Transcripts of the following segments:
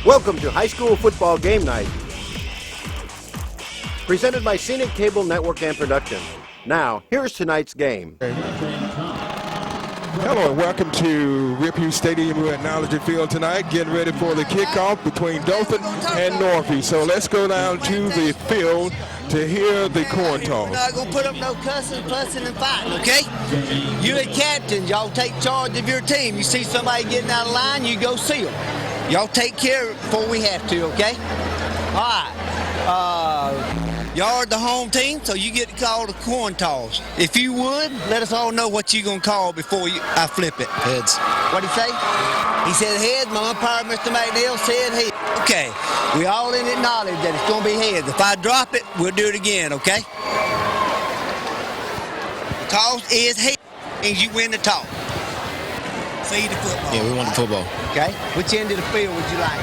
Welcome to High School Football Game Night, presented by Scenic Cable Network and Production. Now, here's tonight's game. Hello and welcome to Rivalry Stadium. We're at Knowledge Field tonight, getting ready for the kickoff between Dothan and Northview. So let's go down to the field to hear the coin toss. We're not going to put up no cussing, fussing, and fighting, okay? You as captains, y'all take charge of your team. You see somebody getting out of line, you go see them. Y'all take care of it before we have to, okay? All right. Y'all are the home team, so you get to call the coin toss. If you would, let us all know what you're going to call before I flip it. Heads. What'd he say? He said heads. My umpire, Mr. McNeil, said heads. Okay. We all in acknowledge that it's going to be heads. If I drop it, we'll do it again, okay? The toss is heads. Means you win the toss. See the football. Yeah, we want the football. Okay. Which end of the field would you like?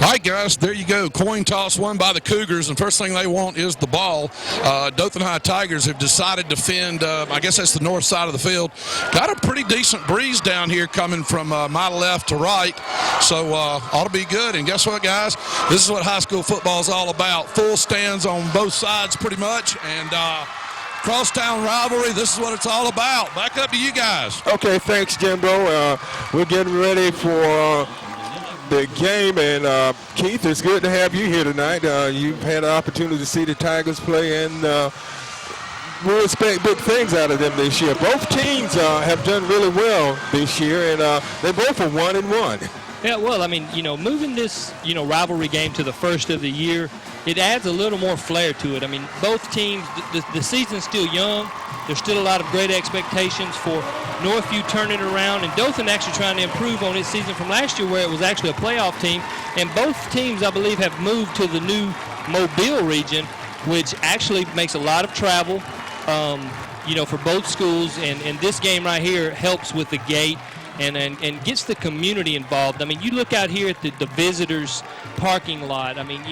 All right, guys, there you go. Coin toss won by the Cougars, and first thing they want is the ball. Dothan High Tigers have decided to fend, I guess that's the north side of the field. Got a pretty decent breeze down here coming from my left to right, so ought to be good. And guess what, guys? This is what high school football is all about. Full stands on both sides pretty much, and crosstown rivalry, this is what it's all about. Back up to you guys. Okay, thanks, Jimbo. We're getting ready for the game, and Keith, it's good to have you here tonight. You've had an opportunity to see the Tigers play, and we expect big things out of them this year. Both teams have done really well this year, and they both are 1-1. Yeah, well, I mean, moving this, rivalry game to the first of the year, it adds a little more flair to it. I mean, both teams, the season's still young. There's still a lot of great expectations for Northview turning around, and Dothan actually trying to improve on its season from last year where it was actually a playoff team. And both teams, I believe, have moved to the new Mobile region, which actually makes a lot of travel, for both schools. And this game right here helps with the gate and gets the community involved. I mean, you look out here at the visitors' parking lot. I mean,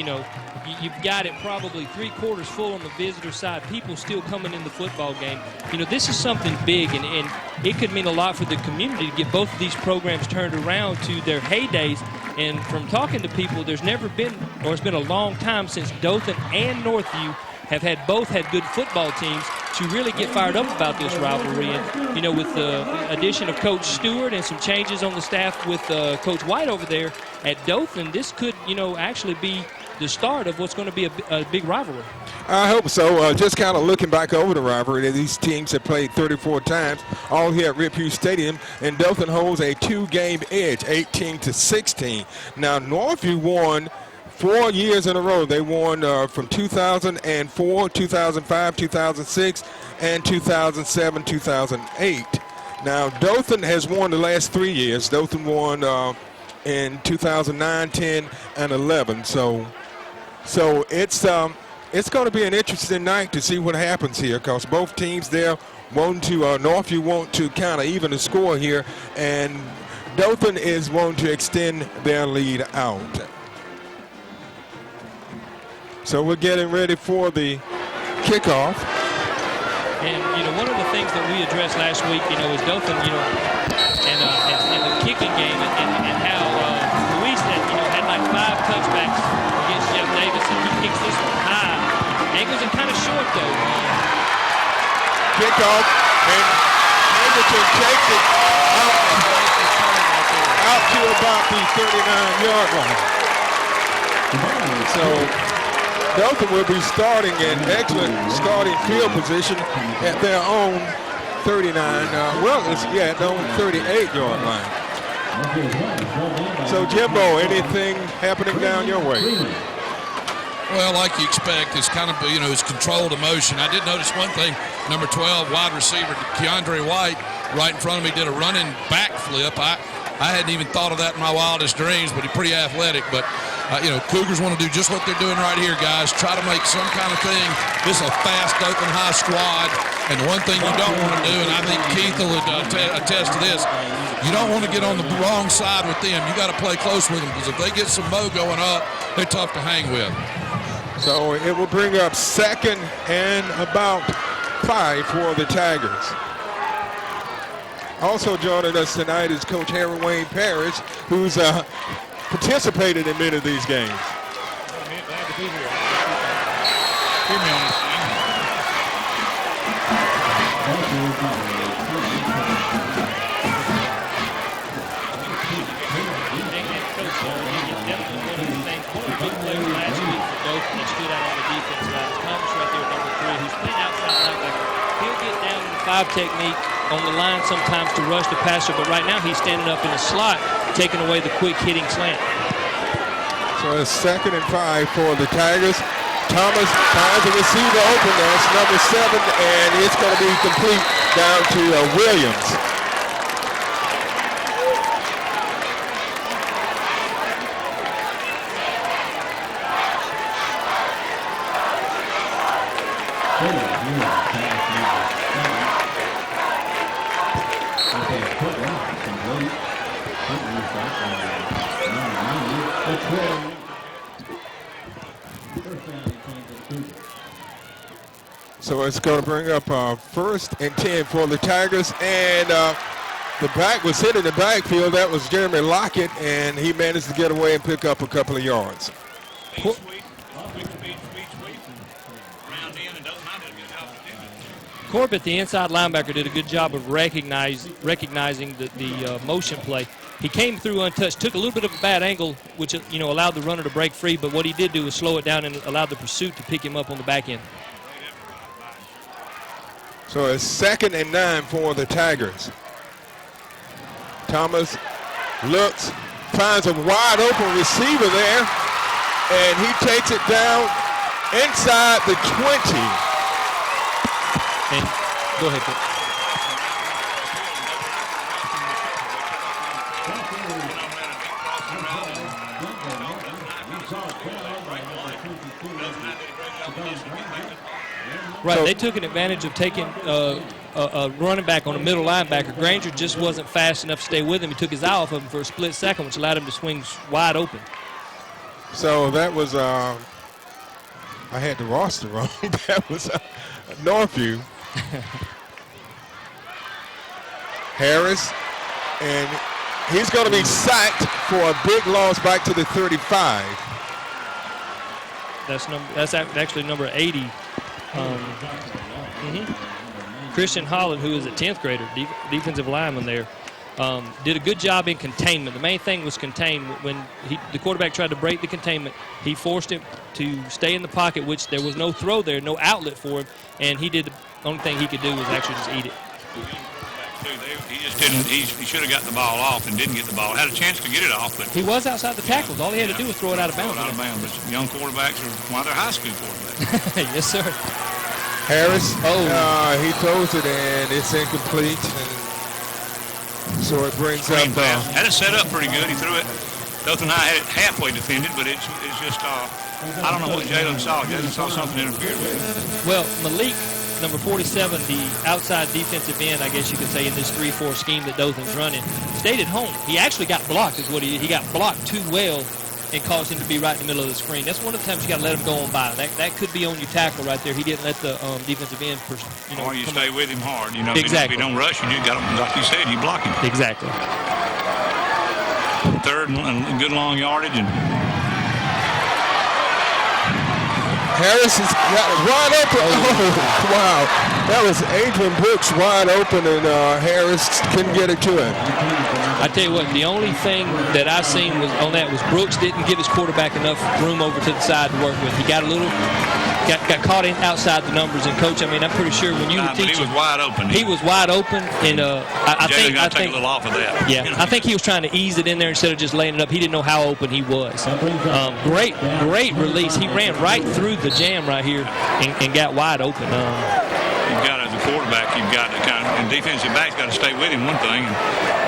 you've got it probably 3/4 full on the visitor side. People still coming in the football game. This is something big, and it could mean a lot for the community to get both of these programs turned around to their heydays. And from talking to people, there's never been, or it's been a long time since Dothan and Northview have both had good football teams to really get fired up about this rivalry. And, with the addition of Coach Stewart and some changes on the staff with Coach White over there at Dothan, this could, actually be the start of what's going to be a big rivalry. I hope so. Just kind of looking back over the rivalry, these teams have played 34 times, all here at Rivalry Stadium, and Dothan holds a 2-game edge, 18-16. Now, Northview won 4 years in a row. They won from 2004, 2005, 2006, and 2007, 2008. Now, Dothan has won the last 3 years. Dothan won in 2009, 10, and 11. So it's going to be an interesting night to see what happens here, because both teams there want to, Northview want to kind of even the score here, and Dothan is wanting to extend their lead out. So we're getting ready for the kickoff. And, one of the things that we addressed last week, is Dothan, and the kicking game and how Luis had like 5 touchbacks against Jeff Davis, and he kicks this one high. Angles are kind of short, though. Kickoff, and Anderson takes it out to about the 39-yard line. So Dothan will be starting in excellent starting field position at their own 39, at their own 38-yard line. So, Jimbo, anything happening down your way? Well, like you expect, it's kind of, it's controlled emotion. I did notice one thing. Number 12, wide receiver Keandre White, right in front of me, did a running backflip. I hadn't even thought of that in my wildest dreams, but he's pretty athletic. But, Cougars want to do just what they're doing right here, guys. Try to make some kind of thing. This is a fast Dothan High squad. And the one thing you don't want to do, and I think Keith will attest to this, you don't want to get on the wrong side with them. You got to play close with them, because if they get some mo going up, they're tough to hang with. So it will bring up 2nd and about 5 for the Tigers. Also joining us tonight is Coach Harry Wayne Parrish, who's participated in many of these games. Glad to be here. Hear me on this thing. Good player last week for Dothan that stood out on the defense side. Thomas right there, number 3, who's playing outside linebacker. He'll get down in the 5 technique on the line sometimes to rush the passer, but right now he's standing up in the slot, taking away the quick hitting slant. So it's 2nd and 5 for the Tigers. Thomas finds a receiver open. That's number 7, and it's going to be complete down to Williams. So it's going to bring up 1st and 10 for the Tigers, and the back was hit in the backfield. That was Jeremy Lockett, and he managed to get away and pick up a couple of yards. Corbett, the inside linebacker, did a good job of recognizing the motion play. He came through untouched, took a little bit of a bad angle, which allowed the runner to break free, but what he did do was slow it down and allowed the pursuit to pick him up on the back end. So it's 2nd and 9 for the Tigers. Thomas looks, finds a wide open receiver there, and he takes it down inside the 20. And go ahead, Coach. Right, they took an advantage of taking a running back on a middle linebacker. Granger just wasn't fast enough to stay with him. He took his eye off of him for a split second, which allowed him to swing wide open. So that was, I had the roster wrong. That was Northview. Harris, and he's going to be sacked for a big loss back to the 35. That's actually number 80. Christian Holland, who is a 10th grader, defensive lineman there, did a good job in containment. The main thing was contain. When the quarterback tried to break the containment, he forced him to stay in the pocket, which there was no throw there, no outlet for him, and he did the only thing he could do was actually just eat it. He just didn't. He should have got the ball off and didn't get the ball. Had a chance to get it off, but he was outside the tackles. All he had to do was throw it out of bounds. But young quarterbacks are why they're high school quarterbacks. Yes, sir. Harris, he throws it and it's incomplete. And so it brings up. Had it set up pretty good. He threw it. Dothan High had it halfway defended, but it's just I don't know what Jalen saw. Jalen saw something interfered with it. Well, Malik, number 47, the outside defensive end, I guess you could say, in this 3-4 scheme that Dothan's running, stayed at home. He actually got blocked, is what he got blocked too well and caused him to be right in the middle of the screen. That's one of the times you got to let him go on by. That could be on your tackle right there. He didn't let the defensive end, or you stay with him hard. Exactly. If you don't rush him, you got him, like you said, you block him. Exactly. 3rd and good long yardage and. Harris has got it wide open. Oh, wow. That was Adrian Brooks wide open, and Harris couldn't get it to him. I tell you what, the only thing that I seen was on that was Brooks didn't give his quarterback enough room over to the side to work with. He got a little, got caught in outside the numbers. And Coach, I mean, I'm pretty sure when you teach him, he was wide open. He was wide open, and I think take a little off of that. Yeah, I think he was trying to ease it in there instead of just laying it up. He didn't know how open he was. Great release. He ran right through the jam right here and got wide open. You've got as a quarterback, you've got to and defensive backs got to stay with him one thing and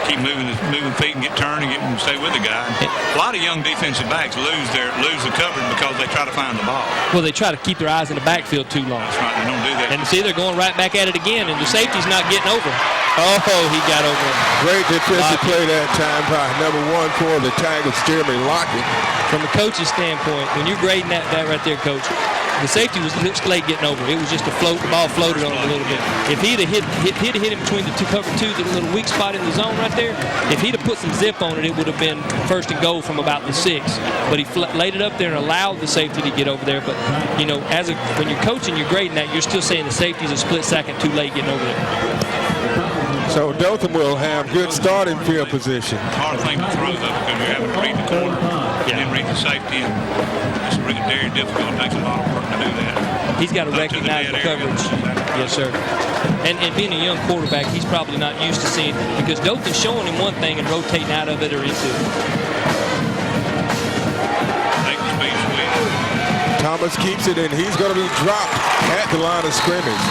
keep moving feet and get turned and stay with the guy. A lot of young defensive backs lose the coverage because they try to find the ball. Well, they try to keep their eyes in the backfield too long. That's right. They don't do that. And see, they're going right back at it again, and the safety's not getting over. Oh, he got over. Great defensive play that time by number 1 for the Tigers, Jeremy Lockett. From a coach's standpoint, when you're grading that right there, Coach, the safety was late getting over. It was just a float. The ball floated on him a little bit. If he'd have hit him between the cover two, the little weak spot in the zone right there, if he'd have put some zip on it, it would have been 1st and goal from about the 6. But he laid it up there and allowed the safety to get over there. But, you know, when you're coaching, you're grading that, you're still saying the safety's a split second too late getting over there. So Dothan will have good starting field position. Hard thing to throw, though, because you're having to read the corner and then read the safety, and it's really very difficult. It takes a lot of work to do that. He's got to recognize the coverage. Yes, sir. And being a young quarterback, he's probably not used to seeing, because Dothan's showing him one thing and rotating out of it or into it. Take the speed swing. Thomas keeps it, and he's going to be dropped at the line of scrimmage.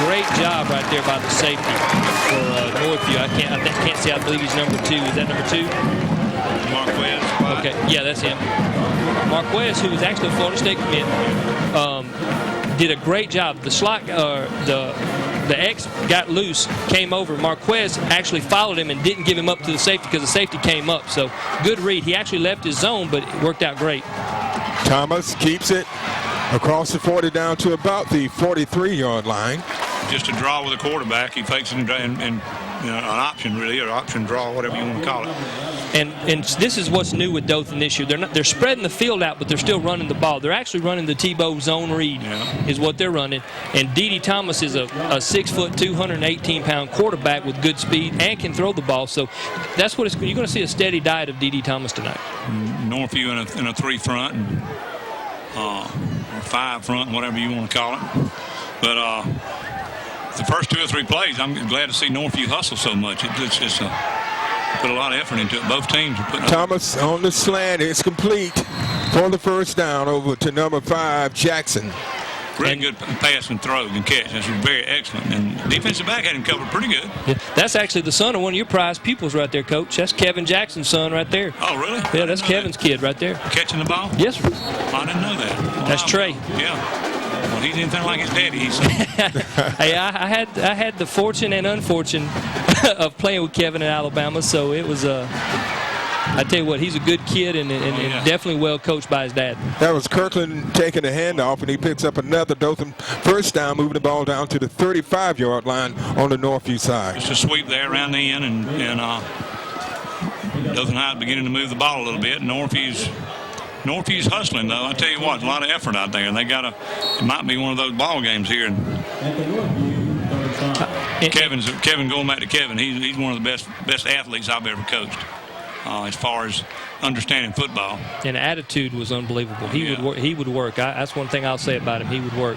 Great job right there by the safety for Northview. I can't see. I believe he's number 2. Is that number 2? Marquez. Okay, yeah, that's him. Marquez, who was actually a Florida State commit, did a great job. The slot, the X got loose, came over. Marquez actually followed him and didn't give him up to the safety because the safety came up. So good read. He actually left his zone, but it worked out great. Thomas keeps it across the 40 down to about the 43-yard line. Just a draw with a quarterback. He fakes it and you know, an option really, or option draw, whatever you want to call it. And this is what's new with Dothan this year. They're spreading the field out, but they're still running the ball. They're actually running the Tebow zone read, is what they're running. And D.D. Thomas is a 6-foot, 218-pound quarterback with good speed and can throw the ball. So that's what you're going to see, a steady diet of D.D. Thomas tonight. Northview in a 3 front and or 5 front, whatever you want to call it. But the first 2 or 3 plays, I'm glad to see Northview hustle so much. It's just put a lot of effort into it. Both teams are putting Thomas on the slant. It's complete for the first down over to number 5, Jackson. Really good pass and throw and catch. That's very excellent. And defensive back had him covered pretty good. Yeah, that's actually the son of one of your prized pupils right there, Coach. That's Kevin Jackson's son right there. Oh, really? Yeah, that's Kevin's kid right there. Catching the ball? Yes, sir. I didn't know that. Well, that's Trey. Yeah. Well, he's anything like his daddy. Hey, I had the fortune and unfortune of playing with Kevin in Alabama, so it was I tell you what, he's a good kid and definitely well coached by his dad. That was Kirkland taking the handoff, and he picks up another Dothan first down, moving the ball down to the 35-yard line on the Northview side. Just a sweep there around the end, and Dothan High beginning to move the ball a little bit. Northview's hustling, though. I tell you what, a lot of effort out there, and they got it might be one of those ball games here. Kevin, going back to Kevin, he's one of the best athletes I've ever coached. As far as understanding football. And attitude was unbelievable. He would work. That's one thing I'll say about him. He would work.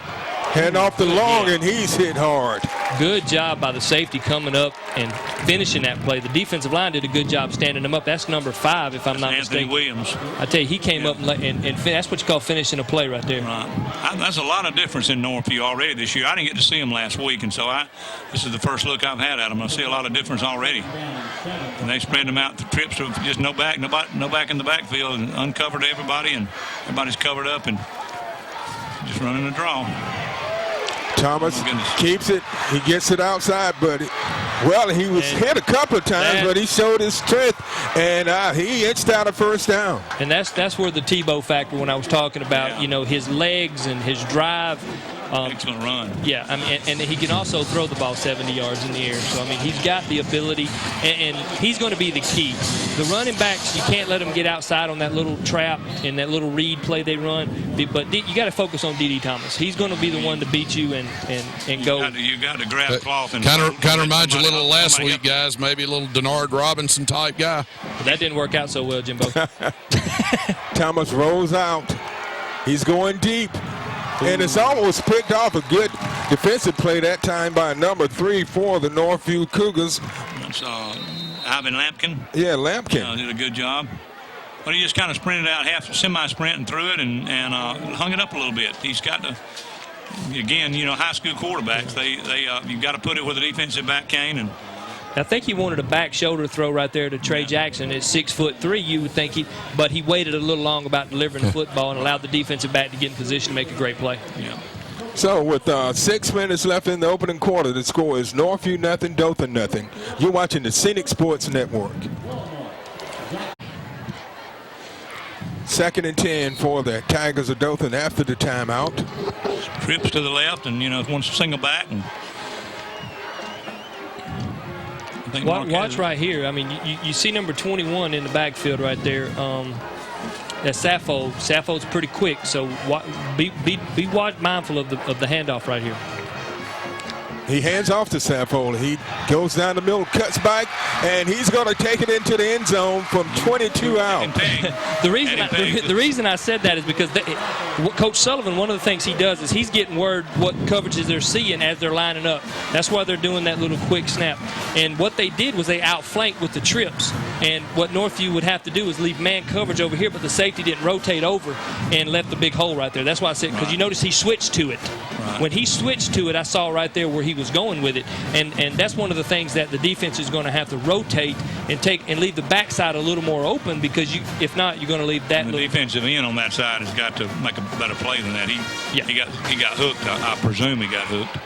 Hand off the long, and he's hit hard. Good job by the safety coming up and finishing that play. The defensive line did a good job standing him up. That's number 5, if I'm not Anthony mistaken. Williams. I tell you, he came up and that's what you call finishing a play right there. Right. That's a lot of difference in Northview already this year. I didn't get to see him last week, and so this is the first look I've had at him. I see a lot of difference already. And they spread them out the trips of just no back in the backfield, and uncovered everybody, and everybody's covered up and just running a draw. Thomas keeps it. He gets it outside, but he was hit a couple of times, but he showed his strength, and he inched out a first down. And that's where the Tebow factor, when I was talking about, his legs and his drive. Excellent run. Yeah, I mean, and he can also throw the ball 70 yards in the air. So, I mean, he's got the ability, and he's going to be the key. The running backs, you can't let them get outside on that little trap and that little read play they run. But you got to focus on D.D. Thomas. He's going to be the one to beat you and go. You got to grab the cloth. And kind of reminds you a little last week, guys. Maybe a little Denard Robinson type guy. But that didn't work out so well, Jimbo. Thomas rolls out. He's going deep. And it's almost picked off. A good defensive play that time by number 3 for the Northview Cougars. That's Ivan Lampkin. Yeah, Lampkin. Did a good job. But he just kind of sprinted out, half semi-sprint and threw it and hung it up a little bit. He's got to, again, high school quarterbacks, you've got to put it where the defensive back can. And I think he wanted a back shoulder throw right there to Trey Jackson at 6'3". You would think but he waited a little long about delivering the football and allowed the defensive back to get in position to make a great play. Yeah. So with 6 minutes left in the opening quarter, the score is Northview 0, Dothan 0. You're watching the Scenic Sports Network. 2nd and 10 for the Tigers of Dothan after the timeout. Trips to the left, and one single back. And watch right here. I mean, you see number 21 in the backfield right there. That's Sappho. Sappho's pretty quick, so be mindful of the handoff right here. He hands off to Sappho. He goes down the middle, cuts back, and he's going to take it into the end zone from 22 out. The reason I said that is because Coach Sullivan, one of the things he does is he's getting word what coverages they're seeing as they're lining up. That's why they're doing that little quick snap. And what they did was they outflanked with the trips. And what Northview would have to do is leave man coverage over here, but the safety didn't rotate over and left the big hole right there. That's why I said, because you notice he switched to it. Right. When he switched to it, I saw right there where he was going with it, and that's one of the things that the defense is going to have to rotate and leave the backside a little more open, because if not, you're going to leave that. The defensive end on that side has got to make a better play than that. He got hooked. I presume he got hooked.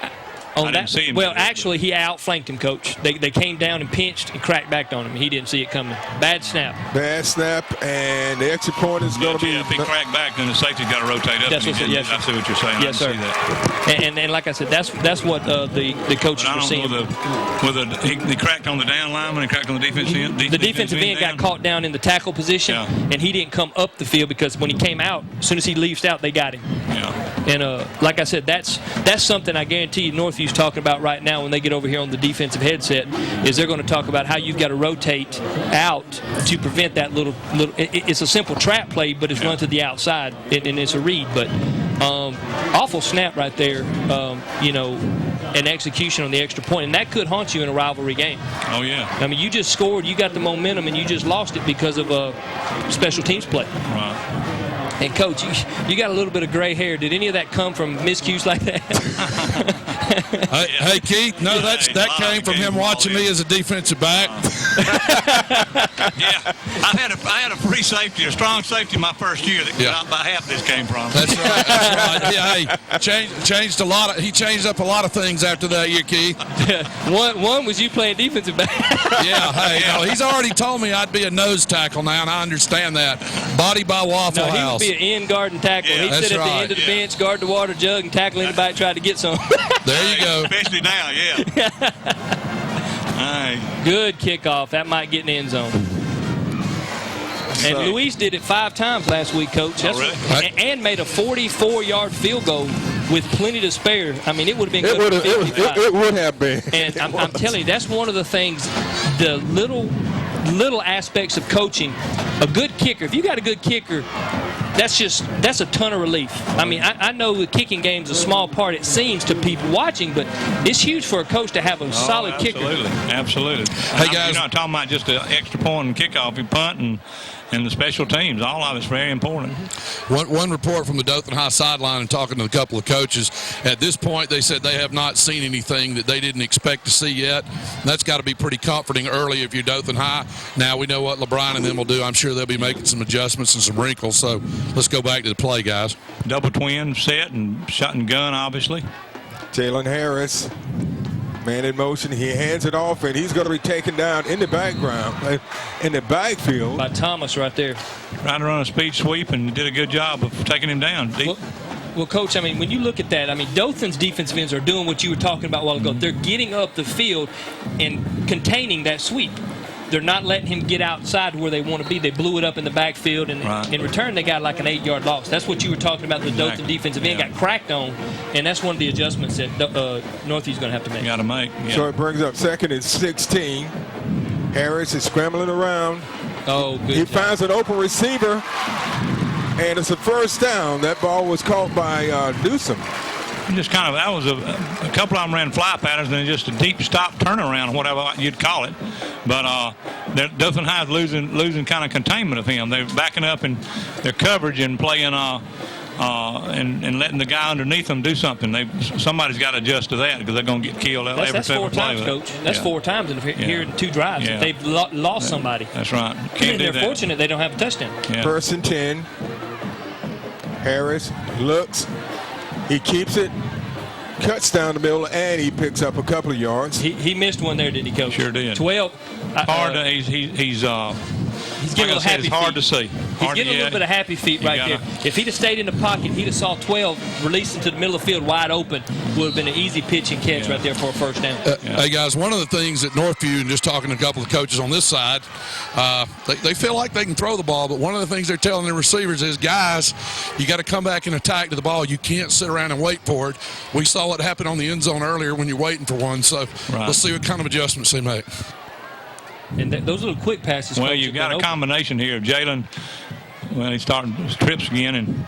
I didn't see him. Well, actually, he outflanked him, Coach. They came down and pinched and cracked back on him. He didn't see it coming. Bad snap. Bad snap, and the extra point is going to be. If he cracked back, then the safety's got to rotate up. That's I see what you're saying. Yes, sir. And like I said, that's what the coaches were seeing. He cracked on the down lineman. He cracked on the defensive end. The defensive end got caught down in the tackle position, and he didn't come up the field, because when he came out, as soon as he leaves out, they got him. Yeah. And like I said, that's something I guarantee you Northview's talking about right now when they get over here on the defensive headset, is they're going to talk about how you've got to rotate out to prevent that little it's a simple trap play, but it's run to the outside, and it's a read. But awful snap right there, and execution on the extra point, and that could haunt you in a rivalry game. Oh, yeah. I mean, you just scored, you got the momentum, and you just lost it because of special teams play. Right. And, Coach, you got a little bit of gray hair. Did any of that come from miscues like that? Hey, Keith, no, that came from him watching me as a defensive back. Yeah, I had a free safety, a strong safety my first year. That about half this came from. That's right. That's right. Yeah, hey, changed a lot. He changed up a lot of things after that year, Keith. One was you playing defensive back. Yeah, hey, no, he's already told me I'd be a nose tackle now, and I understand that. Body by Waffle House. He would be an end guard and tackle. Yeah, He'd sit at the end of the bench, guard the water jug, and tackle anybody try to get some. There you go. Especially now, yeah. All right. Good kickoff. That might get in the end zone. And Luis did it 5 times last week, Coach. Really? And made a 44-yard field goal with plenty to spare. I mean, it would have been good. It would have been. And I'm telling you, that's one of the things, the little aspects of coaching. A good kicker, if you got a good kicker, that's a ton of relief. I mean, I know the kicking game's a small part, it seems, to people watching, but it's huge for a coach to have a solid kicker. Absolutely. Hey, guys. You're not talking about just an extra point and kickoff, you punt and the special teams. All of it's very important. One report from the Dothan High sideline and talking to a couple of coaches. At this point, they said they have not seen anything that they didn't expect to see yet. That's got to be pretty comforting early if you're Dothan High. Now we know what LeBron and them will do. I'm sure they'll be making some adjustments and some wrinkles. So let's go back to the play, guys. Double twin set and shot and gun, obviously. Jalen Harris, man in motion. He hands it off, and he's going to be taken down in the background, in the backfield. By Thomas right there. Trying to run a speed sweep, and did a good job of taking him down. Well, Coach, I mean, when you look at that, I mean, Dothan's defensive ends are doing what you were talking about a while ago. They're getting up the field and containing that sweep. They're not letting him get outside where they want to be. They blew it up in the backfield, and in return, they got like an 8-yard loss. That's what you were talking about. The Dothan defensive end got cracked on, and that's one of the adjustments that Northview's going to have to make. Got to make. Yeah. So it brings up 2nd and 16. Harris is scrambling around. Oh, good. He finds an open receiver, and it's a first down. That ball was caught by Newsom. Just kind of, that was a couple of them ran fly patterns and then just a deep stop turnaround, or whatever you'd call it. But Dothan High is losing kind of containment of him. They're backing up in their coverage and playing and letting the guy underneath them do something. Somebody's got to adjust to that, because they're going to get killed every That's 4 times, Coach. That's 4 times here in 2 drives. Yeah. They've lost somebody. That's right. They're fortunate they don't have a touchdown. Yeah. 1st and 10. Harris looks. He keeps it, cuts down the middle, and he picks up a couple of yards. He missed one there, didn't he, Coach? Sure did. 12. Hard. He's He's getting a little happy it's hard feet. to see. He's getting a little bit of happy feet right there. If he'd have stayed in the pocket, he'd have saw 12 released into the middle of the field wide open. Would have been an easy pitch and catch right there for a first down. Hey, guys, one of the things at Northview, and just talking to a couple of coaches on this side, they feel like they can throw the ball, but one of the things they're telling their receivers is, guys, you got to come back and attack to the ball. You can't sit around and wait for it. We saw what happened on the end zone earlier when you're waiting for one, so let's see what kind of adjustments they make. And those little quick passes. Well, you've got a combination here of Jalen. Well, he's starting trips again, and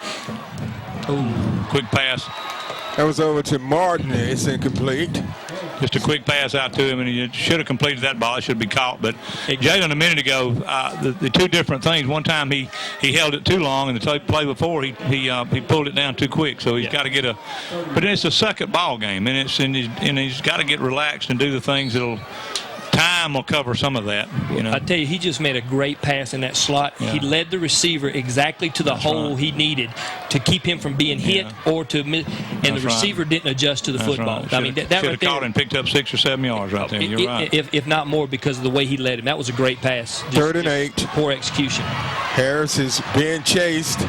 quick pass. That was over to Martin. It's incomplete. Just a quick pass out to him, and he should have completed that ball. It should be caught. But Jalen, a minute ago, the two different things. One time he held it too long, and the play before he pulled it down too quick. So he's got to get But it's a second ball game, and he's got to get relaxed and do the things that'll. Time will cover some of that. I tell you, he just made a great pass in that slot. He led the receiver exactly to the hole he needed to keep him from being hit or to miss. And the receiver didn't adjust to the football. I mean, that right there. Caught and picked up 6 or 7 yards right there. You're right. If not more, because of the way he led him. That was a great pass. 3rd and 8. Poor execution. Harris is being chased.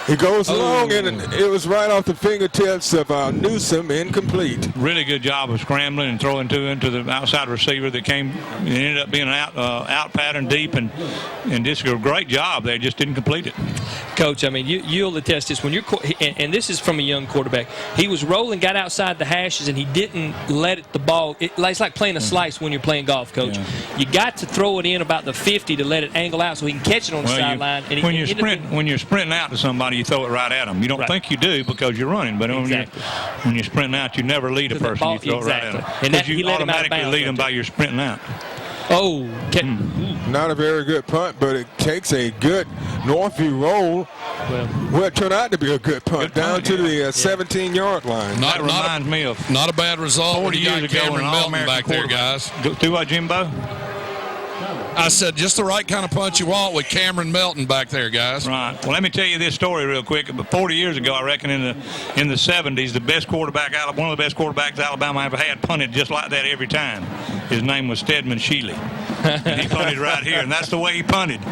He goes long, and it was right off the fingertips of Newsom, incomplete. Really good job of scrambling and throwing into the outside receiver that came. It ended up being an out pattern deep, and just a great job. They just didn't complete it. Coach, I mean, you'll attest this when you're, and this is from a young quarterback. He was rolling, got outside the hashes, and he didn't let the ball. It's like playing a slice when you're playing golf, Coach. You got to throw it in about the 50 to let it angle out so he can catch it on the sideline. When you're sprinting out to somebody, you throw it right at them. You don't think you do because you're running, but when you're sprinting out, you never lead a person. You throw it right at them. And you automatically lead them by your sprinting out. Not a very good punt, but it takes a good Northview roll. Well, it turned out to be a good punt down to the 17-yard line. Not a bad result. 40 years ago, Cameron Melton back there, guys. Do what, Jimbo? I said just the right kind of punch you want with Cameron Melton back there, guys. Right. Well, let me tell you this story real quick. But 40 years ago, I reckon in the 70s, the best quarterback, one of the best quarterbacks Alabama ever had, punted just like that every time. His name was Stedman Shealy. And he punted right here, and that's the way he punted.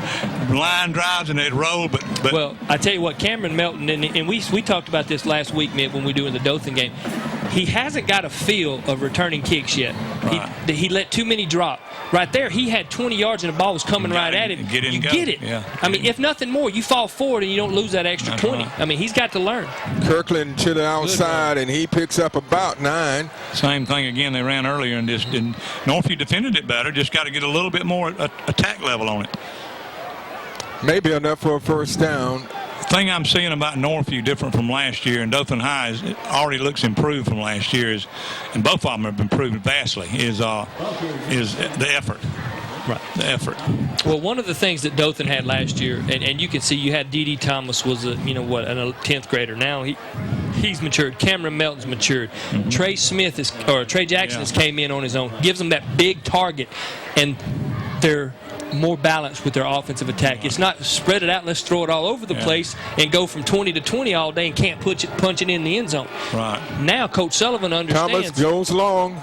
Line drives and they'd roll, but well, I tell you what, Cameron Melton, and we talked about this last week, Mitt, when we were doing the Dothan game. He hasn't got a feel of returning kicks yet. Right. He let too many drop. Right there, he had 20 yards and the ball was coming right at him. You get it. Yeah. I mean, if nothing more, you fall forward and you don't lose that extra 20. Right. I mean, he's got to learn. Kirkland to the outside, and he picks up about 9. Same thing again. They ran earlier and just didn't. Northview defended it better. Just got to get a little bit more attack level on it. Maybe enough for a first down. The thing I'm seeing about Northview different from last year, and Dothan High it already looks improved from last year, and both of them have improved vastly, is the effort. Right. The effort. Well, one of the things that Dothan had last year, and you can see you had D.D. Thomas was a 10th grader. Now he's matured. Cameron Melton's matured. Mm-hmm. Trey Jackson has came in on his own. Gives them that big target, and they're more balanced with their offensive attack. It's not spread it out, let's throw it all over the place and go from 20 to 20 all day and can't punch it in the end zone. Right. Now Coach Sullivan understands. Thomas goes long.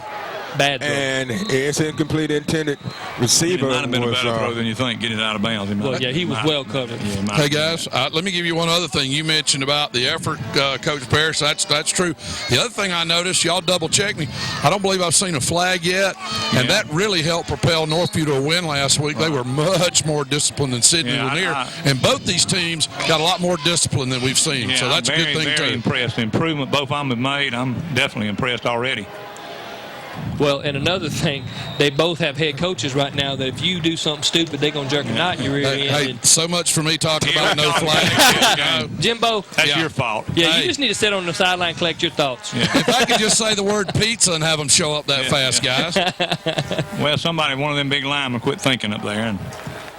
Bad throw. And it's incomplete intended receiver. It might have been a better throw than you think, getting it out of bounds. He was well covered. Hey, guys, let me give you one other thing. You mentioned about the effort, Coach Parrish. That's true. The other thing I noticed, y'all double-check me, I don't believe I've seen a flag yet, and that really helped propel Northview to a win last week. They were much more disciplined than Sidney Lanier, and both these teams got a lot more discipline than we've seen, so that's a good thing, too. Very impressed. The improvement both of them have made, I'm definitely impressed already. Well, and another thing, they both have head coaches right now that if you do something stupid, they're going to jerk a knot in your rear end. Hey, so much for me talking about no flag. Jimbo. That's your fault. Yeah, you just need to sit on the sideline and collect your thoughts. Yeah. If I could just say the word pizza and have them show up that fast, guys. Well, one of them big linemen quit thinking up there. And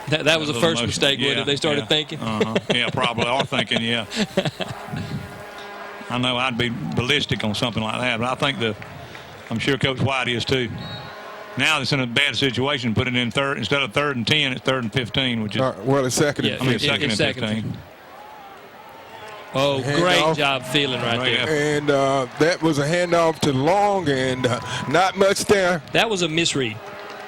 that was the first mistake, wasn't it? They started thinking? Yeah, probably are thinking, yeah. I know I'd be ballistic on something like that, but I'm sure Coach White is too. Now it's in a bad situation. Put it in third instead of 3rd and 10. It's 3rd and 15, which is it's 2nd and 15. Second and 15. Oh, great job feeling right there. And that was a handoff to Long, and not much there. That was a misread.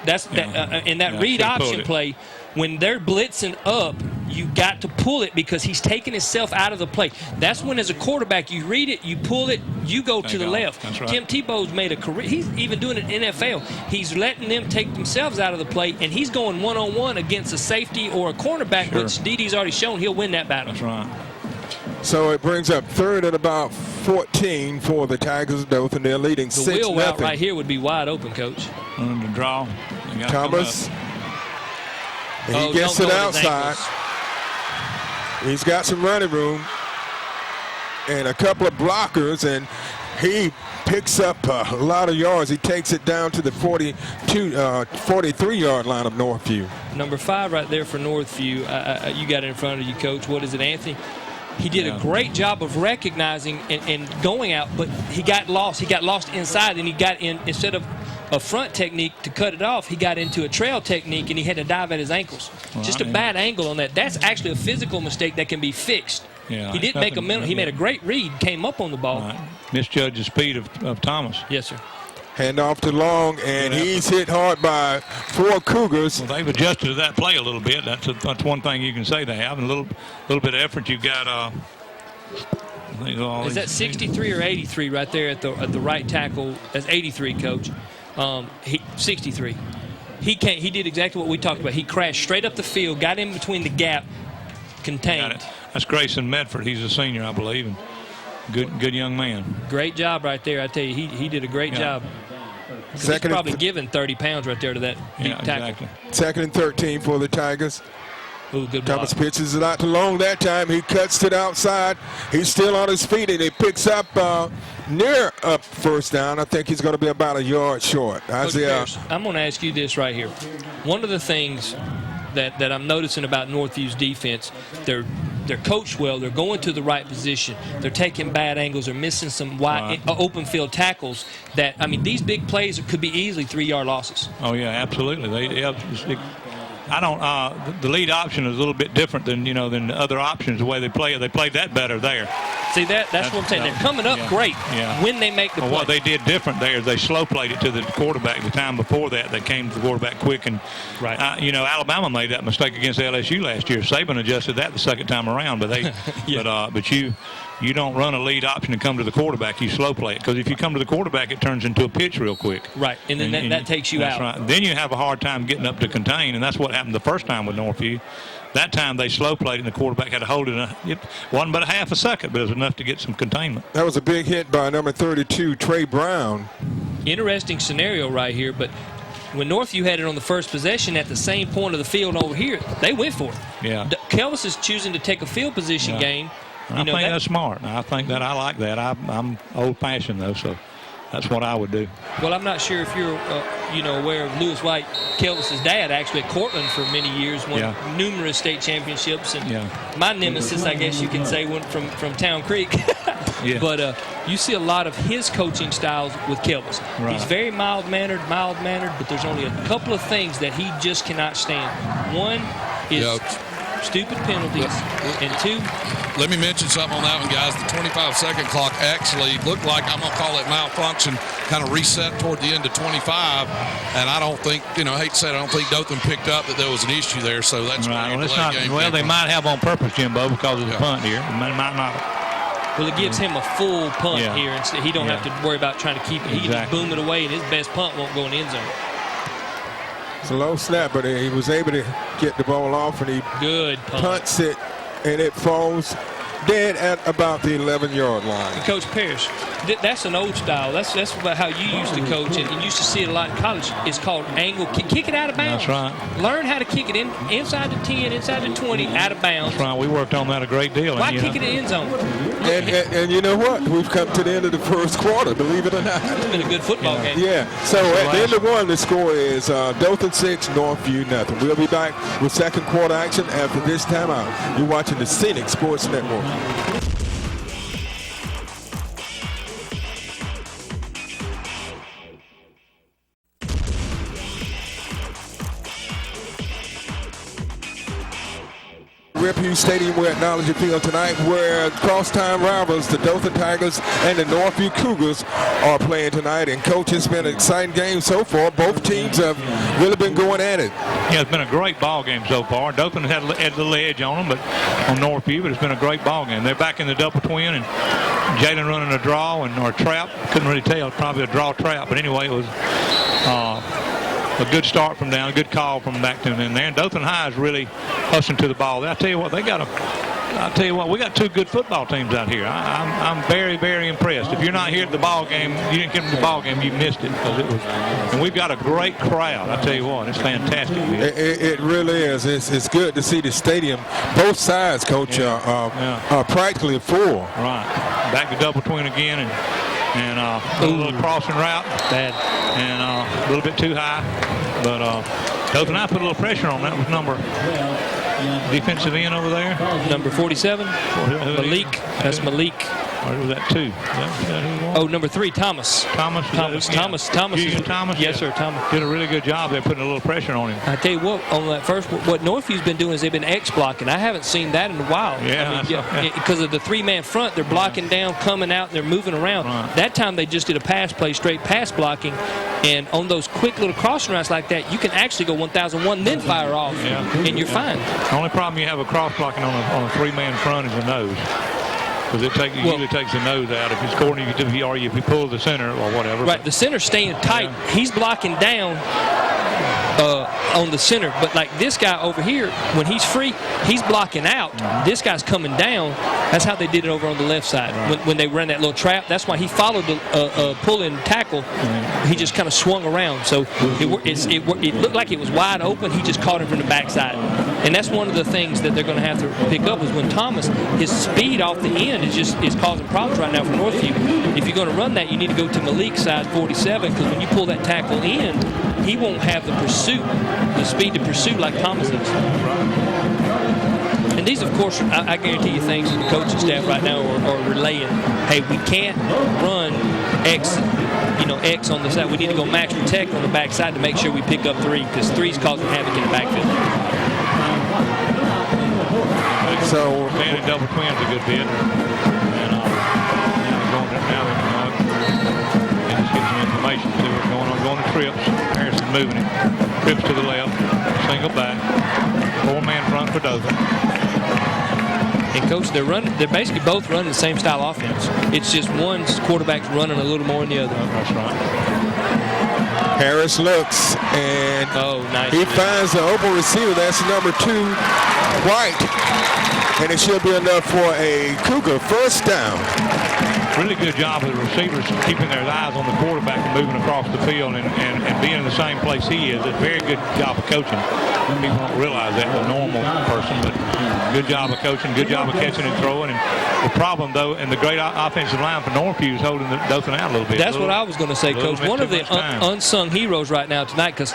in that read option play, when they're blitzing up, you got to pull it because he's taking himself out of the play. That's when, as a quarterback, you read it, you pull it, you go to the left. That's right. Tim Tebow's made a career. He's even doing it in NFL. He's letting them take themselves out of the play, and he's going one-on-one against a safety or a cornerback, which DD's already shown he'll win that battle. That's right. So it brings up 3rd and about 14 for the Tigers of Dothan. They're leading 6-0. The wheel route right here would be wide open, Coach. On the draw. Thomas. And he gets it outside. He's got some running room and a couple of blockers, and he picks up a lot of yards. He takes it down to the 43-yard line of Northview. Number 5 right there for Northview. You got it in front of you, Coach. What is it, Anthony? He did a great job of recognizing and going out, but he got lost. He got lost inside, and he got in, instead of a front technique to cut it off, he got into a trail technique, and he had to dive at his ankles. Just a bad angle on that. That's actually a physical mistake that can be fixed. Yeah, he didn't make a mental. He made a great read, came up on the ball. Misjudged the speed of Thomas. Yes, sir. Hand off to Long, and he's hit hard by 4 Cougars. Well, they've adjusted to that play a little bit. That's one thing you can say they have. And a little bit of effort. You've got. Is that 63 or 83 right there at the right tackle? That's 83, Coach. 63. He did exactly what we talked about. He crashed straight up the field, got in between the gap, contained. That's Grayson Medford. He's a senior, I believe. And good young man. Great job right there. I tell you, he did a great job. He's probably given 30 pounds right there to that deep tackle. Exactly. 2nd and 13 for the Tigers. Ooh, good block. Thomas pitches it out to Long that time. He cuts to the outside. He's still on his feet, and he picks up near up first down. I think he's going to be about a yard short. Isaiah. I'm going to ask you this right here. One of the things that I'm noticing about Northview's defense, they're coached well. They're going to the right position. They're taking bad angles. They're missing some wide open field tackles. These big plays could be easily 3-yard losses. Oh yeah, absolutely. The lead option is a little bit different than the other options. The way they play it, they played that better there. See that's what I'm saying. They're coming up great when they make the play. What they did different there is they slow played it to the quarterback. The time before that, they came to the quarterback quick. And Alabama made that mistake against LSU last year. Saban adjusted that the second time around, but you don't run a lead option and come to the quarterback. You slow play it, because if you come to the quarterback, it turns into a pitch real quick. Right, and then that takes you out. Right. Then you have a hard time getting up to contain, and that's what happened the first time with Northview. That time they slow played, and the quarterback had to hold it. It wasn't but a half a second, but it was enough to get some containment. That was a big hit by number 32, Trey Brown. Interesting scenario right here, but when Northview had it on the first possession at the same point of the field over here, they went for it. Yeah. Kelvis is choosing to take a field position game. I think that's smart. I think that I like that. I'm old-fashioned, though, so that's what I would do. Well, I'm not sure if you're, aware of Lewis White, Kelvis's dad, actually at Cortland for many years, won numerous state championships. And my nemesis, I guess you can say, went from Town Creek. But you see a lot of his coaching styles with Kelvis. Right. He's very mild-mannered, but there's only a couple of things that he just cannot stand. One is stupid penalties, and 2. Let me mention something on that one, guys. The 25-second clock actually looked like, I'm going to call it malfunction, kind of reset toward the end of 25. And I don't think, I hate to say it, I don't think Dothan picked up that there was an issue there. So that's right. Well, they might have on purpose, Jimbo, because of the punt here. It might not. Well, it gives him a full punt here. Instead, he don't have to worry about trying to keep it. He can just boom it away, and his best punt won't go in the end zone. It's a low snap, but he was able to get the ball off, and he punts it, and it falls dead at about the 11-yard line. Coach Parrish, that's an old style. That's about how you used to coach, and you used to see it a lot in college. It's called angle kick. Kick it out of bounds. That's right. Learn how to kick it inside the 10, inside the 20, out of bounds. That's right. We worked on that a great deal. Why kick it in the end zone? And you know what? We've come to the end of the first quarter, believe it or not. It's been a good football game. Yeah. So at the end of one, the score is Dothan 6, Northview nothing. We'll be back with second quarter action after this timeout. You're watching the Scenic Sports Network. Rivalry Stadium. We're at Knowledge Field tonight, where crosstown rivals, the Dothan Tigers and the Northview Cougars, are playing tonight. And Coach, it's been an exciting game so far. Both teams have really been going at it. Yeah, it's been a great ball game so far. Dothan had a little edge on them, but on Northview, but it's been a great ball game. They're back in the double twin, and Jalen running a draw or a trap. Couldn't really tell. Probably a draw trap, but anyway, it was a good start from down, a good call from back to in there. And Dothan High is really hustling to the ball. I tell you what, we got two good football teams out here. I'm very, very impressed. If you're not here at the ball game, you didn't get to the ball game, you missed it, because it was. And we've got a great crowd. I tell you what, it's fantastic. It really is. It's good to see the stadium. Both sides, Coach, are practically full. Right. Back to double twin again, and a little crossing route, bad, and a little bit too high. But Dothan High put a little pressure on that. Was number defensive end over there. Number 47, Malik. That's Malik. Or was that 2? Is that who it was? Number 3, Thomas. Thomas. Thomas. Thomas. Yes, sir. Thomas did a really good job. They're putting a little pressure on him. I tell you what, on that first, what Northview's been doing is they've been X blocking. I haven't seen that in a while. Because of the 3-man front, they're blocking down, coming out, and they're moving around. Right. That time they just did a pass play, straight pass blocking, and on those quick little crossing routes like that, you can actually go 1001, then fire off, and you're fine. The only problem you have with cross blocking on a 3-man front is the nose. Because it usually takes the nose out. If it's corner, or if you pull the center or whatever. Right, the center's staying tight. Yeah. He's blocking down on the center. But like this guy over here, when he's free, he's blocking out. Mm-hmm. This guy's coming down. That's how they did it over on the left side. Right. When they ran that little trap, that's why he followed the pull-in tackle. Mm-hmm. He just kind of swung around. So it looked like it was wide open. He just caught him from the backside. And that's one of the things that they're going to have to pick up is when Thomas, his speed off the end is causing problems right now for Northview. If you're going to run that, you need to go to Malik's side 47, because when you pull that tackle in, he won't have the speed to pursue like Thomas is. And these, of course, I guarantee you things that the coaching staff right now are relaying. Hey, we can't run X on the side. We need to go max protect on the backside to make sure we pick up 3, because 3's causing havoc in the backfield. So man and double twins a good bit, and going now and just get some information, see what's going on. Going to trips. Harrison moving it. Trips to the left. Single back. 4-man front for Dothan. And coach, they're basically both running the same style offense. It's just one's quarterback's running a little more than the other. That's right. Harris looks, and nice. He finds the open receiver. That's number 2, White. And it should be enough for a Cougar first down. Really good job of the receivers keeping their eyes on the quarterback and moving across the field and being in the same place he is. A very good job of coaching. People don't realize that, the normal person, but good job of coaching, good job of catching and throwing. And the problem, though, and the great offensive line for Northview is holding the Dothan out a little bit. That's what I was going to say, Coach. One of the unsung heroes right now tonight, because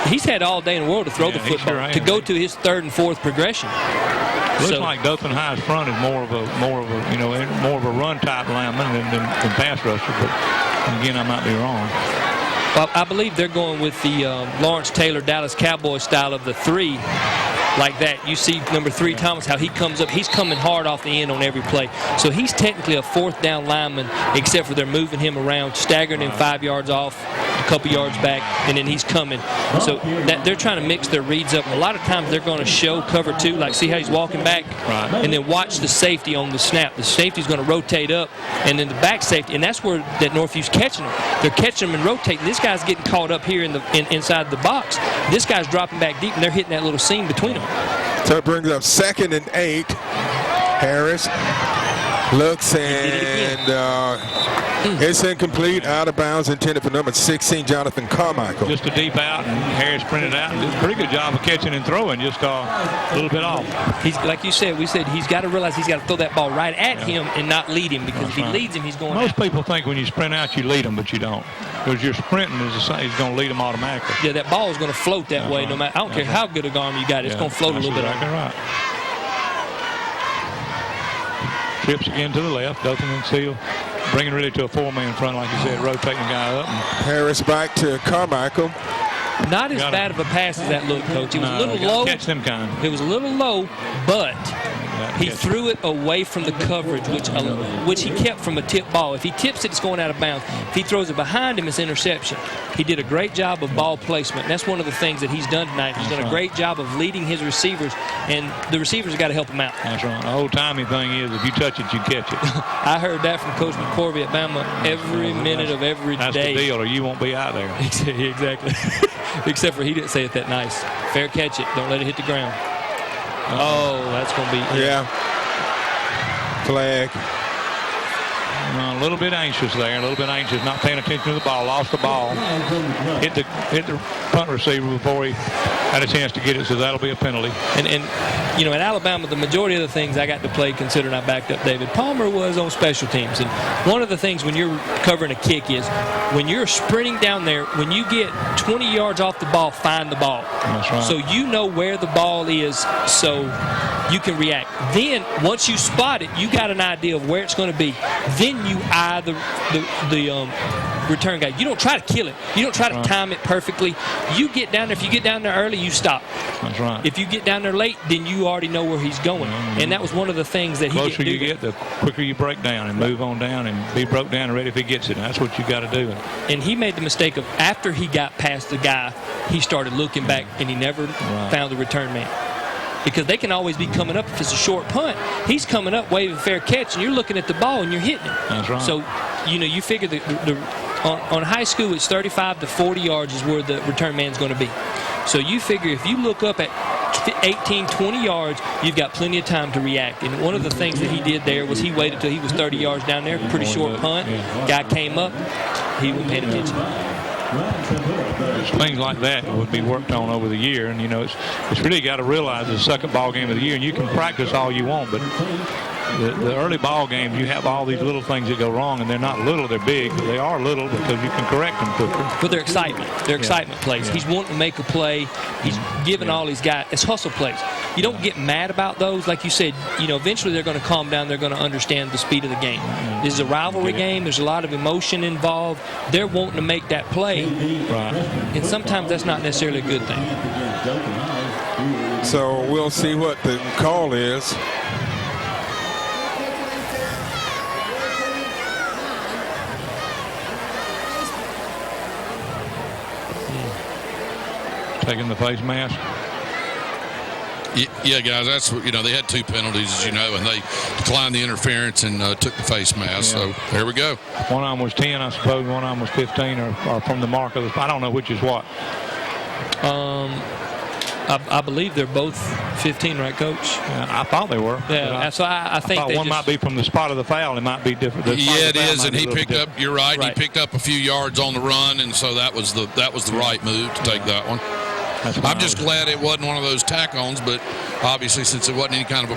he's had all day in the world to throw the football, to go to his 3rd and 4th progression. Looks like Dothan High's front is more of a run type lineman than pass rusher. But again, I might be wrong. Well, I believe they're going with the Lawrence Taylor Dallas Cowboys style of the 3, like that. You see number 3 Thomas, how he comes up. He's coming hard off the end on every play. So he's technically a 4th down lineman, except for they're moving him around, staggering him 5 yards off, a couple yards back, and then he's coming. So that they're trying to mix their reads up. A lot of times they're going to show cover 2, like see how he's walking back, and then watch the safety on the snap. The safety's going to rotate up, and then the back safety, and that's where that Northview's catching them. They're catching them and rotating. This guy's getting caught up here inside the box. This guy's dropping back deep, and they're hitting that little seam between them. So it brings up 2nd and 8. Harris looks, and it's incomplete, out of bounds, intended for number 16, Jonathan Carmichael. Just a deep out, and Harris printed out and did a pretty good job of catching and throwing, just a little bit off. He's like you said, we said he's got to realize he's got to throw that ball right at him and not lead him, because if he leads him, he's going Most out. people think when you sprint out, you lead them, but you don't. Because you're sprinting is going to lead them automatically. Yeah, that ball is going to float that way, no matter. I don't care how good a arm you got, it's going to float a little bit. Right. Trips again to the left. Dothan and Seal bringing really to a 4-man front, like you said, rotating the guy up. Harris back to Carmichael. Not as bad of a pass as that looked, Coach. It was a little low. Catch them kind. It was a little low, but he threw it away from the coverage, which he kept from a tip ball. If he tips it, it's going out of bounds. If he throws it behind him, it's interception. He did a great job of ball placement, and that's one of the things that he's done tonight. He's done a great job of leading his receivers, and the receivers have got to help him out. That's right. The old-timey thing is if you touch it, you catch it. I heard that from Coach McCorvey at Bama every minute of every day. That's the deal, or you won't be out there. Exactly. Except for he didn't say it that nice. Fair catch it. Don't let it hit the ground. Oh, that's going to be... Yeah. Flag. A little bit anxious there, not paying attention to the ball, lost the ball, hit the punt receiver before he had a chance to get it, so that'll be a penalty. And you know, at Alabama, the majority of the things I got to play, considering I backed up David Palmer, was on special teams. And one of the things when you're covering a kick is when you're sprinting down there, when you get 20 yards off the ball, find the ball. That's right. So you know where the ball is, so you can react. Then once you spot it, you got an idea of where it's going to be. Then you eye the return guy. You don't try to kill it. You don't try to time it perfectly. You get down there. If you get down there early, you stop. That's right. If you get down there late, then you already know where he's going. And that was one of the things that he didn't do. The closer you get, the quicker you break down and move on down and be broke down and ready if he gets it. That's what you got to do. And he made the mistake of after he got past the guy, he started looking back and he never found the return man. Because they can always be coming up if it's a short punt. He's coming up waving fair catch, and you're looking at the ball and you're hitting it. That's right. So, you know, you figure on high school it's 35 to 40 yards is where the return man's going to be. So you figure if you look up at 18, 20 yards, you've got plenty of time to react. And one of the things that he did there was he waited till he was 30 yards down there, pretty short punt. Guy came up, he wasn't paying attention. Things like that would be worked on over the year, and you know it's really got to realize it's the second ball game of the year, and you can practice all you want, but the early ball games, you have all these little things that go wrong, and they're not little, they're big. But they are little because you can correct them quicker. But they're excitement. They're excitement plays. He's wanting to make a play. He's giving all he's got. It's hustle plays. You don't get mad about those. Like you said, you know, eventually they're going to calm down. They're going to understand the speed of the game. This is a rivalry game. There's a lot of emotion involved. They're wanting to make that play. Right. And sometimes that's not necessarily a good thing. So we'll see what the call is. Taking the face mask. Yeah, guys, that's what, you know, they had two penalties, as you know, and they declined the interference and took the face mask. So there we go. One of them was 10, I suppose. One of them was 15, or from the mark of the. I don't know which is what. I believe they're both 15, right, Coach? Yeah, I thought they were. Yeah, so I think thought one might be from the spot of the foul. It might be different. Yeah, it is, and he picked up. You're right. He picked up a few yards on the run, and so that was the right move to take that one. I'm just glad it wasn't one of those tack-ons, but obviously since it wasn't any kind of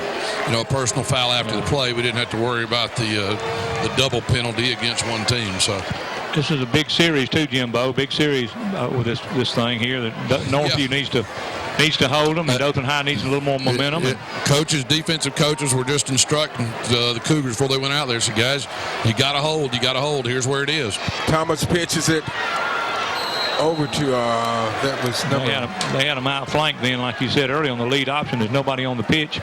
a personal foul after the play, we didn't have to worry about the double penalty against one team. So. This is a big series too, Jimbo. Big series with this thing here. That Northview needs to hold them, and Dothan High needs a little more momentum. Defensive coaches were just instructing the Cougars before they went out there. So, guys, you got to hold. Here's where it is. Thomas pitches it over to that was number. They had them outflanked then, like you said earlier, on the lead option. There's nobody on the pitch.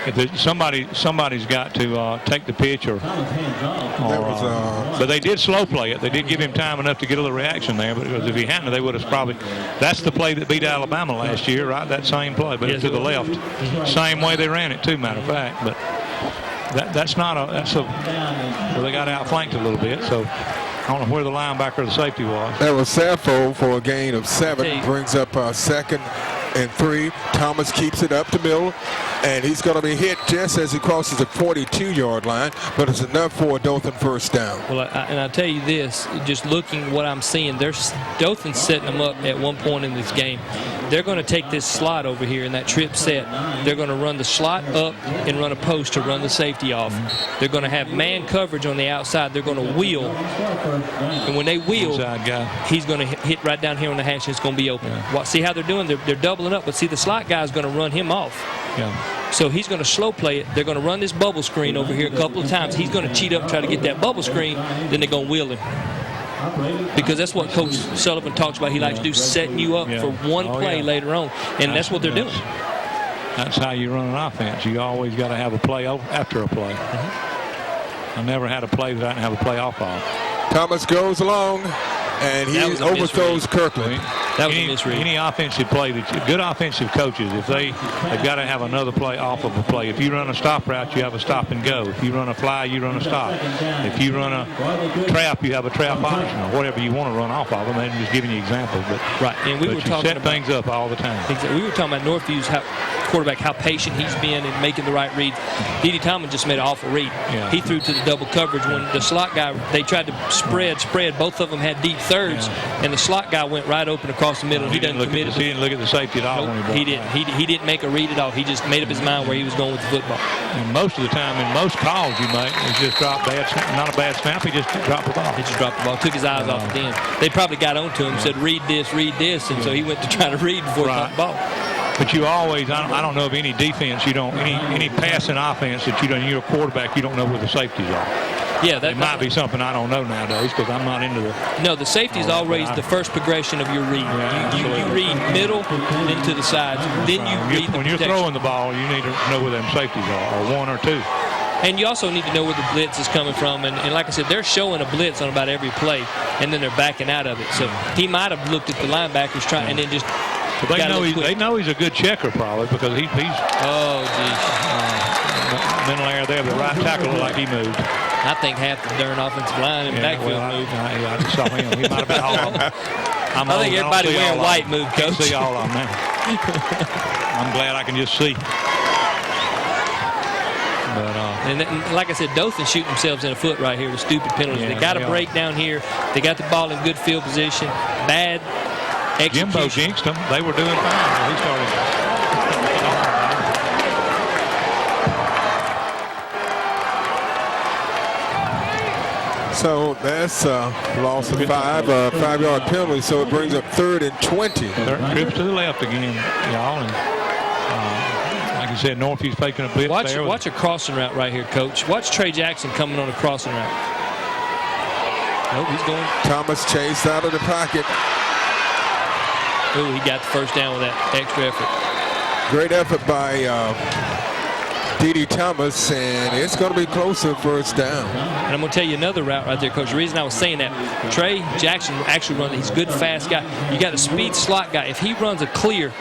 If somebody's got to take the pitch, but they did slow play it. They did give him time enough to get a little reaction there. Because if he hadn't, they would have probably. That's the play that beat Alabama last year, right? That same play, but to the left, same way they ran it too. Matter of fact, but that's well, they got outflanked a little bit, so. I don't know where the linebacker or the safety was. That was Sappho for a gain of 7. Brings up 2nd and 3. Thomas keeps it up the middle, and he's going to be hit just as he crosses the 42-yard line, but it's enough for a Dothan first down. Well, and I'll tell you this, just looking what I'm seeing, Dothan's setting them up at one point in this game. They're going to take this slot over here in that trip set. They're going to run the slot up and run a post to run the safety off. They're going to have man coverage on the outside. They're going to wheel. And when they wheel, he's going to hit right down here on the hash, and it's going to be open. See how they're doing? They're doubling up, but see, the slot guy's going to run him off. Yeah. So he's going to slow play it. They're going to run this bubble screen over here a couple of times. He's going to cheat up and try to get that bubble screen. Then they're going to wheel him. because that's what Coach Sullivan talks about. He likes to do, setting you up for one play later on, and that's what they're doing. That's how you run an offense. You always got to have a play after a play. I never had a play that I didn't have a play off of. Thomas goes along, and he overthrows Kirkland. That was a misread. Any offensive play, good offensive coaches, if they've got to have another play off of a play. If you run a stop route, you have a stop and go. If you run a fly, you run a stop. If you run a trap, you have a trap option, or whatever you want to run off of them. I'm just giving you examples. But and we were talking about things up all the time. We were talking about Northview's quarterback, how patient he's been in making the right reads. D.D. Thomas just made an awful read. He threw to the double coverage when the slot guy, they tried to spread. Both of them had deep thirds, and the slot guy went right open across the middle. He didn't look at the safety at all. He didn't. He didn't make a read at all. He just made up his mind where he was going with the football. And most of the time, in most calls you make, it's just not a bad snap. He just dropped the ball. Took his eyes off the end. They probably got onto him, said, read this, and so he went to try to read before he caught the ball. But you always, I don't know of any defense, any passing offense that you're a quarterback, you don't know where the safeties are. Yeah, that might be something I don't know nowadays because I'm not into the. No, the safety is always the first progression of your read. You read middle, then to the sides, then you read the when you're throwing the ball, you need to know where them safeties are, or one or two. And you also need to know where the blitz is coming from. And like I said, they're showing a blitz on about every play, and then they're backing out of it. So he might have looked at the linebackers and then just. But they know he's a good checker probably because he's. Oh, geez. Mental error there, but the right tackle looked like he moved. I think half the darn offensive line and backfield moved. I just saw him. He might have been all of them. I think everybody wearing white moved, Coach. I see all of them now. I'm glad I can just see. But, and like I said, Dothan shooting themselves in the foot right here with stupid penalties. They got a break down here. They got the ball in good field position. Bad execution. Jimbo jinxed them. They were doing fine. He started. So that's loss of 5, 5-yard penalty. So it brings up 3rd and 20. Trips to the left again, y'all. And like you said, Northview's faking a blitz there. Watch a crossing route right here, Coach. Watch Trey Jackson coming on a crossing route. Nope, he's going. Thomas chased out of the pocket. Oh, he got the first down with that extra effort. Great effort by D.D. Thomas, and it's going to be closer first down. And I'm going to tell you another route right there, Coach. The reason I was saying that, Trey Jackson actually runs. He's a good, fast guy. You got a speed slot guy. If he runs a clear,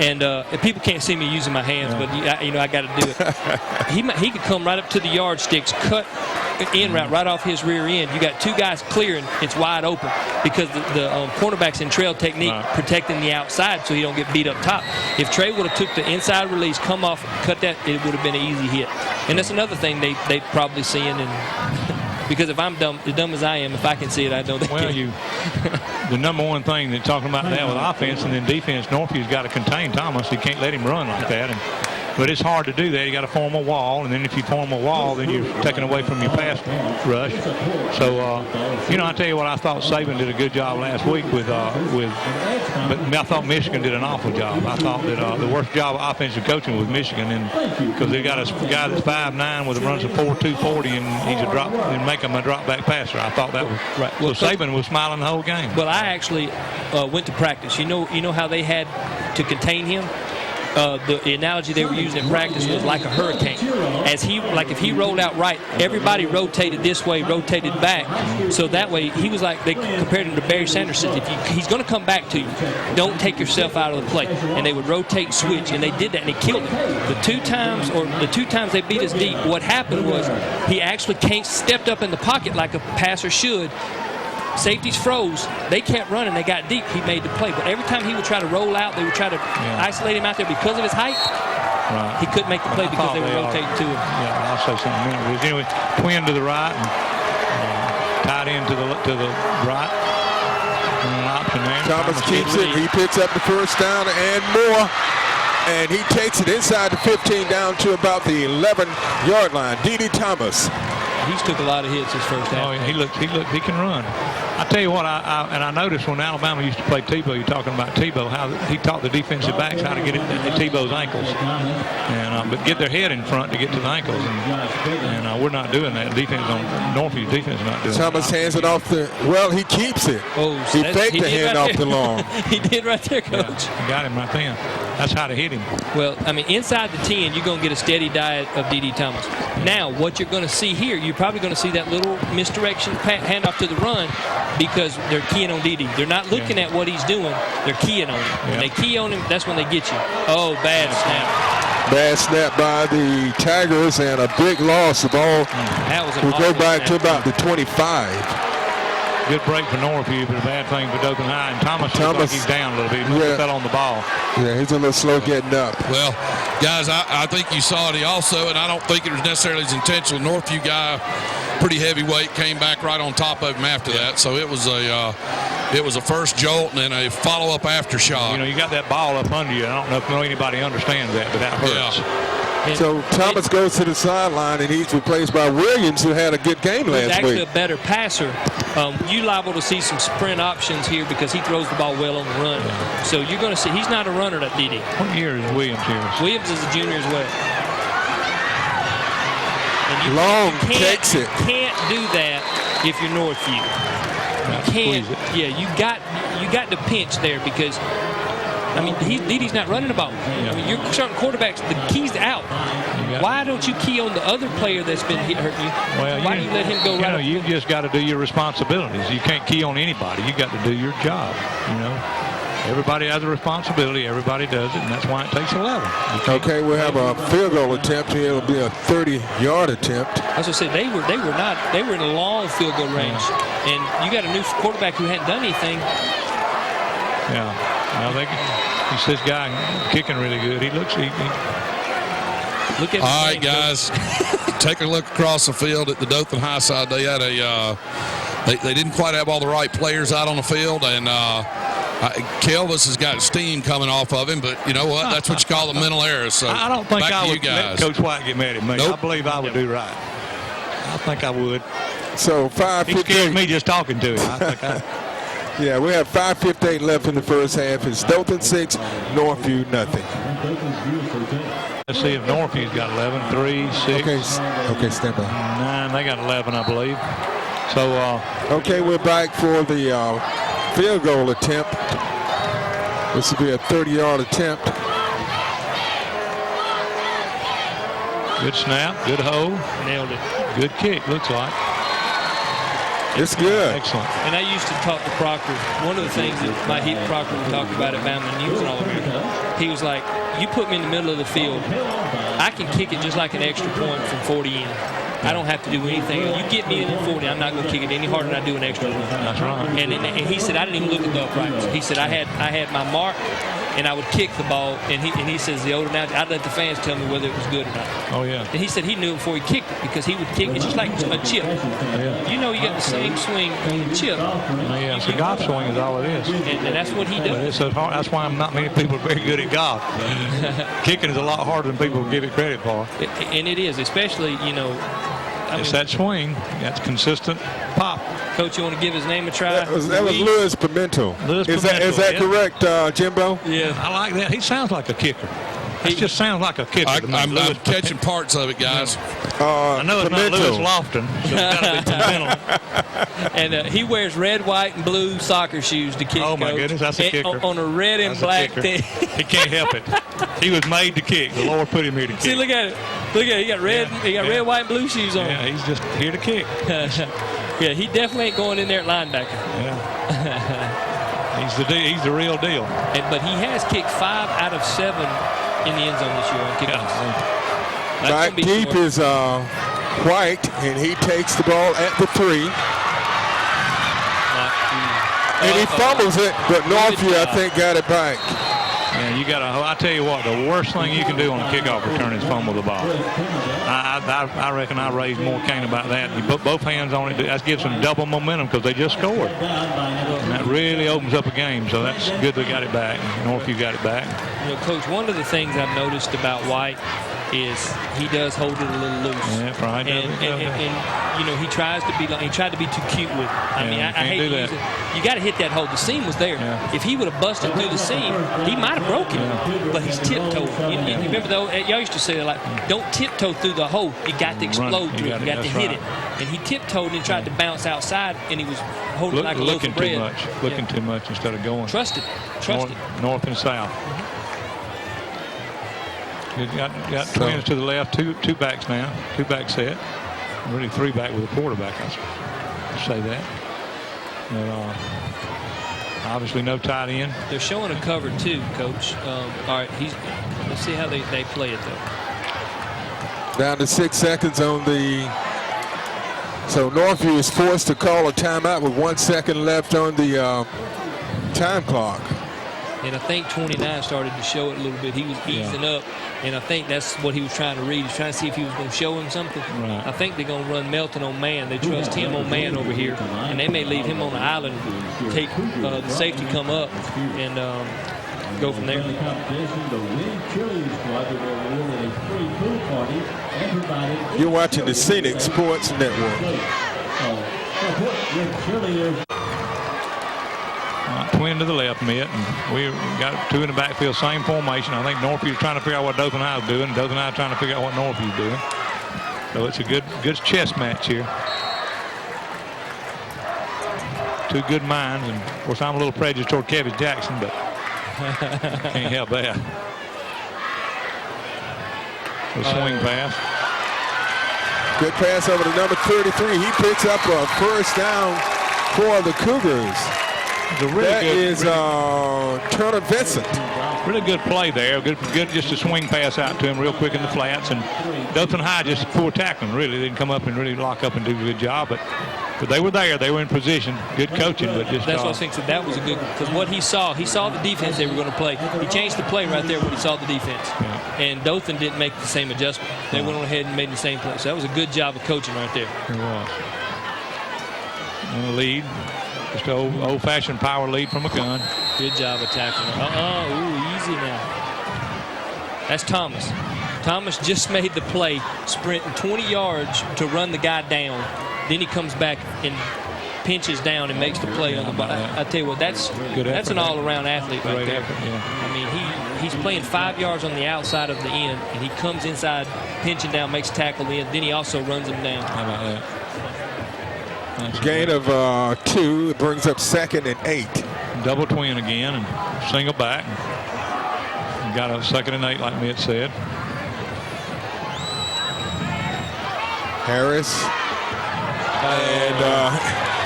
and people can't see me using my hands, but I got to do it. He could come right up to the yardsticks, cut in route right off his rear end. You got two guys clearing, it's wide open because the cornerback's in trail technique protecting the outside so he don't get beat up top. If Trey would have took the inside release, come off, cut that, it would have been an easy hit. And that's another thing they probably seeing. And because if I'm as dumb as I am, if I can see it, I know they can. The number one thing they're talking about that with offense and then defense, Northview's got to contain Thomas. You can't let him run like that. But it's hard to do that. You got to form a wall, and then if you form a wall, then you're taking away from your pass rush. So, I tell you what, I thought Saban did a good job last week but I thought Michigan did an awful job. I thought that the worst job of offensive coaching was Michigan, and because they got a guy that's 5'9" with a runs of 4.240, and he's and make him a drop back passer. I thought that was right. Well, Saban was smiling the whole game. Well, I actually went to practice. You know how they had to contain him. The analogy they were using in practice was like a hurricane. If he rolled out right, everybody rotated this way, rotated back. So that way, he was like, they compared him to Barry Sanders. He's going to come back to you. Don't take yourself out of the play. And they would rotate, switch, and they did that, and they killed him. The two times they beat us deep, what happened was he actually stepped up in the pocket like a passer should. Safeties froze. They kept running. They got deep. He made the play. But every time he would try to roll out, they would try to isolate him out there because of his height. Right. He couldn't make the play because they were rotating to him. Yeah, I'll say something in a minute. Anyway, twin to the right and tight end to the right. An option there. Thomas keeps it. He picks up the first down and more. And he takes it inside the 15 down to about the 11-yard line. D.D. Thomas. He's took a lot of hits his first half. Oh, he can run. I tell you what, I noticed when Alabama used to play Tebow, you're talking about Tebow, how he taught the defensive backs how to get it at Tebow's ankles, and but get their head in front to get to the ankles, and we're not doing that. Defense on Northview defense is not doing Thomas hands it off the. Well, he keeps it. Oh, he faked the hand off the lawn. He did right there, Coach. Yeah, got him right then. That's how to hit him. Well, I mean, inside the 10, you're going to get a steady diet of D.D. Thomas. Now, what you're going to see here, you're probably going to see that little misdirection handoff to the run because they're keying on D.D. They're not looking at what he's doing. They're keying on him. When they key on him, that's when they get you. Oh, bad snap. Bad snap by the Tigers and a big loss. The ball will go back to about the 25. Good break for Northview, but a bad thing for Dothan High. And Thomas looks like he's down a little bit. He fell on the ball. Yeah, he's a little slow getting up. Well, guys, I think you saw it. He also, and I don't think it was necessarily his intentional. Northview guy, pretty heavyweight, came back right on top of him after that. So it was a first jolt and then a follow-up aftershock. You know, you got that ball up under you. I don't know if anybody understands that, but that hurts. Yeah. So Thomas goes to the sideline, and he's replaced by Williams, who had a good game last week. He's actually a better passer. You liable to see some sprint options here because he throws the ball well on the run. So you're going to see he's not a runner, that D.D. What year is Williams here? Williams is a junior as well. And Long takes it. You can't do that if you're Northview. You can't. Yeah, you got to pinch there because. I mean, D.D.'s not running the ball. I mean, you're starting quarterbacks. The key's out. Why don't you key on the other player that's been hurting you? Well, why do you let him go right? You just got to do your responsibilities. You can't key on anybody. You got to do your job. You know, everybody has a responsibility. Everybody does it, and that's why it takes 11. Okay, we'll have a field goal attempt here. It'll be a 30-yard attempt. As I said, they were in a long field goal range, and you got a new quarterback who hadn't done anything. Yeah. Well, he's this guy kicking really good. He looks. Look at. All right, guys, take a look across the field at the Dothan High side. They had they didn't quite have all the right players out on the field, and Kelvis has got steam coming off of him. But you know what? That's what you call the mental error. So I don't think I would let Coach White get mad at me. Nope. I believe I would do right. I think I would. So 5:15. He scares me just talking to him. I think Yeah, we have 5:15 left in the first half. It's Dothan 6, Northview nothing. Let's see if Northview's got 11, 3, 6. Okay, stand by. 9. They got 11, I believe. So. Okay, we're back for the field goal attempt. This will be a 30-yard attempt. Good snap, good hold. Nailed it. Good kick, looks like. It's good. Excellent. And I used to talk to Proctor. One of the things that my heat Proctor would talk about at Bama, and he was an All-American. He was like, you put me in the middle of the field, I can kick it just like an extra point from 40 in. I don't have to do anything. You get me in at 40, I'm not going to kick it any harder than I do an extra point. That's right. And he said, I didn't even look at the uprights. He said, I had my mark, and I would kick the ball. And he says, the older now, I'd let the fans tell me whether it was good or not. Oh, yeah. And he said he knew it before he kicked it because he would kick. It's just like a chip. Yeah. You know you got the same swing on the chip. Yeah, it's a golf swing is all it is. And that's what he does. It's hard. That's why not many people are very good at golf. Kicking is a lot harder than people give it credit for. And it is, especially, you know. It's that swing. That's consistent pop. Coach, you want to give his name a try? That was Louis Pimento. Is that correct, Jimbo? Yeah. I like that. He sounds like a kicker. He just sounds like a kicker. I'm catching parts of it, guys. I know it's Pimento. not Louis Lofton, so it's got to be Pimento. And he wears red, white, and blue soccer shoes to kick. Oh, my Coach. goodness, that's a kicker. On a red and black thing. He can't help it. He was made to kick. The Lord put him here to kick. See, look at it. Look at it. He got red. He got red, white, and blue shoes on. Yeah, he's just here to kick. Yeah, he definitely ain't going in there at linebacker. Yeah. He's the real deal. But he has kicked 5 out of 7 in the end zone this year on kickoffs. Back deep is White, and he takes the ball at the 3. And he fumbles it, but Northview, I think, got it back. Yeah, you got to. I tell you what, the worst thing you can do on a kickoff return is fumble the ball. I reckon I raised more Cain about that. You put both hands on it. That gives them double momentum because they just scored. And that really opens up a game. So that's good they got it back. Northview got it back. You know, Coach, one of the things I've noticed about White is he does hold it a little loose. Yeah, probably does. And you know, he tried to be too cute with it. I mean, I hate to use it. You got to hit that hole. The seam was there. Yeah. If he would have busted through the seam, he might have broken it. But he's tiptoed. You remember though, y'all used to say like, don't tiptoe through the hole. You got to explode through it. You got to hit it. And he tiptoed and tried to bounce outside, and he was holding like a loaf of bread. Looking too much instead of going. Trust it. North and south. You got twins to the left, two backs now, 2-back set. Really 3-back with a quarterback, I should say that. And, obviously no tight end. They're showing a cover too, Coach. All right, let's see how they play it though. Down to 6 seconds on the. So Northview is forced to call a timeout with 1 second left on the time clock. And I think 29 started to show it a little bit. He was easing up, and I think that's what he was trying to read. He was trying to see if he was going to show him something. Right. I think they're going to run Melton on man. They trust him on man over here, and they may leave him on the island, take the safety come up, and go from there. You're watching the Scenic Sports Network. Twin to the left, Mitt, and we got 2 in the backfield, same formation. I think Northview's trying to figure out what Dothan High is doing. Dothan High trying to figure out what Northview's doing. So it's a good chess match here. 2 good minds, and of course I'm a little prejudiced toward Kevin Jackson, but can't help that. A swing pass. Good pass over to number 33. He picks up a first down for the Cougars. That is Turner Vincent. Really good play there. Good, just a swing pass out to him real quick in the flats. And Dothan High just poor tackling. Really didn't come up and really lock up and do a good job. But they were there. They were in position. Good coaching, but just that's what I think. So that was a good, because what he saw the defense they were going to play. He changed the play right there when he saw the defense. Yeah. And Dothan didn't make the same adjustment. They went on ahead and made the same play. So that was a good job of coaching right there. It was. And a lead. Just an old-fashioned power lead from a gun. Good job of tackling. Ooh, easy now. That's Thomas. Thomas just made the play, sprinting 20 yards to run the guy down. Then he comes back and pinches down and makes the play on the ball. I tell you what, that's an all-around athlete right there. I mean, he's playing 5 yards on the outside of the end, and he comes inside, pinching down, makes a tackle in. Then he also runs him down. How about that? Gain of 2. It brings up 2nd and 8. Double twin again and single back. And got a 2nd and 8 like Mitt said. Harris. And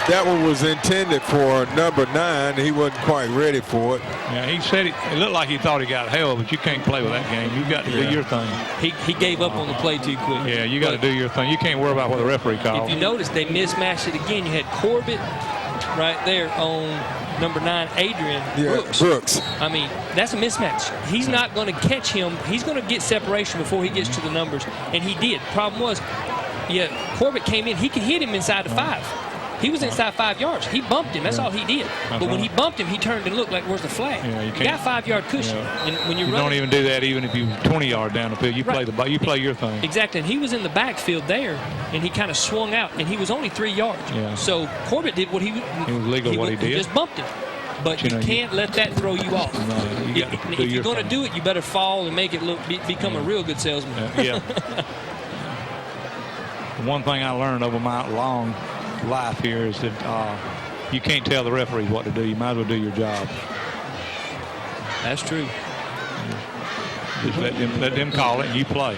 that one was intended for number 9. He wasn't quite ready for it. Yeah, he said it looked like he thought he got hell, but you can't play with that game. You've got to do your thing. He gave up on the play too quick. Yeah, you got to do your thing. You can't worry about what the referee calls. If you notice, they mismatched it again. You had Corbett right there on number 9, Adrian Brooks. I mean, that's a mismatch. He's not going to catch him. He's going to get separation before he gets to the numbers, and he did. Problem was, Corbett came in. He could hit him inside the 5. He was inside 5 yards. He bumped him. That's all he did. But when he bumped him, he turned and looked like, where's the flag? Yeah, you got 5-yard cushion. And when you don't even do that even if you're 20 yards down the field. You play the ball. You play your thing. Exactly. And he was in the backfield there, and he kind of swung out, and he was only 3 yards. Yeah. So Corbett did what he was legal. He just bumped him. But you can't let that throw you off. No, if you're going to do it, you better fall and make it become a real good salesman. One thing I learned over my long life here is that you can't tell the referees what to do. You might as well do your job. That's true. Just let them call it and you play.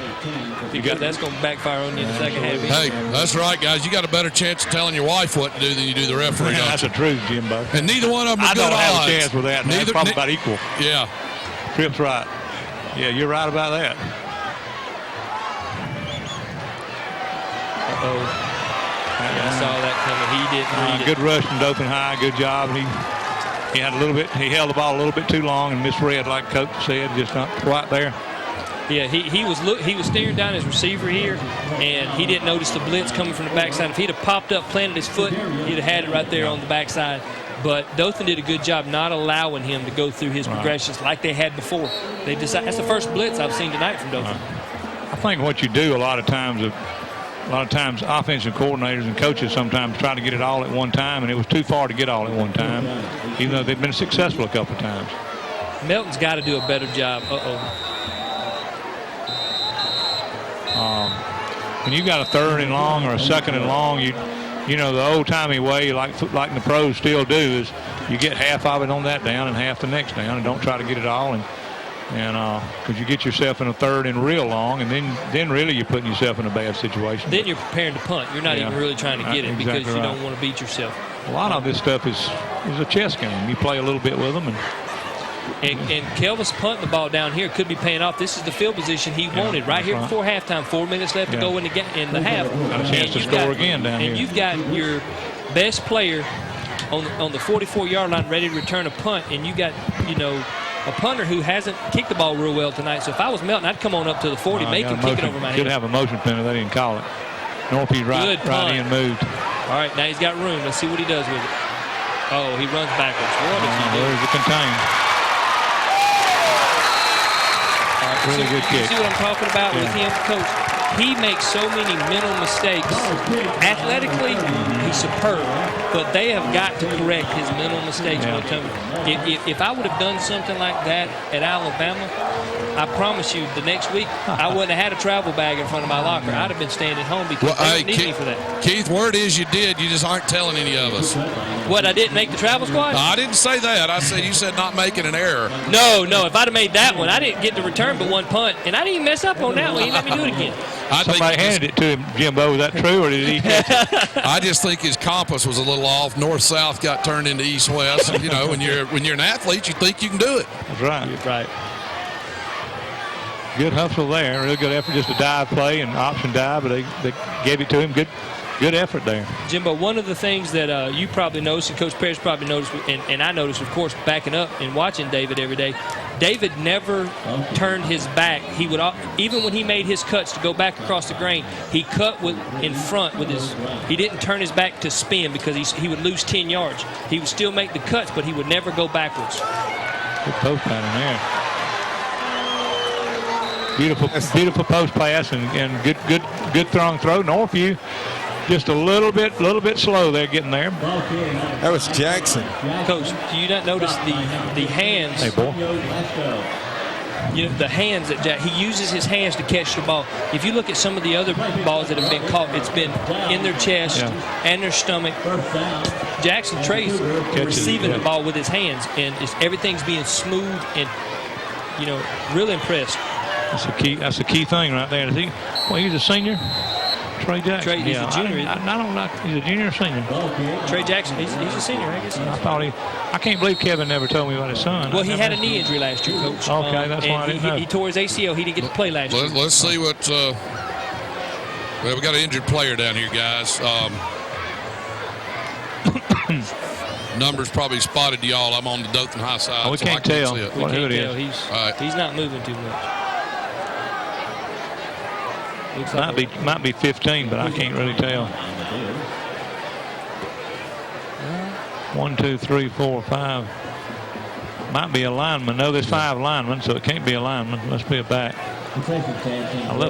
That's going to backfire on you in the second half. Hey, that's right, guys. You got a better chance of telling your wife what to do than you do the referee. That's the truth, Jimbo. And neither one of them are good odds. I don't have a chance with that. That's probably about equal. Yeah. Tripp's right. Yeah, you're right about that. I saw that coming. He didn't read it. Good rush from Dothan High. Good job. He had a little bit. He held the ball a little bit too long and misread, like Coach said, just not quite there. Yeah, he was staring down his receiver here, and he didn't notice the blitz coming from the backside. If he'd have popped up, planted his foot, he'd have had it right there on the backside. But Dothan did a good job not allowing him to go through his progressions like they had before. They decided that's the first blitz I've seen tonight from Dothan. I think what you do a lot of times offensive coordinators and coaches sometimes try to get it all at one time, and it was too far to get all at one time, even though they've been successful a couple of times. Melton's got to do a better job. When you got a 3rd and long or a 2nd and long, you know, the old-timey way, like the pros still do, is you get half of it on that down and half the next down, and don't try to get it all. And because you get yourself in a 3rd and real long, and then really you're putting yourself in a bad situation. Then you're preparing to punt. You're not even really trying to get it because you don't want to beat yourself. A lot of this stuff is a chess game. You play a little bit with them, and Kelvis punting the ball down here could be paying off. This is the field position he wanted right here before halftime. 4 minutes left to go in the half. Got a chance to score again down here. And you've got your best player on the 44-yard line ready to return a punt, and you got, you know, a punter who hasn't kicked the ball real well tonight. So if I was Melton, I'd come on up to the 40, make him kick it over my head. Could have a motion penalty. They didn't call it. Northview right in moved. All right, now he's got room. Let's see what he does with it. Oh, he runs backwards. What if he There's the contain. Really good kick. You see what I'm talking about with him, Coach? He makes so many mental mistakes. Athletically, he's superb, but they have got to correct his mental mistakes. If I would have done something like that at Alabama, I promise you, the next week, I wouldn't have had a travel bag in front of my locker. I'd have been staying at home because they don't need me for that. Keith, word is you did. You just aren't telling any of us. What, I didn't make the travel squad? No, I didn't say that. I said you said not making an error. No. If I'd have made that one, I didn't get the return but one punt, and I didn't even mess up on that one. He let me do it again. Somebody handed it to him, Jimbo. Was that true, or did he catch it? I just think his compass was a little off. North-south got turned into east-west. And, you know, when you're an athlete, you think you can do it. That's right. You're right. Good hustle there. Real good effort. Just a dive play and option dive, but they gave it to him. Good effort there. Jimbo, one of the things that you probably noticed, and Coach Parrish probably noticed, and I noticed, of course, backing up and watching David every day, David never turned his back. He would, even when he made his cuts to go back across the grain, he cut in front with his. He didn't turn his back to spin because he would lose 10 yards. He would still make the cuts, but he would never go backwards. Good post pattern there. Beautiful post pass and good throwing throw. Northview just a little bit slow there getting there. That was Jackson. Coach, do you not notice the hands? Hey, boy. You know, the hands that Jack, he uses his hands to catch the ball. If you look at some of the other balls that have been caught, it's been in their chest and their stomach. Jackson Trace receiving the ball with his hands, and everything's being smooth and, you know, really impressed. That's a key thing right there. He's a senior. Trey Jackson. He's a junior. I don't know. He's a junior or senior. Trey Jackson. He's a senior, I guess. I can't believe Kevin never told me about his son. Well, he had a knee injury last year, Coach. Okay, that's why I didn't know. He tore his ACL. He didn't get to play last year. Let's see what. Well, we got an injured player down here, guys. Numbers probably spotted to y'all. I'm on the Dothan high side. We can't tell who it is. He's not moving too much. Might be 15, but I can't really tell. 1, 2, 3, 4, 5. Might be a lineman. No, there's 5 linemen, so it can't be a lineman. Must be a back. I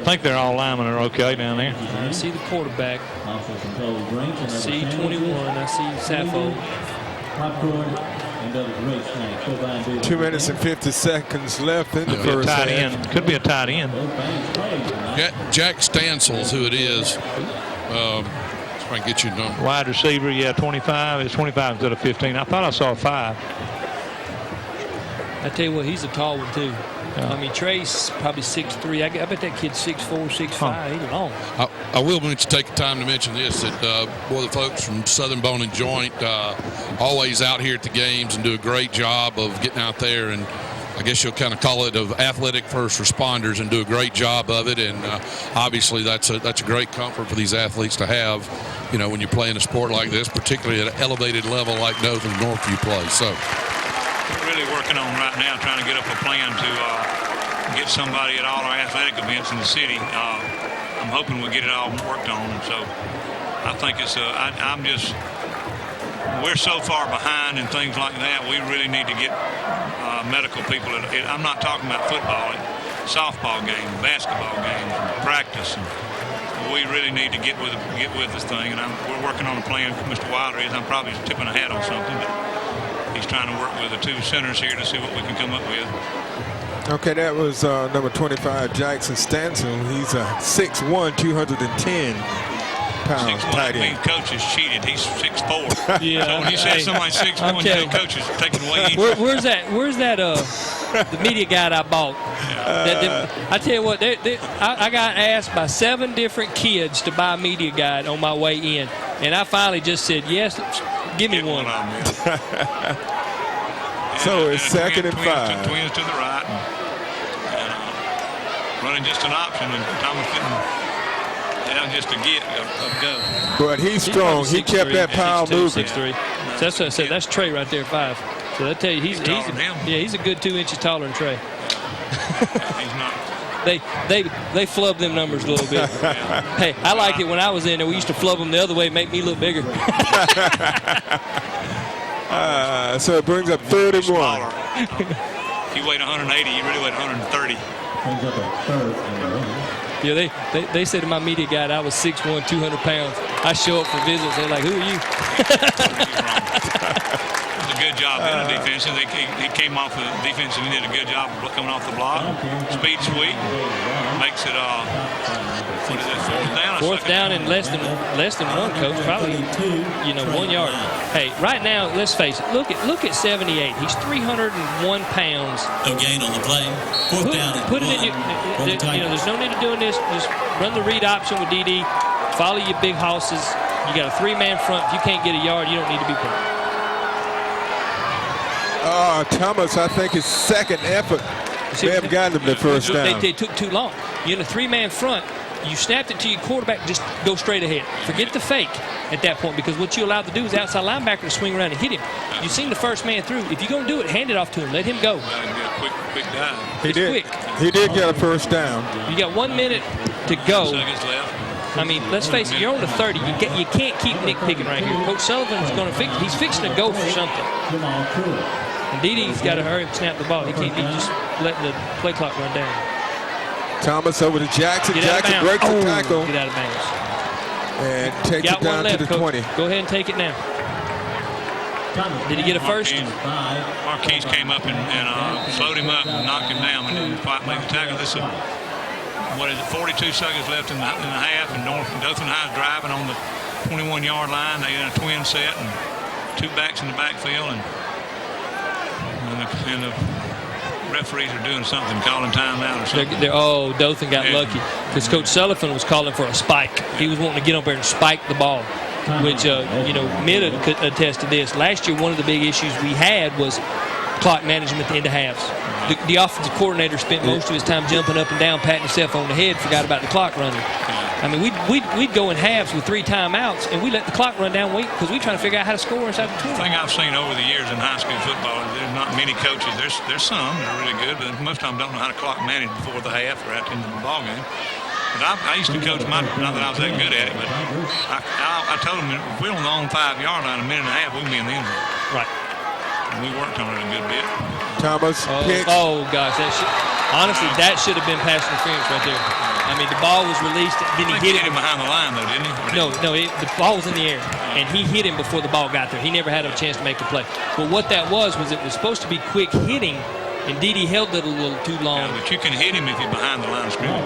think they're all linemen are okay down there. I see the quarterback. I see 21. I see Sappho. 2 minutes and 50 seconds left in the first half. Could be a tight end. Jack Stansel's who it is. Let's try and get you a number. Wide receiver, 25. It's 25 instead of 15. I thought I saw 5. I tell you what, he's a tall one too. I mean, Trey's probably 6'3". I bet that kid's 6'4", 6'5". He's long. I will mention, take the time to mention this, that the folks from Southern Bone and Joint always out here at the games and do a great job of getting out there, and I guess you'll kind of call it of athletic first responders, and do a great job of it. And obviously that's a great comfort for these athletes to have, you know, when you're playing a sport like this, particularly at an elevated level like Dothan and Northview play. So really working on right now, trying to get up a plan to get somebody at all our athletic events in the city. I'm hoping we'll get it all worked on. So I think we're so far behind and things like that. We really need to get medical people. I'm not talking about football. softball games, basketball games, practice. And we really need to get with this thing. And we're working on a plan. Mr. Wilder is. I'm probably tipping a hat on something, but he's trying to work with the two centers here to see what we can come up with. Okay, that was number 25, Jackson Stanson. He's a 6'1", 210-pound tight end. Coach is cheated. He's 6'4". Yeah. So when you say somebody's 6'1", you know coach is taking away. Where's that? The media guide I bought. I tell you what, I got asked by 7 different kids to buy a media guide on my way in, and I finally just said yes. Give me one. So it's second and 5. Twins to the right, and running just an option, and Thomas didn't. Just to get a go. But he's strong. He kept that pile moving. 6'3". So that's what I said. That's Trey right there, 5. So that tell you he's a good 2 inches taller than Trey. He's not. They flub them numbers a little bit. Hey, I liked it when I was in there. We used to flub them the other way, make me look bigger. So it brings up 31. If you weighed 180, you really weighed 130. Yeah, they said to my media guide I was 6'1", 200 pounds. I show up for visits. They're like, who are you? It was a good job in the defense. He came off the defense and he did a good job of coming off the block. Speed sweep. Makes it, what is it, fourth down? Fourth down and less than one, Coach. Probably, 1 yard. Hey, right now, let's face it. Look at 78. He's 301 pounds. No gain on the play. Fourth down. Put it in your. There's no need of doing this. Just run the read option with DD. Follow your big hosses. You got a 3-man front. If you can't get a yard, you don't need to be put. Thomas, I think his second effort may have gotten him the first down. They took too long. You're in a 3-man front. You snapped it to your quarterback, just go straight ahead. Forget the fake at that point, because what you're allowed to do is outside linebacker to swing around and hit him. You've seen the first man through. If you're going to do it, hand it off to him. Let him go. Quick dive. He did. Quick. He did get a first down. You got 1 minute to go. Seconds left. I mean, let's face it, you're on the 30. You can't keep nitpicking right here. Coach Sullivan's going to fix. He's fixing to go for something. And DD's got to hurry and snap the ball. He can't be just letting the play clock run down. Thomas over to Jackson. Jackson breaks the tackle. Get out of bounds. And takes it down to the 20. Go ahead and take it now. Did he get a first? Marquise came up and slowed him up and knocked him down and didn't quite make the tackle. This is, 42 seconds left in the half, and Dothan High's driving on the 21-yard line. They in a twin set and 2 backs in the backfield, and the referees are doing something, calling timeout or something. Dothan got lucky because Coach Sullivan was calling for a spike. He was wanting to get up there and spike the ball, which, Mid could attest to this. Last year, one of the big issues we had was clock management at the end of halves. The offensive coordinator spent most of his time jumping up and down, patting himself on the head, forgot about the clock running. I mean, we'd go in halves with 3 timeouts, and we let the clock run down because we're trying to figure out how to score inside the 20. The thing I've seen over the years in high school football is there's not many coaches. There's some that are really good, but most of them don't know how to clock manage before the half or at the end of the ball game. But I used to coach not that I was that good at it, but I told them if we're on the own 5-yard line, a minute and a half, we can be in the end zone. Right. And we worked on it a good bit. Thomas picks. Oh gosh, that should have been pass interference right there. I mean, the ball was released, then he hit him behind the line, though, didn't he? The ball was in the air, and he hit him before the ball got there. He never had a chance to make the play. But what that was it was supposed to be quick hitting, and Dede held it a little too long. Yeah, but you can hit him if you're behind the line of scrimmage.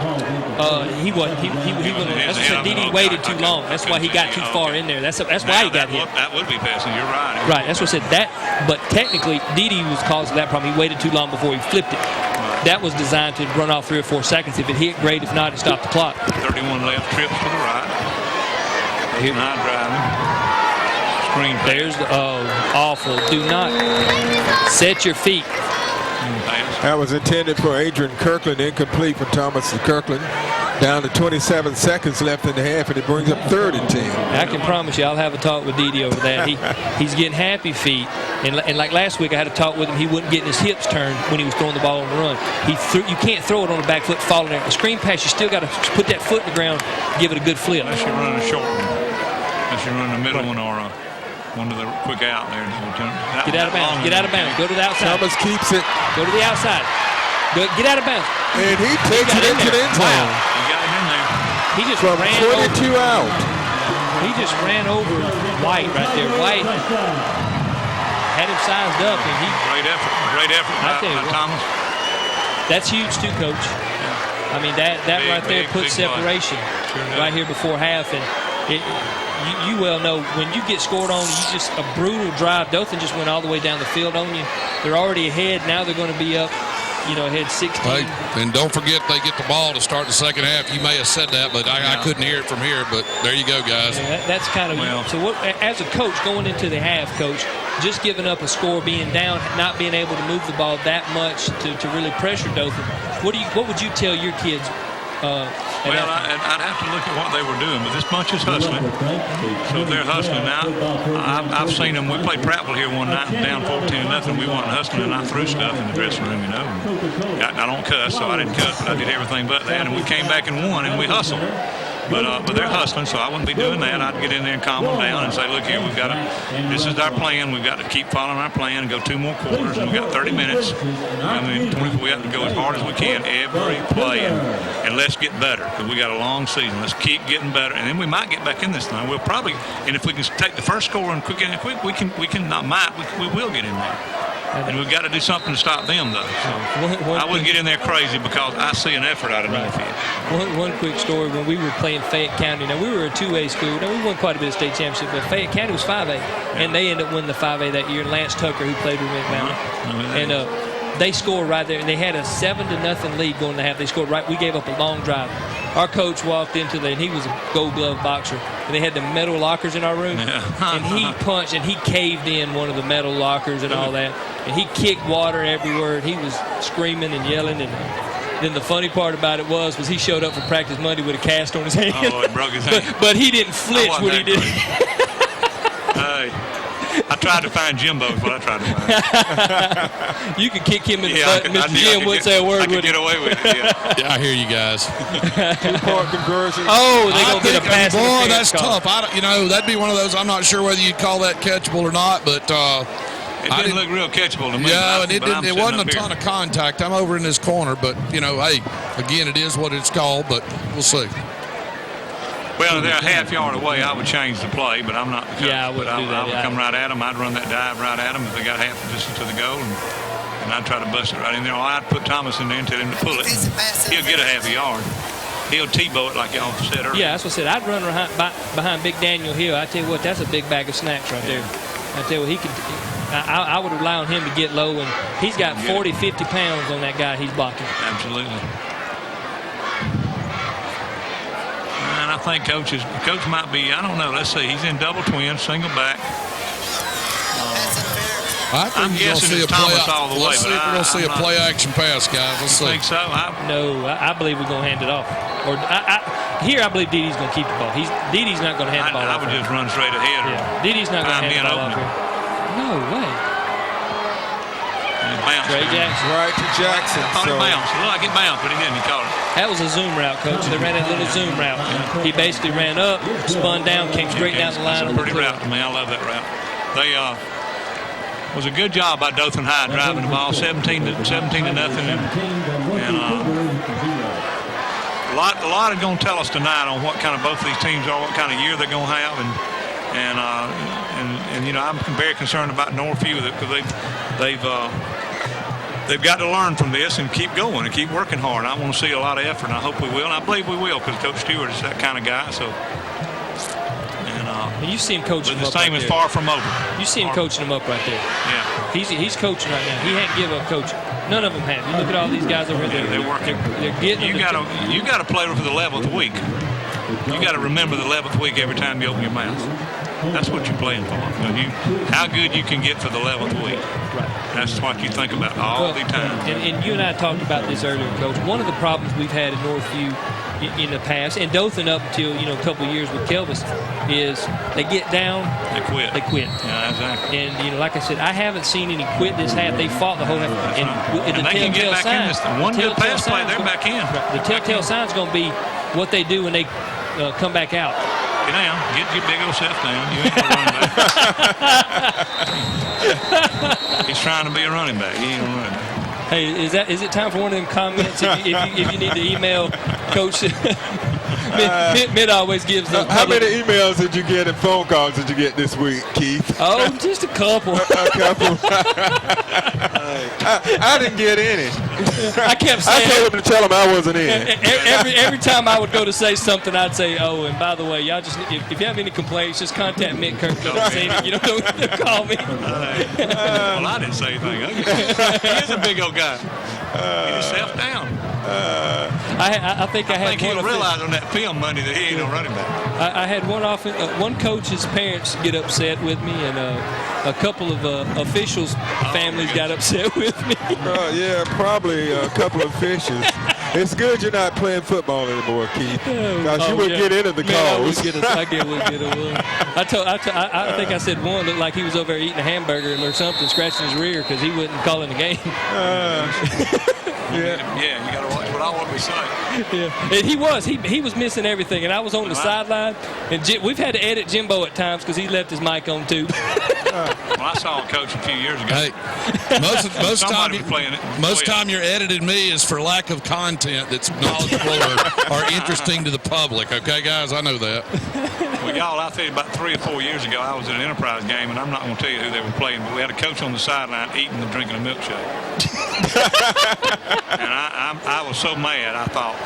He wasn't. That's what I said. Dede waited too long. That's why he got too far in there. That's why he got hit. That would be passing. You're right. Right. That's what I said. But technically, Dede was causing that problem. He waited too long before he flipped it. That was designed to run off 3 or 4 seconds. If it hit, great. If not, it stopped the clock. 31 left, trips to the right. High driving. Screen. There's awful. Do not set your feet. That was intended for Adrian Kirkland, incomplete for Thomas Kirkland. Down to 27 seconds left in the half, and it brings up 3rd and 10. I can promise you I'll have a talk with Dede over that. He's getting happy feet. And like last week, I had a talk with him. He wasn't getting his hips turned when he was throwing the ball on the run. You can't throw it on the back foot falling there. A screen pass, you still got to put that foot in the ground, give it a good flip. Unless you're running a short one. Unless you're running a middle one or one to the quick out there. Get out of bounds. Get out of bounds. Go to the outside. Thomas keeps it. Go to the outside. Get out of bounds. And he takes it into the end zone. Wow. He got it in there. He just From ran 22 over. out. He just ran over White right there. White had him sized up, and he. Great effort I tell you by what. Thomas. That's huge too, Coach. I mean, that Big, right there big, puts big play. separation right here before half. And you well know when you get scored on, you just a brutal drive. Dothan just went all the way down the field on you. They're already ahead. Now they're going to be up, ahead 16. Hey, and don't forget they get the ball to start the second half. You may have said that, but I couldn't hear it from here. But there you go, guys. That's kind of so. What as a coach going into the half, Coach, just giving up a score, being down, not being able to move the ball that much to really pressure Dothan. What would you tell your kids? Well, I'd have to look at what they were doing, but this bunch is hustling. So if they're hustling now, I've seen them. We played Prattville here one night, down 14-0. We wasn't hustling, and I threw stuff in the dressing room, I don't cuss, so I didn't cuss, but I did everything but that. And we came back and won, and we hustled. But they're hustling, so I wouldn't be doing that. I'd get in there and calm them down and say, look here, this is our plan. We've got to keep following our plan and go 2 more quarters, and we've got 30 minutes. We have to go as hard as we can every play, and let's get better, because we got a long season. Let's keep getting better, and then we might get back in this thing. We'll probably, and if we can take the first score and quick, we will get in there. And we've got to do something to stop them, though. So I wouldn't get in there crazy, because I see an effort out of Northview. One quick story. When we were playing Fayette County, now we were a 2A school. Now we won quite a bit of state championship, but Fayette County was 5A, and they ended up winning the 5A that year. Lance Tucker, who played with me at Mountain, and they scored right there, and they had a 7-0 lead going to half. They scored right. We gave up a long drive. Our coach walked into and he was a Gold Glove boxer, and they had the metal lockers in our room, and he punched and he caved in one of the metal lockers and all that, and he kicked water everywhere. He was screaming and yelling, and then the funny part about it was he showed up for practice Monday with a cast on his hand. Oh, it broke his hand. but he didn't flinch when he did. I tried to find Jimbo is what I tried to find. You could kick him in the butt, and Mr. Jim wouldn't say a word. I could get away with it, Yeah, I hear you guys. 2-point conversion. Oh, they're going to get a pass. Boy, that's tough. That'd be one of those. I'm not sure whether you'd call that catchable or not, but it didn't look real catchable to me. Yeah, and it wasn't a ton of contact. I'm over in this corner, but hey, again, it is what it's called, but we'll see. Well, if they're a half yard away, I would change the play, but I'm not. I wouldn't do that. I would come right at them. I'd run that dive right at them if they got half the distance to the goal, and I'd try to bust it right in there. Or I'd put Thomas in there and tell him to pull it. He'll get a half a yard. He'll T-bow it like y'all said earlier. Yeah, that's what I said. I'd run behind Big Daniel Hill. I tell you what, that's a big bag of snacks right there. I tell you what, he could. I would rely on him to get low, and he's got 40, 50 pounds on that guy he's blocking. Absolutely. And I think Coach might be, I don't know, let's see, he's in double twin, single back. I'm guessing it's Thomas all the way. Let's see if we're going to see a play action pass, guys. Let's see. Think so? I believe we're going to hand it off. Or I believe Didi's going to keep the ball. Didi's not going to hand the ball off. I would just run straight ahead. Yeah. Didi's not going to hand the ball off. No way. Trey Jackson. Right to Jackson. I thought it bounced. It looked like it bounced, but he didn't. He caught it. That was a zoom route, Coach. They ran that little zoom route. He basically ran up, spun down, came straight down the line. That's a pretty route to me. I love that route. They was a good job by Dothan High driving the ball, 17 to nothing, and a lot is going to tell us tonight on what kind of both of these teams are, what kind of year they're going to have, and I'm very concerned about Northview because they've got to learn from this and keep going and keep working hard. I want to see a lot of effort, and I hope we will, and I believe we will, because Coach Stewart is that kind of guy. So. And you see him coaching him the up same right is there. far from over. You see him coaching him up right there. Yeah. He's coaching right now. He hadn't give up coaching. None of them have. You look at all these guys over there. They're working. They're getting. You got to play for the 11th week. You got to remember the 11th week every time you open your mouth. That's what you're playing for. How good you can get for the 11th week. Right. That's what you think about all the time. And you and I talked about this earlier, Coach. One of the problems we've had in Northview in the past, and Dothan up until a couple of years with Kelvis, is they get down, they quit. Yeah, exactly. And like I said, I haven't seen any quit this half. They fought the whole half. And they can get back in this. One good pass play, they're back in. The telltale sign's going to be what they do when they come back out. Get down. Get your big old self down. You ain't no running back. He's trying to be a running back. He ain't a running back. Hey, is it time for one of them comments? If you need to email Coach, Mid always gives them. How many emails did you get and phone calls did you get this week, Keith? Oh, just a couple. A couple. I didn't get any. I kept saying. I told him to tell him I wasn't in. Every time I would go to say something, I'd say, "Oh, and by the way, y'all just if you have any complaints, just contact Mick Kirk. You don't call me." Well, I didn't say anything. He is a big old guy. Get himself down. I think he'll realize on that film money that he ain't no running back. I had one coach's parents get upset with me, and a couple of officials' families got upset with me. Yeah, probably a couple of officials. It's good you're not playing football anymore, Keith. Because you wouldn't get into the calls. I think I said one looked like he was over there eating a hamburger or something, scratching his rear because he wasn't calling the game. Yeah, you got to watch what I want to be saying. Yeah, and he was missing everything, and I was on the sideline, and we've had to edit Jimbo at times because he left his mic on too. Well, I saw a coach a few years ago. Hey, most time you're editing me is for lack of content that's knowledgeable or interesting to the public. Okay, guys, I know that. Well, y'all, I'll tell you, about 3 or 4 years ago, I was at an Enterprise game, and I'm not going to tell you who they were playing, but we had a coach on the sideline eating and drinking a milkshake. And I was so mad, I thought,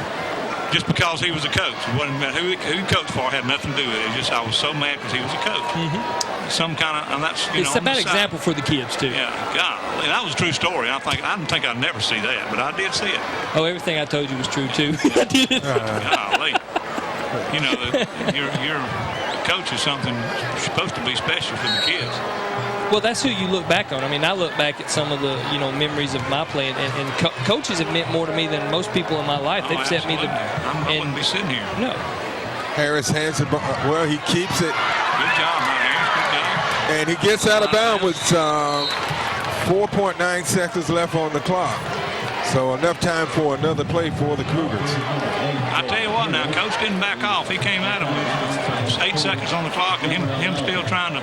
just because he was a coach. It wasn't who he coached for had nothing to do with it. It's just I was so mad because he was a coach. Some kind of, and that's, it's a bad example for the kids, too. Yeah, God. And that was a true story. I didn't think I'd never see that, but I did see it. Oh, everything I told you was true, too. I did it. Golly. You know, your coach is something supposed to be special for the kids. Well, that's who you look back on. I mean, I look back at some of the memories of my playing, and coaches have meant more to me than most people in my life. They've set me the. I wouldn't be sitting here. No. Harris hands it. Well, he keeps it. Good job, Harris. Good job. And he gets out of bounds with 4.9 seconds left on the clock. So enough time for another play for the Cougars. I tell you what, now, Coach didn't back off. He came at him with 8 seconds on the clock, and him still trying to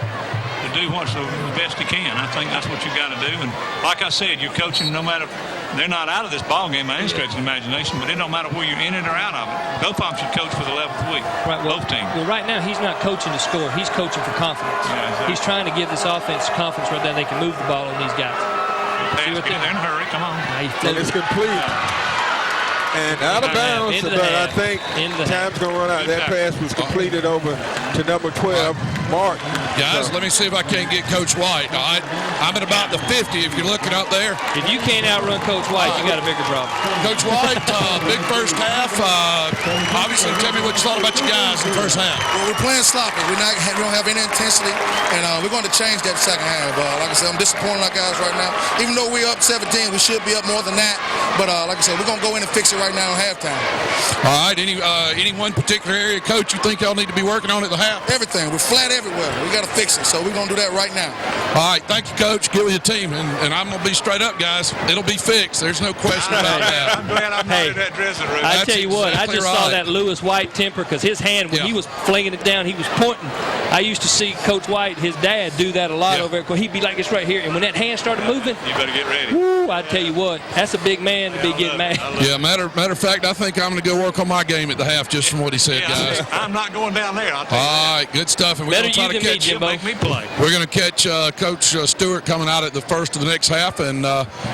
do what's the best he can. I think that's what you got to do. And like I said, you're coaching no matter, they're not out of this ball game by any stretch of the imagination, but it don't matter where you're in it or out of it. Both of them should coach for the 11th week. Right, well, both teams. Well, right now he's not coaching to score. He's coaching for confidence. Yeah, exactly. He's trying to give this offense confidence right there. They can move the ball on these guys. They're in a hurry. Come on. And it's complete. And out of bounds, but I think time's going to run out. That pass was completed over to number 12, Mark. Guys, let me see if I can't get Coach White. All right? I'm at about the 50 if you're looking up there. If you can't outrun Coach White, you got a bigger problem. Coach White, big first half. Obviously, tell me what you thought about your guys in the first half. Well, we're playing sloppy. We don't have any intensity, and we're going to change that second half. Like I said, I'm disappointed in our guys right now. Even though we're up 17, we should be up more than that. But like I said, we're going to go in and fix it right now at halftime. All right. Any one particular area, Coach, you think y'all need to be working on at the half? Everything. We're flat everywhere. We got to fix it, so we're going to do that right now. All right. Thank you, Coach. Get with your team, and I'm going to be straight up, guys. It'll be fixed. There's no question about that. I'm glad I'm not in that dressing room. I tell you what, exactly I just saw that Lewis White temper because his hand, when he was flinging it down, he was pointing. I used to see Coach White, his dad, do that a lot over there. He'd be like this right here, and when that hand started moving, you better get ready. Woo, I tell you what, that's a big man to be getting mad. Yeah, matter of fact, I think I'm going to go work on my game at the half just from what he said, guys. I'm not going down there. I'll tell you All right, good stuff. And we're going to try to catch you. Make me play. We're going to catch Coach Stewart coming out at the first of the next half, and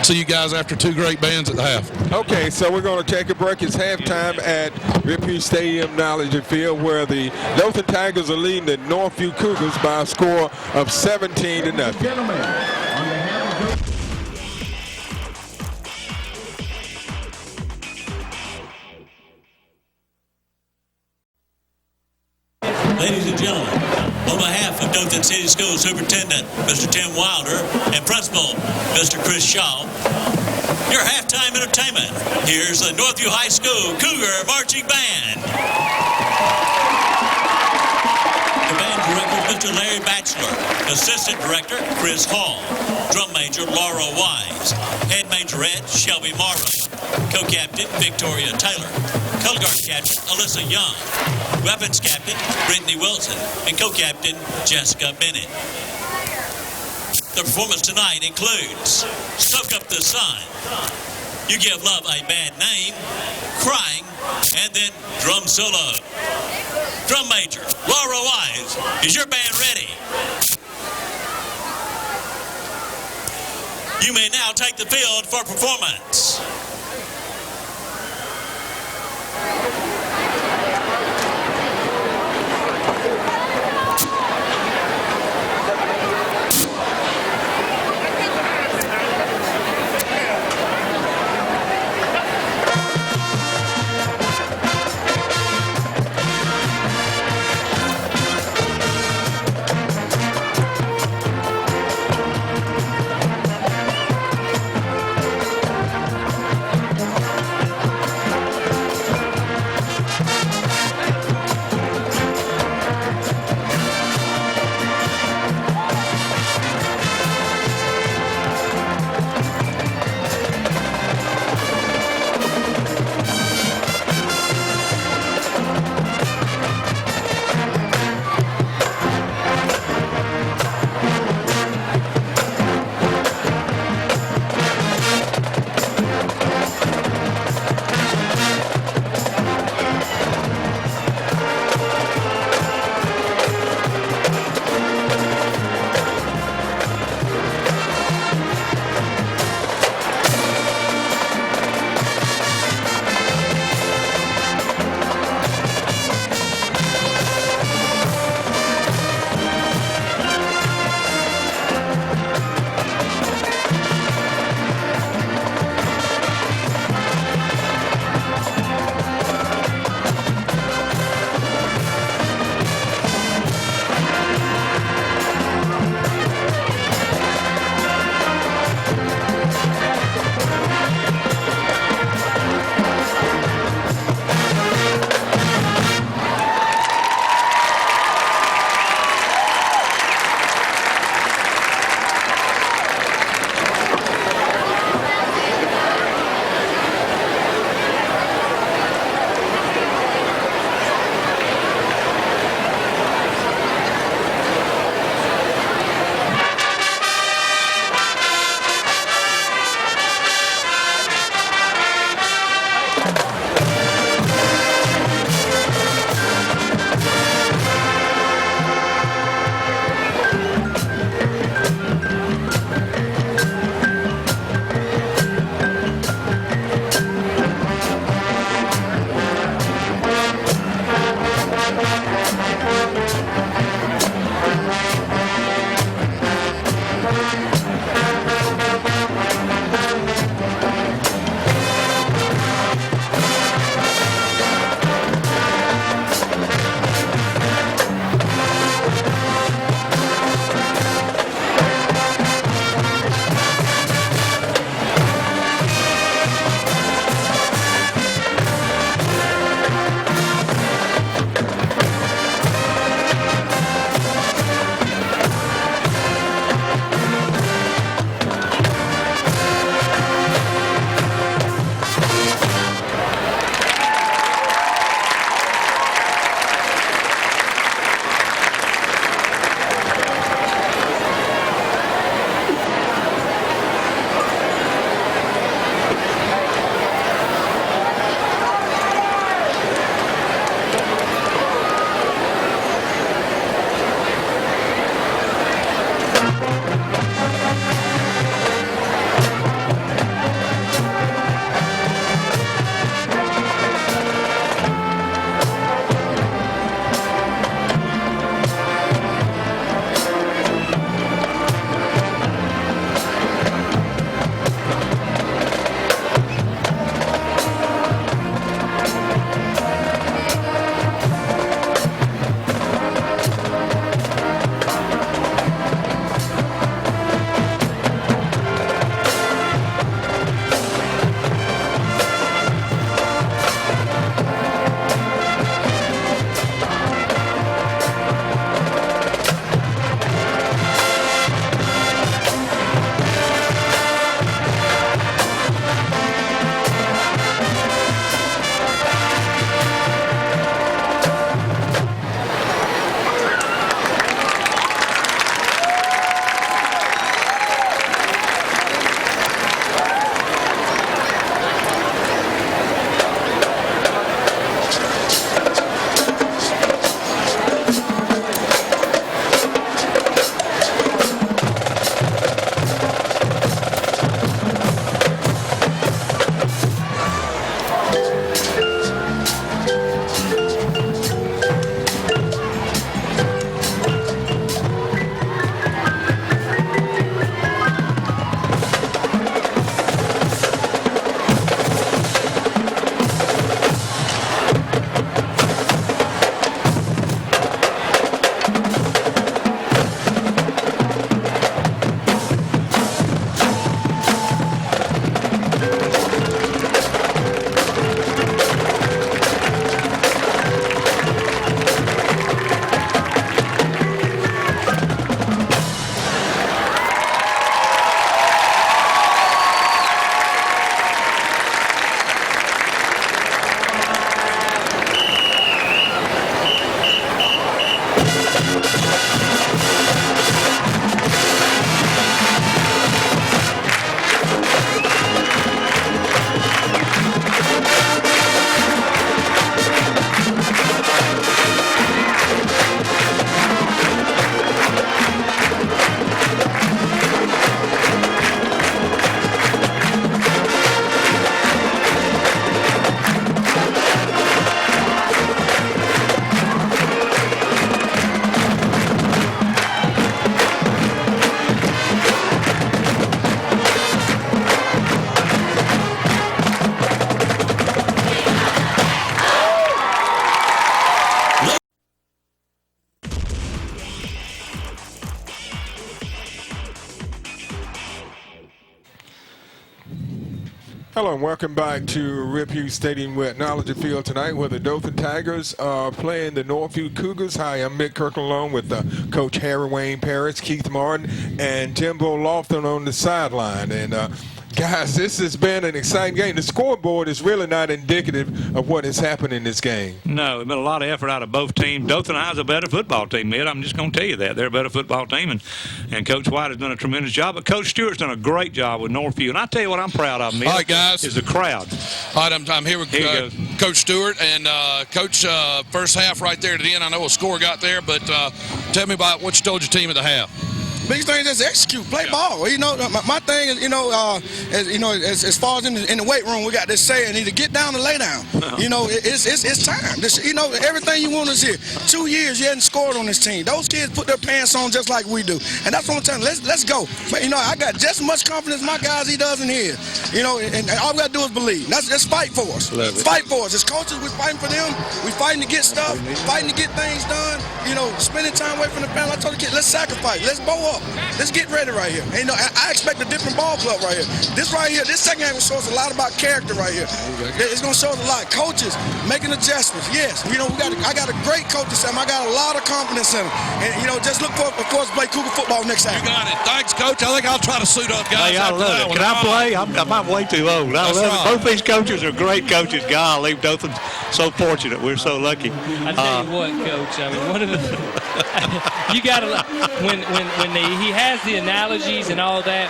see you guys after two great bands at the half. Okay, so we're going to take a break. It's halftime at Rivalry Stadium, Knowledge Field, where the Dothan Tigers are leading the Northview Cougars by a score of 17-0. Ladies and gentlemen, on behalf of Dothan City School Superintendent, Mr. Tim Wilder, and Principal, Mr. Chris Shaw, your halftime entertainment. Here's the Northview High School Cougar Marching Band. The band director, Mr. Larry Batchelor. Assistant director, Chris Hall. Drum major, Laura Wise. Head majorette, Shelby Marvin. Co-captain, Victoria Taylor. Color guard captain, Alyssa Young. Weapons captain, Brittany Wilson. And co-captain, Jessica Bennett. The performance tonight includes Soak Up the Sun, You Give Love a Bad Name, Crying, and then Drum Solo. Drum major Laura Wise, is your band ready? You may now take the field for performance. Hello and welcome back to Rivalry Stadium. We're at Knowledge Field tonight where the Dothan Tigers are playing the Northview Cougars. Hi, I'm Mick Kirkland along with Coach Harry Wayne Parrish, Keith Martin, and Timbo Lofton on the sideline. And guys, this has been an exciting game. The scoreboard is really not indicative of what has happened in this game. No, it's been a lot of effort out of both teams. Dothan High's a better football team, Ed. I'm just going to tell you that. They're a better football team, and Coach White has done a tremendous job. But Coach Stewart's done a great job with Northview. And I tell you what I'm proud of, Ed. All right, guys. Is the crowd. All right, I'm here with Coach Stewart. And, Coach, first half right there at the end, I know a score got there, but tell me about what you told your team at the half. Biggest thing is execute, play ball. You know, my thing is, as far as in the weight room, we got this saying: either get down or lay down. You know, it's time. Everything you want is here. 2 years you hadn't scored on this team. Those kids put their pants on just like we do, and that's what I'm telling you. Let's go. But I got just as much confidence in my guys he does in his. And all we got to do is believe. Let's fight for us. Fight for us. As coaches, we're fighting for them. We're fighting to get stuff. Fighting to get things done. Spending time away from the family. I told the kids, let's sacrifice. Let's bow up. Let's get ready right here. And, I expect a different ball club right here. This right here, this second half will show us a lot about character right here. It's going to show us a lot. Coaches making adjustments. Yes, I got a great coaching staff. I got a lot of confidence in them. And, just look for, of course, play Cougar football next time. You got it. Thanks, Coach. I think I'll try to suit up, guys. Hey, I love it. Can I play? I'm way too old. I love it. Both these coaches are great coaches. Golly, Dothan's so fortunate. We're so lucky. I tell you what, Coach. I mean, one of the you got to when he has the analogies and all that,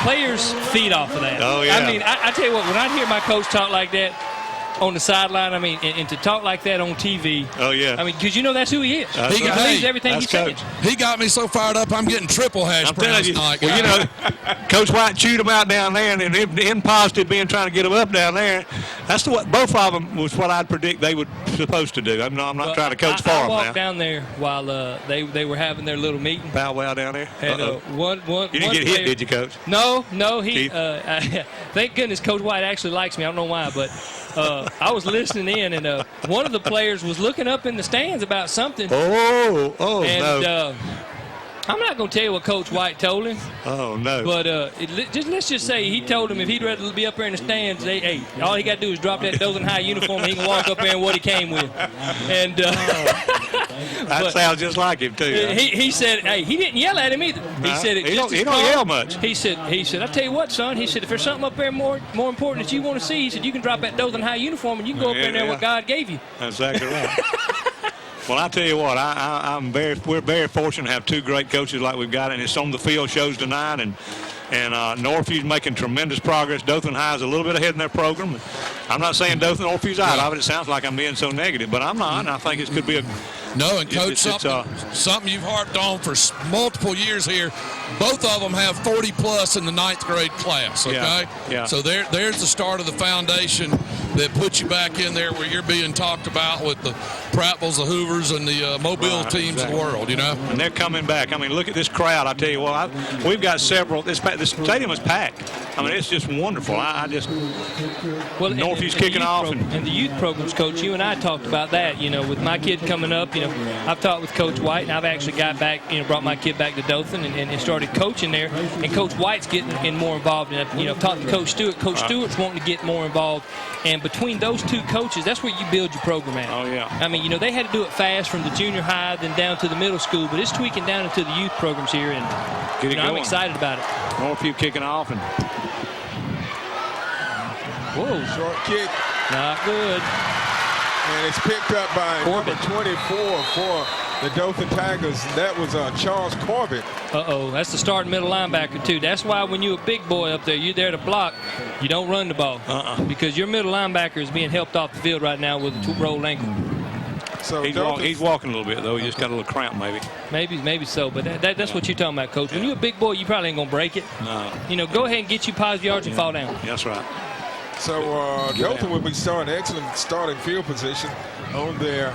players feed off of that. Oh yeah. I mean, I tell you what, when I hear my coach talk like that on the sideline, I mean, and to talk like that on TV. Oh yeah. I mean, because that's who he is. He believes everything he's saying. He got me so fired up, I'm getting triple hash browns tonight. Well, Coach White chewed them out down there, and in positive being trying to get them up down there. That's what both of them was what I'd predict they were supposed to do. I'm not trying to coach for them now. I walked down there while they were having their little meeting. Powwow down there. And you didn't get hit, did you, Coach? No. He. Thank goodness Coach White actually likes me. I don't know why, but. I was listening in, and one of the players was looking up in the stands about something. Oh, no. I'm not going to tell you what Coach White told him. Oh, no. But let's just say he told him if he'd rather be up there in the stands, all he got to do is drop that Dothan High uniform and he can walk up there in what he came with. And that sounds just like him, too. He said, he didn't yell at him either. He said, he don't yell much. He said, I tell you what, son, he said, if there's something up there more important that you want to see, he said, you can drop that Dothan High uniform and you can go up there and there what God gave you. That's exactly right. Well, I tell you what, we're very fortunate to have two great coaches like we've got, and it's on the field shows tonight. And Northview's making tremendous progress. Dothan High is a little bit ahead in their program. I'm not saying Northview's out of it. It sounds like I'm being so negative, but I'm not. And I think it could be a No, and Coach, something you've harped on for multiple years here. Both of them have 40-plus in the 9th grade class, okay? Yeah. So there's the start of the foundation that puts you back in there where you're being talked about with the Prattville's, the Hoovers, and the Mobile teams of the world, And they're coming back. I mean, look at this crowd. I tell you what, we've got several. This stadium is packed. I mean, it's just wonderful. Northview's kicking off. And the youth programs, Coach, you and I talked about that, with my kid coming up. I've talked with Coach White, and I've actually got back, brought my kid back to Dothan and started coaching there. And Coach White's getting more involved. And I've talked to Coach Stewart. Coach Stewart's wanting to get more involved. And between those two coaches, that's where you build your program at. Oh, yeah. I mean, they had to do it fast from the junior high, then down to the middle school, but it's tweaking down into the youth programs here, and I'm excited about it. Northview kicking off. Whoa, short kick. Not good. And it's picked up by number 24 for the Dothan Tigers. That was Charles Corbett. Uh-oh, that's the starting middle linebacker, too. That's why when you're a big boy up there, you're there to block. You don't run the ball. Because your middle linebacker is being helped off the field right now with a rolled ankle. So he's walking a little bit, though. He just got a little cramp, maybe. Maybe so, but that's what you're talking about, Coach. When you're a big boy, you probably ain't going to break it. No. You know, go ahead and get you positive yards and fall down. That's right. So Dothan will be starting excellent starting field position on the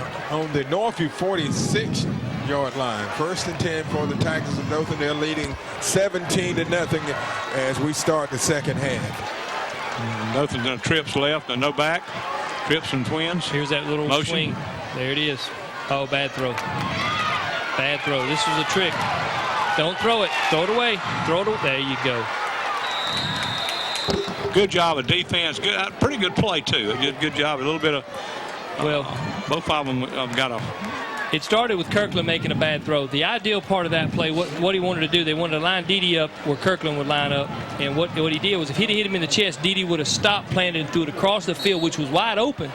Northview 46-yard line. 1st and 10 for the Tigers of Dothan. They're leading 17-0 as we start the second half. Dothan's done trips left and no back. Trips and twins. Here's that little motion. swing. There it is. Oh, bad throw. Bad throw. This was a trick. Don't throw it. Throw it away. Throw it away. There you go. Good job of defense. Good, pretty good play too. Good job. A little bit of. Both of them got a. It started with Kirkland making a bad throw. The ideal part of that play, what he wanted to do, they wanted to line Dede up where Kirkland would line up. And what he did was, if he'd hit him in the chest, Dede would have stopped, planted, and threw it across the field, which was wide open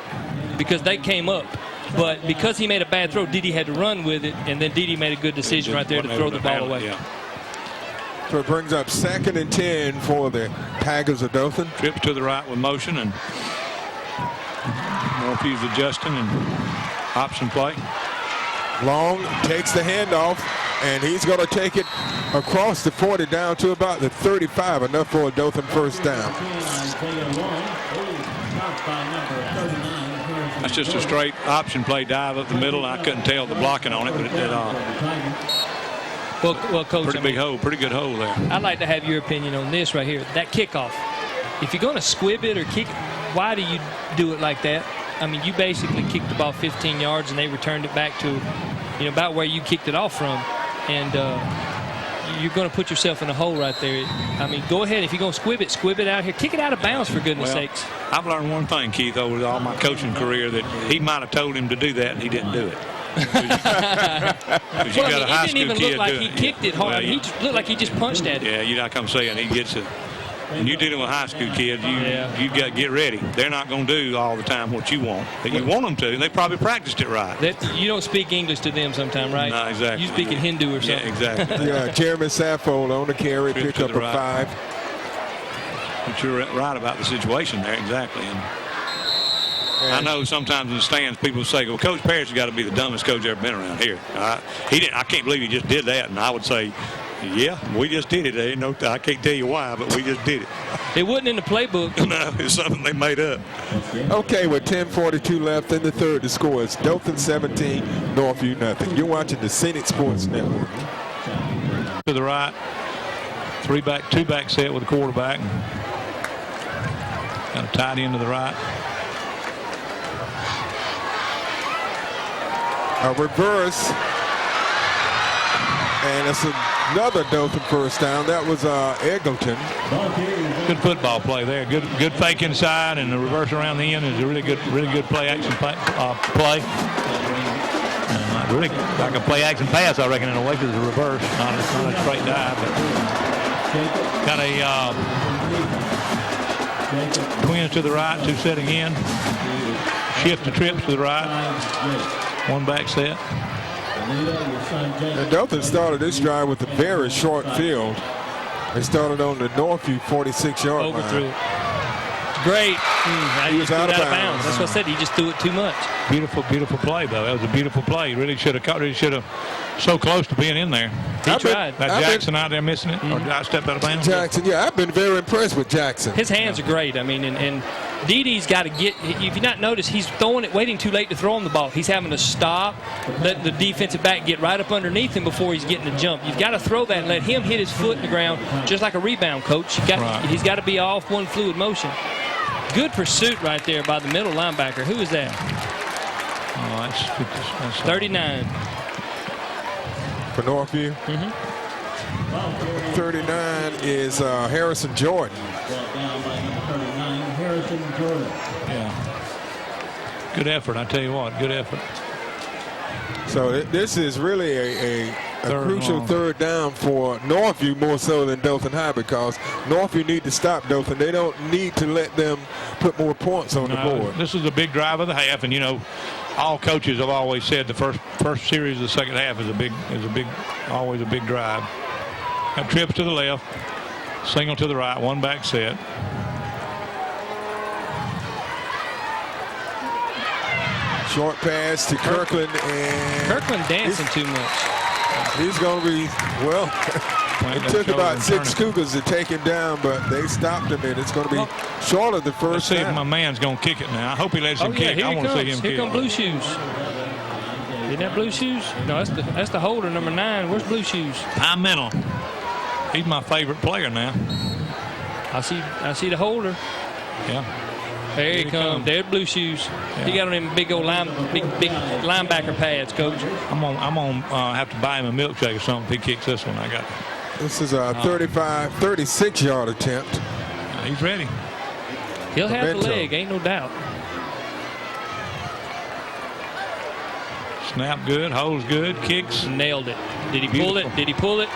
because they came up. But because he made a bad throw, Dede had to run with it, and then Dede made a good decision right there to throw the ball away. Yeah. So it brings up 2nd and 10 for the Tigers of Dothan. Trips to the right with motion, and Northview's adjusting and option play. Long takes the handoff, and he's going to take it across the 40 down to about the 35, enough for a Dothan first down. That's just a straight option play dive up the middle. I couldn't tell the blocking on it, but it did. Well, Coach, pretty big hole, pretty good hole there. I'd like to have your opinion on this right here. That kickoff. If you're going to squib it or kick it, why do you do it like that? I mean, you basically kicked the ball 15 yards and they returned it back to, about where you kicked it off from. And you're going to put yourself in a hole right there. I mean, go ahead. If you're going to squib it out here. Kick it out of bounds, for goodness sakes. I've learned one thing, Keith, over all my coaching career, that he might have told him to do that and he didn't do it. It didn't even look like he kicked it hard. He looked like he just punched at it. Yeah, you're not going to say it. He gets it. And you're dealing with high school kids, you got to get ready. They're not going to do all the time what you want. You want them to, and they probably practiced it right. You don't speak English to them sometime, right? No, exactly. You speak in Hindu or something. Yeah, exactly. Yeah, Jeremy Saffold on the carry, pick up a 5. But you're right about the situation there, exactly. And I know sometimes in the stands people say, well, Coach Parrish has got to be the dumbest coach ever been around here. He didn't. I can't believe he just did that. And I would say, yeah, we just did it. I can't tell you why, but we just did it. It wasn't in the playbook. No, it's something they made up. Okay, with 10:42 left in the third, the score is Dothan 17, Northview nothing. You're watching the Scenic Sports Network. To the right, 2-back set with the quarterback. Got a tight end to the right. A reverse, and it's another Dothan first down. That was Eggleton. Good football play there. Good fake inside, and the reverse around the end is a really good play action play. Really like a play action pass, I reckon, in a way, because it's a reverse, not a straight dive. But got a twins to the right, 2 set again. Shift the trips to the right. 1-back set. And Dothan started this drive with a very short field. They started on the Northview 46-yard line. Overthrew it. Great. He was out of bounds. That's what I said. He just threw it too much. Beautiful play, though. That was a beautiful play. Really should have caught it. He should have so close to being in there. He tried. Jackson out there missing it, or I stepped out of bounds. Jackson, yeah, I've been very impressed with Jackson. His hands are great. I mean, and Dede's got to get. If you not notice, he's throwing it, waiting too late to throw him the ball. He's having to stop, let the defensive back get right up underneath him before he's getting the jump. You've got to throw that and let him hit his foot in the ground, just like a rebound, coach. He's got to be off one fluid motion. Good pursuit right there by the middle linebacker. Who is that? Oh, that's 39. For Northview? 39 is Harrison Jordan. Yeah. Good effort, I tell you what. Good effort. So this is really a crucial third down for Northview, more so than Dothan High, because Northview need to stop Dothan. They don't need to let them put more points on the board. This is a big drive of the half, and all coaches have always said the first series of the second half is always a big drive. Got trips to the left, single to the right, one back set. Short pass to Kirkland, and Kirkland dancing too much. He's going to be, well, it took about 6 Cougars to take him down, but they stopped him, and it's going to be short of the first. Let's see if my man's going to kick it now. I hope he lets him kick. Here I want to see him kick. Here come Blue Shoes. Isn't that Blue Shoes? No, that's the holder, number 9. Where's Blue Shoes? I'm mental. He's my favorite player now. I see the holder. Yeah. There he comes. There's Blue Shoes. Yeah. He got on them big linebacker pads, Coach. I'm gonna have to buy him a milkshake or something if he kicks this one. I got. This is a 36-yard attempt. He's ready. He'll have the leg, ain't no doubt. Snap good, holds good, kicks. Nailed it. Did he pull it? Did he pull it?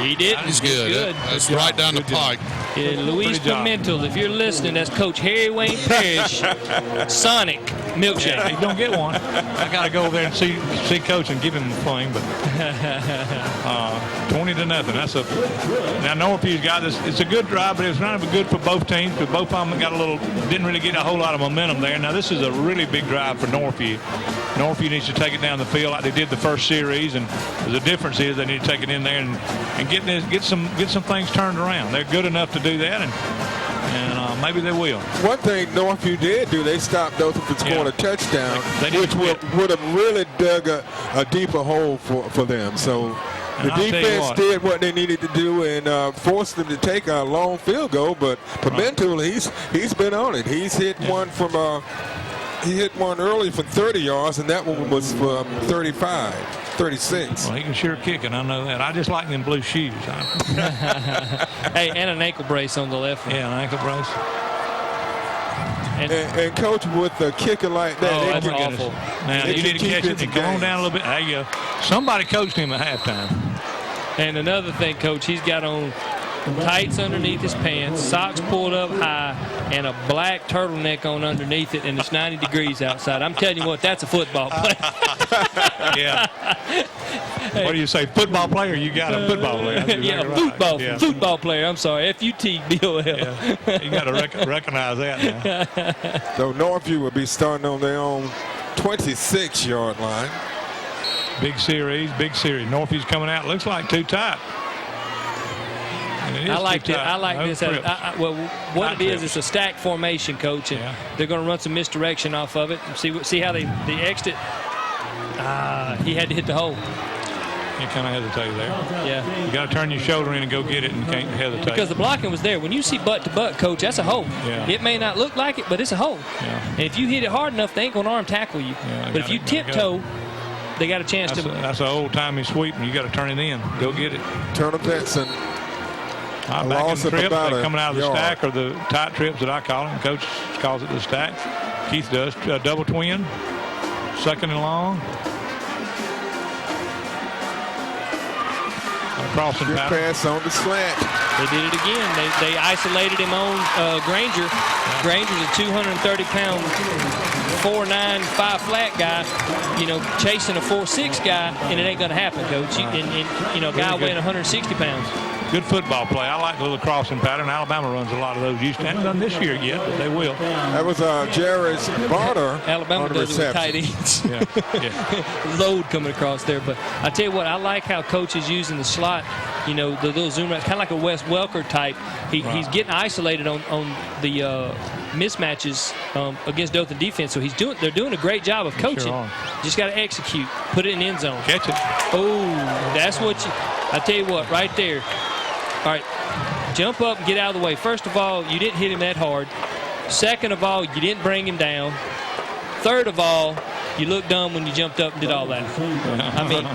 He did. He's good. That's right down the pike. Yeah, Luis Pimentel, if you're listening, that's Coach Harry Wayne Parrish. Sonic milkshake. Yeah, he don't get one. I got to go over there and see Coach and give him a thing. But 20-0. That's now Northview's got this. It's a good drive, but it's not good for both teams because both of them didn't really get a whole lot of momentum there. Now this is a really big drive for Northview. Northview needs to take it down the field like they did the first series, and the difference is they need to take it in there and get some things turned around. They're good enough to do that, and maybe they will. One thing Northview did do, they stopped Dothan from scoring a touchdown, which would have really dug a deeper hole for them. So the defense did what they needed to do and forced them to take a long field goal. But Pimentel, he's been on it. He's hit one from he hit one early from 30 yards, and that one was from 35. 36. Well, he can sure kick it. I know that. I just like them blue shoes. Hey, and an ankle brace on the left one. Yeah, an ankle brace. And Coach, with a kicker like that, that's awful. Now, you need to catch it and come on down a little bit. There you go. Somebody coached him at halftime. And another thing, Coach, he's got on tights underneath his pants, socks pulled up high, and a black turtleneck on underneath it, and it's 90 degrees outside. I'm telling you what, that's a football player. Yeah. What do you say, football player? You got a football player. Yeah, right. football player. I'm sorry, F-U-T-B-O-L. Yeah. You got to recognize that now. So Northview will be starting on their own 26-yard line. Big series. Northview's coming out. Looks like too tight. I like this. Well, what it is, it's a stack formation, Coach, and they're going to run some misdirection off of it. And see how they exit. He had to hit the hole. You kind of hesitate there. Yeah. You got to turn your shoulder in and go get it, and can't hesitate. Because the blocking was there. When you see butt to butt, Coach, that's a hole. Yeah. It may not look like it, but it's a hole. Yeah. And if you hit it hard enough, they ain't going to arm tackle you. Yeah, but if you tiptoe, they got a chance to. That's an old-timey sweep, and you got to turn it in. Go get it. Turner Benson. Back in the trip, they're coming out of the stack, or the tight trips that I call them. Coach calls it the stack. Keith does. Double twin. Second and long. Crossing pass on the slant. They did it again. They isolated him on Granger. Yeah. Granger's a 230-pound 4'9", 5-flat guy, chasing a 4'6" guy, and it ain't going to happen, Coach. A guy weighing 160 pounds. Good football play. I like the little crossing pattern. Alabama runs a lot of those. Haven't done this year yet, but they will. That was Jairus Barter. Alabama does it with tight ends. Yeah. Load coming across there. But I tell you what, I like how Coach is using the slot, the little zoom routes, kind of like a Wes Welker type. He's getting isolated on the mismatches against Dothan defense. So they're doing a great job of coaching. Sure. Just got to execute. Put it in the end zone. Catch it. Oh, that's what I tell you what, right there. All right, jump up and get out of the way. First of all, you didn't hit him that hard. Second of all, you didn't bring him down. Third of all, you looked dumb when you jumped up and did all that. I mean,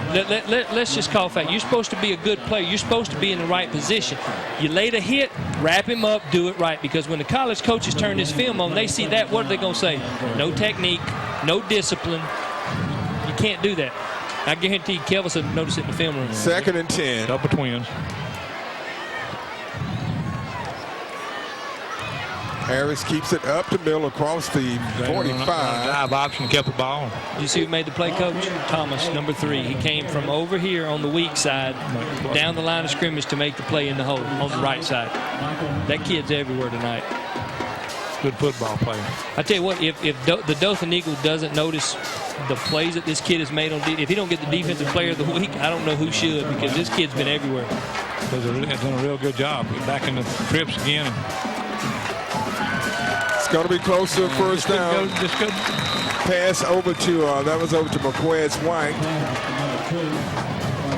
let's just call fact. You're supposed to be a good player. You're supposed to be in the right position. You laid a hit, wrap him up, do it right. Because when the college coaches turn this film on, they see that, what are they going to say? No technique, no discipline. You can't do that. I guarantee Kelvis will notice it in the film room. 2nd and 10. Double twins. Harris keeps it up the middle across the 45. Dive option, kept the ball. You see who made the play, Coach? Thomas, number 3. He came from over here on the weak side down the line of scrimmage to make the play in the hole on the right side. That kid's everywhere tonight. Good football player. I tell you what, if the Dothan Eagle doesn't notice the plays that this kid has made on if he don't get the defensive player of the week, I don't know who should, because this kid's been everywhere. He's done a real good job. Back in the trips again. It's going to be close to a first down. Just good. Pass over to, that was over to McQuaid's White.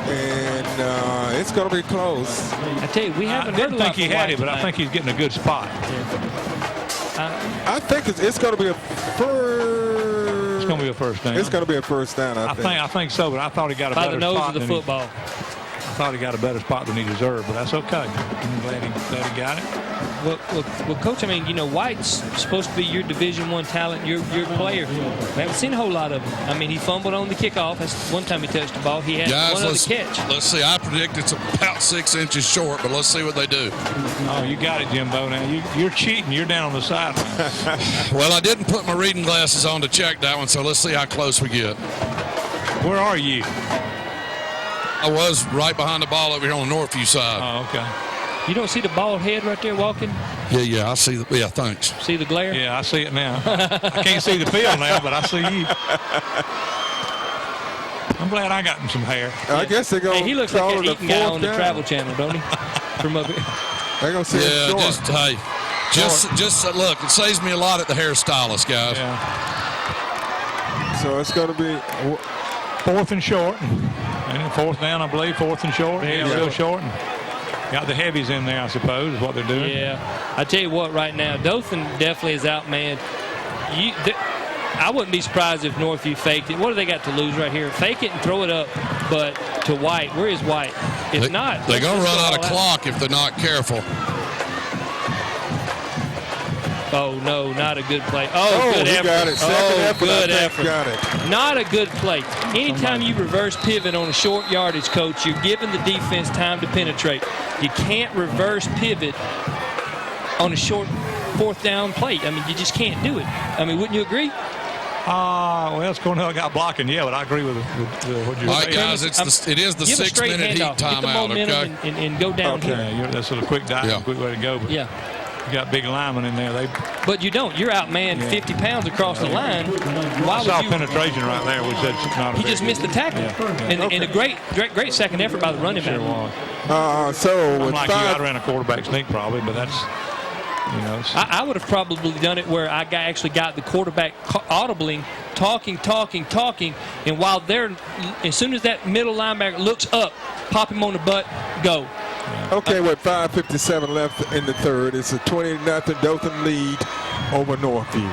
And it's going to be close. I tell you, we haven't I heard didn't a lot think he from had White it, but I tonight. think he's getting a good spot. I think it's going to be a first. It's going to be a first down. It's going to be a first down, I think. I think so, but I thought he got a By better the nose spot of the than football. I thought he got a better spot than he deserved, but that's okay. I'm glad he got it. Well, Coach, I mean, you know, White's supposed to be your Division I talent, your player. We haven't seen a whole lot of him. I mean, he fumbled on the kickoff. That's one time he touched the ball. He had one other catch. Let's see. I predict it's about 6 inches short, but let's see what they do. Oh, you got it, Jimbo. Now, you're cheating. You're down on the sideline. Well, I didn't put my reading glasses on to check that one, so let's see how close we get. Where are you? I was right behind the ball over here on the Northview side. Oh, okay. You don't see the bald head right there walking? Yeah, I see. Yeah, thanks. See the glare? Yeah, I see it now. I can't see the field now, but I see you. I'm glad I got him some hair. I guess they're going to he looks like an eating guy on the Travel Channel, don't he? From up here. They're going to see him short. Just look, it saves me a lot at the hairstylist, guys. Yeah. So it's going to be 4th and short. And 4th down, I believe, 4th and short. Yeah, real short. And got the heavies in there, I suppose, is what they're doing. Yeah. I tell you what, right now, Dothan definitely is outmanned. I wouldn't be surprised if Northview faked it. What do they got to lose right here? Fake it and throw it up, but to White. Where is White? If not, they're going to run out of clock if they're not careful. Oh, no, not a good play. Oh, good effort. Got it. Second effort, good effort. Got it. Not a good play. Anytime you reverse pivot on a short yardage, Coach, you're giving the defense time to penetrate. You can't reverse pivot on a short 4th down play. I mean, you just can't do it. I mean, wouldn't you agree? Well, Cornell got blocking, yeah, but I agree with what you're saying. All right, guys, it is the 6-minute heat timeout, okay? And go down here. Yeah, that's a quick dive, quick way to go. But yeah. You got big linemen in there. But you don't. You're outmanned 50 pounds across the line. Why I saw penetration right there, which that's not. He just missed the tackle, and a great second effort by the running back. So with like I ran a quarterback sneak probably, but that's. You know, I would have probably done it where I actually got the quarterback audibly talking, and while as soon as that middle linebacker looks up, pop him on the butt, go. Okay, with 5:57 left in the third, it's a 20-0 Dothan lead over Northview.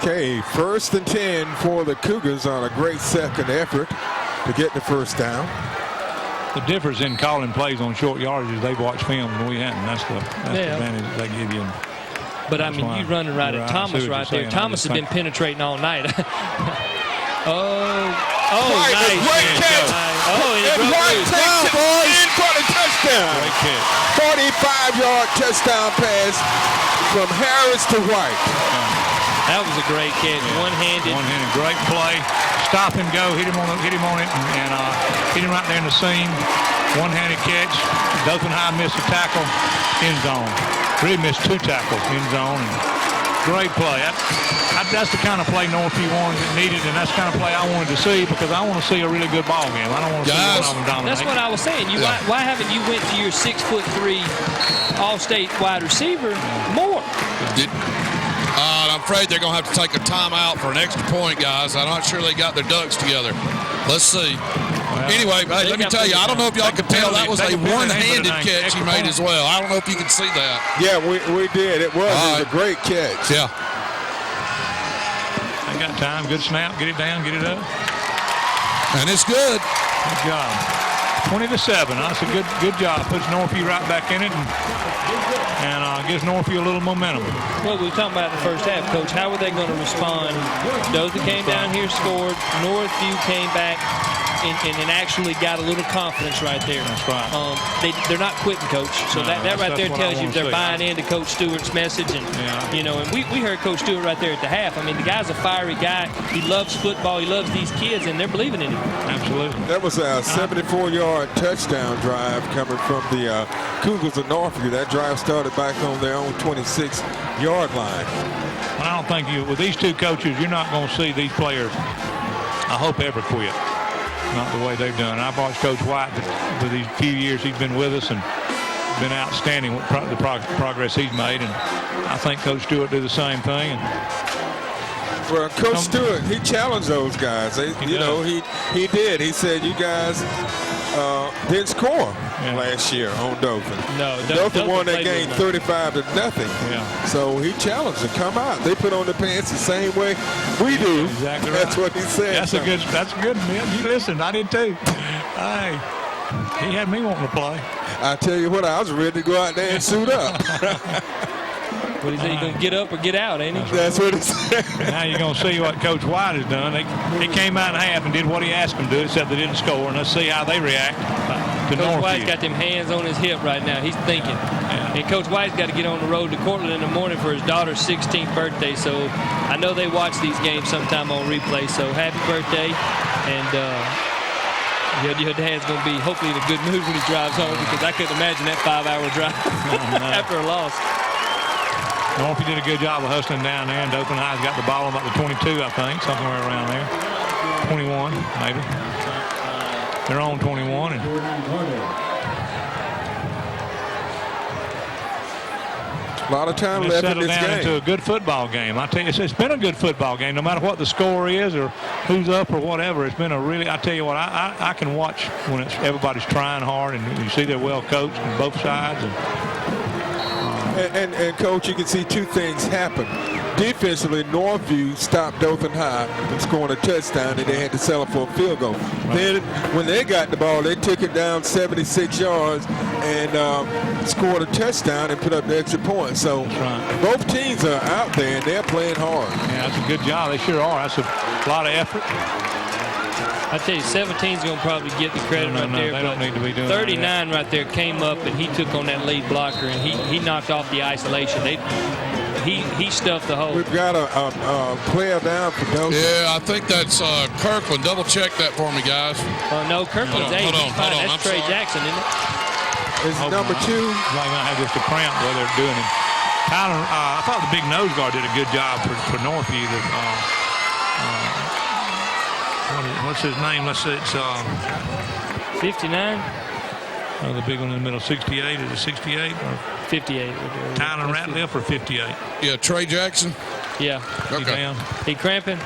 Okay, 1st and 10 for the Cougars on a great second effort to get the first down. The difference in calling plays on short yardage is they've watched film and we haven't. That's the advantage they give you. But I mean, you running right at Thomas right there. Thomas has been penetrating all night. White, nice. Great catch. And White takes it in for the touchdown. Great catch. 45-yard touchdown pass from Harris to White. That was a great catch. One-handed. Great play. Stop and go. Hit him on it, and hit him right there in the seam. One-handed catch. Dothan High missed a tackle. End zone. Really missed 2 tackles. End zone. And great play. That's the kind of play Northview wanted and needed, and that's the kind of play I wanted to see because I want to see a really good ball game. I don't want to see one of them dominate. That's what I was saying. Why haven't you went to your 6'3" All-State wide receiver more? I'm afraid they're going to have to take a timeout for an extra point, guys. I'm not sure they got their ducks together. Let's see. Anyway, hey, let me tell you, I don't know if y'all could tell that was a one-handed catch he made as well. I don't know if you can see that. Yeah, we did. It was a great catch. Yeah. They got time. Good snap. Get it down. Get it up. And it's good. Good job. 20-7. That's a good job. Puts Northview right back in it and gives Northview a little momentum. Well, we were talking about the first half, Coach. How were they going to respond? Dothan came down here, scored. Northview came back, and actually got a little confidence right there. That's right. They're not quitting, Coach. So that right there tells you they're buying into Coach Stewart's message. And, and we heard Coach Stewart right there at the half. I mean, the guy's a fiery guy. He loves football. He loves these kids, and they're believing in him. Absolutely. That was a 74-yard touchdown drive coming from the Cougars of Northview. That drive started back on their own 26-yard line. Well, I don't think with these two coaches, you're not going to see these players, I hope, ever quit. Not the way they've done. I've watched Coach White for these few years he's been with us and been outstanding with the progress he's made. And I think Coach Stewart do the same thing. Well, Coach Stewart, he challenged those guys. He did. He said, you guys didn't score last year on Dothan. No, Dothan won that game 35-0. Yeah. So he challenged them. Come out. They put on the pants the same way we do. Exactly That's right. what he said. That's good, man. You listened. I did too. Hey, he had me wanting to play. I tell you what, I was ready to go out there and suit up. What is he going to get up or get out, ain't he? That's what he said. Now you're going to see what Coach White has done. They came out in half and did what he asked them to do, except they didn't score. And let's see how they react to Northview. Coach White's got them hands on his hip right now. He's thinking. Yeah. And Coach White's got to get on the road to Cortland in the morning for his daughter's 16th birthday. So I know they watch these games sometime on replay. So happy birthday. And your dad's going to be hopefully in a good mood when he drives home, because I couldn't imagine that 5-hour drive after a loss. Northview did a good job of hustling down there, and Dothan High's got the ball on about the 22, I think, somewhere around there. 21, maybe. They're on 21. And a lot of time left in this game. Settled down into a good football game. I tell you, it's been a good football game, no matter what the score is or who's up or whatever. It's been a really, I tell you what, I can watch when everybody's trying hard and you see they're well coached on both sides. And Coach, you can see two things happen. Defensively, Northview stopped Dothan High from scoring a touchdown, and they had to settle for a field goal. Right. Then when they got the ball, they took it down 76 yards and scored a touchdown and put up the extra point. So both teams are out there, and they're playing hard. Yeah, that's a good job. They sure are. That's a lot of effort. I tell you, 17's going to probably get the credit right there. They don't need to be doing 39 that. Right there came up, and he took on that lead blocker, and he knocked off the isolation. He stuffed the hole. We've got a player down for Dothan. Yeah, I think that's Kirkland. Double check that for me, guys. No, Kirkland's 8. Hold on. That's Trey Jackson, isn't it? Is number 2? Like I have just a cramp where they're doing it. Tyler, I thought the big nose guard did a good job for Northview. What's his name? Let's see. It's 59. Oh, the big one in the middle, 68. Is it 68 or 58? Tyler Ratliff or 58? Yeah, Trey Jackson. Yeah. Okay. He cramping.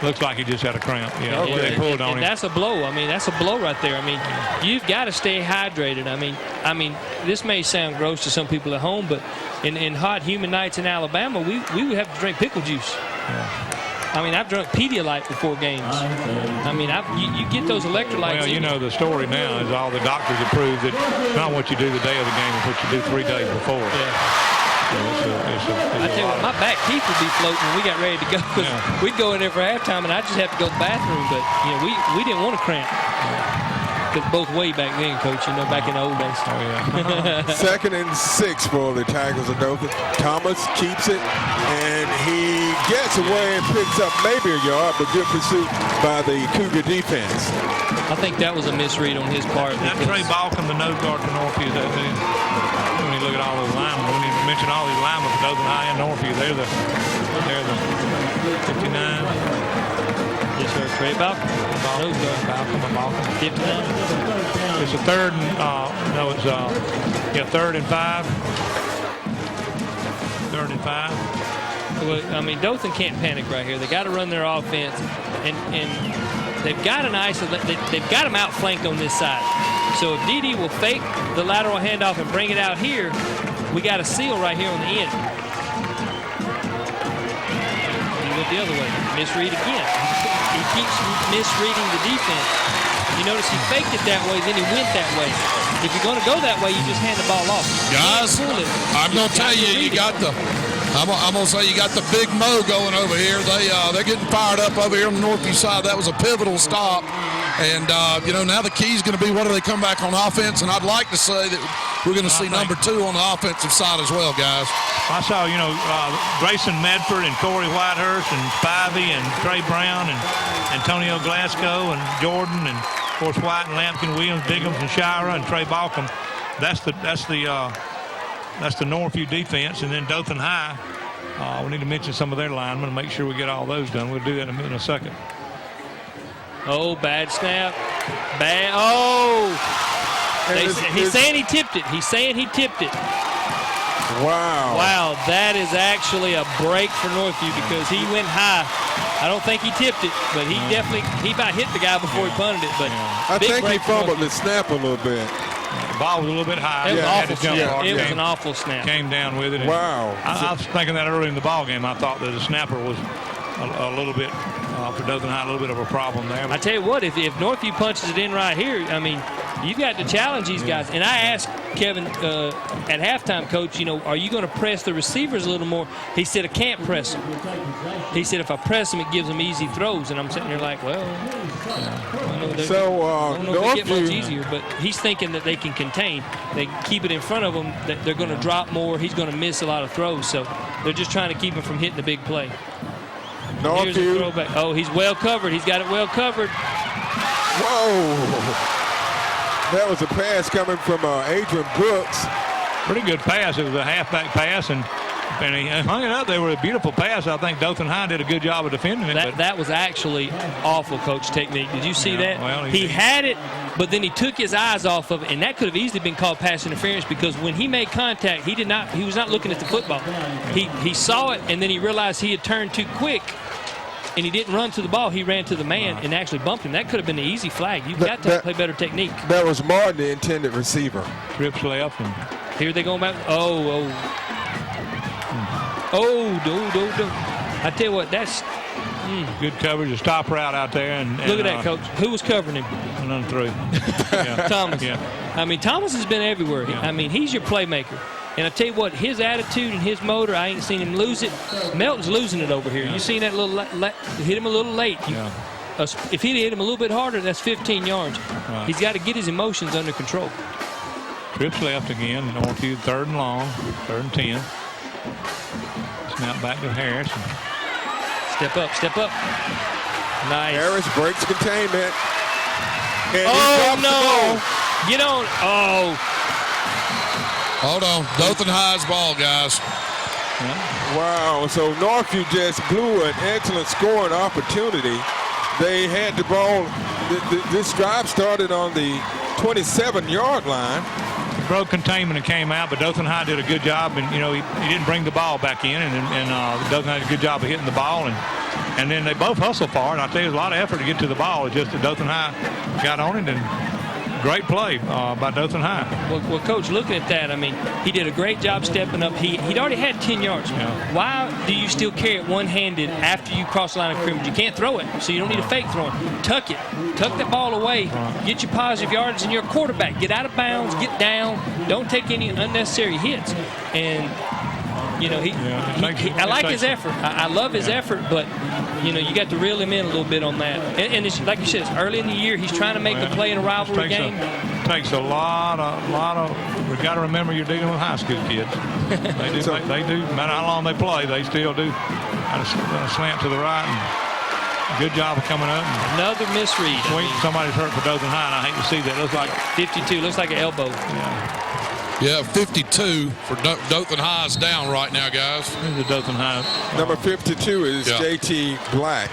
Looks like he just had a cramp. Yeah. They pulled on him. That's a blow. I mean, that's a blow right there. I mean, you've got to stay hydrated. I mean, this may sound gross to some people at home, but in hot, humid nights in Alabama, we would have to drink pickle juice. Yeah. I mean, I've drunk Pedialyte before games. I mean, you get those electrolytes. Well, you know, the story now is all the doctors approve that not what you do the day of the game, but what you do 3 days before. Yeah. So I tell you what, my back teeth would be floating when we got ready to go. We'd go in there for halftime, and I'd just have to go to the bathroom. But we didn't want to cramp. Because both way back then, Coach, back in the old days. Oh, yeah. 2nd and 6 for the Tigers of Dothan. Thomas keeps it, and he gets away and picks up maybe a yard, but good pursuit by the Cougar defense. I think that was a misread on his part. That Trey Balcom, the nose guard for Northview, when you look at all those linemen, when you mention all these linemen for Dothan High and Northview, they're the 59. Yes, sir. Trey Balcom. Balcom. 59. It's a 3rd and it's 3rd and 5. 3rd and 5. Well, I mean, Dothan can't panic right here. They got to run their offense, and they've got they've got them outflanked on this side. So if DD will fake the lateral handoff and bring it out here, we got a seal right here on the end. He went the other way. Misread again. He keeps misreading the defense. You notice he faked it that way, then he went that way. If you're going to go that way, you just hand the ball off. Guys, I'm going to tell you, you got the I'm going to say you got the big Mo going over here. They're getting fired up over here on the Northview side. That was a pivotal stop And, now the key is going to be what do they come back on offense. And I'd like to say that we're going to see number 2 on the offensive side as well, guys. I saw, Grayson Medford and Corey Whitehurst and Spivey and Trey Brown and Antonio Glasgow and Jordan and, of course, White and Lampkin, Williams, Biggums and Shira and Trey Balcom. That's the Northview defense. And then Dothan High, we need to mention some of their linemen and make sure we get all those done. We'll do that in a second. Oh, bad snap. Bad. Oh. He's saying he tipped it. He's saying he tipped it. Wow. Wow, that is actually a break for Northview because he went high. I don't think he tipped it, but he about hit the guy before he punted it. But I think he fumbled the snap a little bit. The ball was a little bit high. It was awful. It was an awful snap. Came down with it. Wow. I was thinking that early in the ball game. I thought that the snapper was a little bit, for Dothan High, a little bit of a problem there. I tell you what, if Northview punches it in right here, I mean, you've got to challenge these guys. And I asked Kevin at halftime, Coach, are you going to press the receivers a little more? He said, I can't press them. He said, if I press them, it gives them easy throws. And I'm sitting there like, well, I don't know if they get much easier. But he's thinking that they can contain. They keep it in front of him. That they're going to drop more. He's going to miss a lot of throws. So they're just trying to keep him from hitting the big play. Here's a throwback. Oh, he's well covered. He's got it well covered. Whoa. That was a pass coming from Adrian Brooks. Pretty good pass. It was a halfback pass, and he hung it up. They were a beautiful pass. I think Dothan High did a good job of defending it. That was actually awful, Coach, technique. Did you see that? Well, he had it, but then he took his eyes off of it, and that could have easily been called pass interference because when he made contact, he was not looking at the football. He saw it, and then he realized he had turned too quick. And he didn't run to the ball. He ran to the man and actually bumped him. That could have been the easy flag. You've got to play better technique. That was Martin, the intended receiver. Trips left. And here they go back. Oh. I tell you what, that's good coverage. A stop route out there. And look at that, Coach. Who was covering him? None through. Thomas. Yeah. I mean, Thomas has been everywhere. Yeah. I mean, he's your playmaker. And I tell you what, his attitude and his motor, I ain't seen him lose it. Melton's losing it over here. You seen that little hit him a little late. If he'd hit him a little bit harder, that's 15 yards. Right. He's got to get his emotions under control. Trips left again. Northview 3rd and long, 3rd and 10. Snap back to Harris. Step up. Nice. Harris breaks containment. And no. Get on. Oh. Hold on. Dothan High's ball, guys. Wow. So Northview just blew an excellent scoring opportunity. They had the ball. This drive started on the 27-yard line. He broke containment and came out, but Dothan High did a good job. And, he didn't bring the ball back in. And Dothan High did a good job of hitting the ball. And then they both hustled for it. I tell you, it was a lot of effort to get to the ball. It's just that Dothan High got on it and great play by Dothan High. Well, Coach, looking at that, I mean, he did a great job stepping up. He'd already had 10 yards. Yeah. Why do you still carry it one-handed after you cross the line of scrimmage? You can't throw it, so you don't need a fake throwing. Tuck it. Tuck that ball away. Right. Get your positive yards, and you're a quarterback. Get out of bounds. Get down. Don't take any unnecessary hits. And I like his effort. I love his effort, but you got to reel him in a little bit on that. And it's, like you said, it's early in the year. He's trying to make a play in a rivalry game. Takes a lot of. We've got to remember you're dealing with high school kids. They do. No matter how long they play, they still do. A slant to the right. And good job of coming up. Another misread. Somebody's hurt for Dothan High, and I hate to see that. Looks like 52. Looks like an elbow. Yeah, 52 for Dothan High is down right now, guys. Here's the Dothan High. Number 52 is J.T. Black.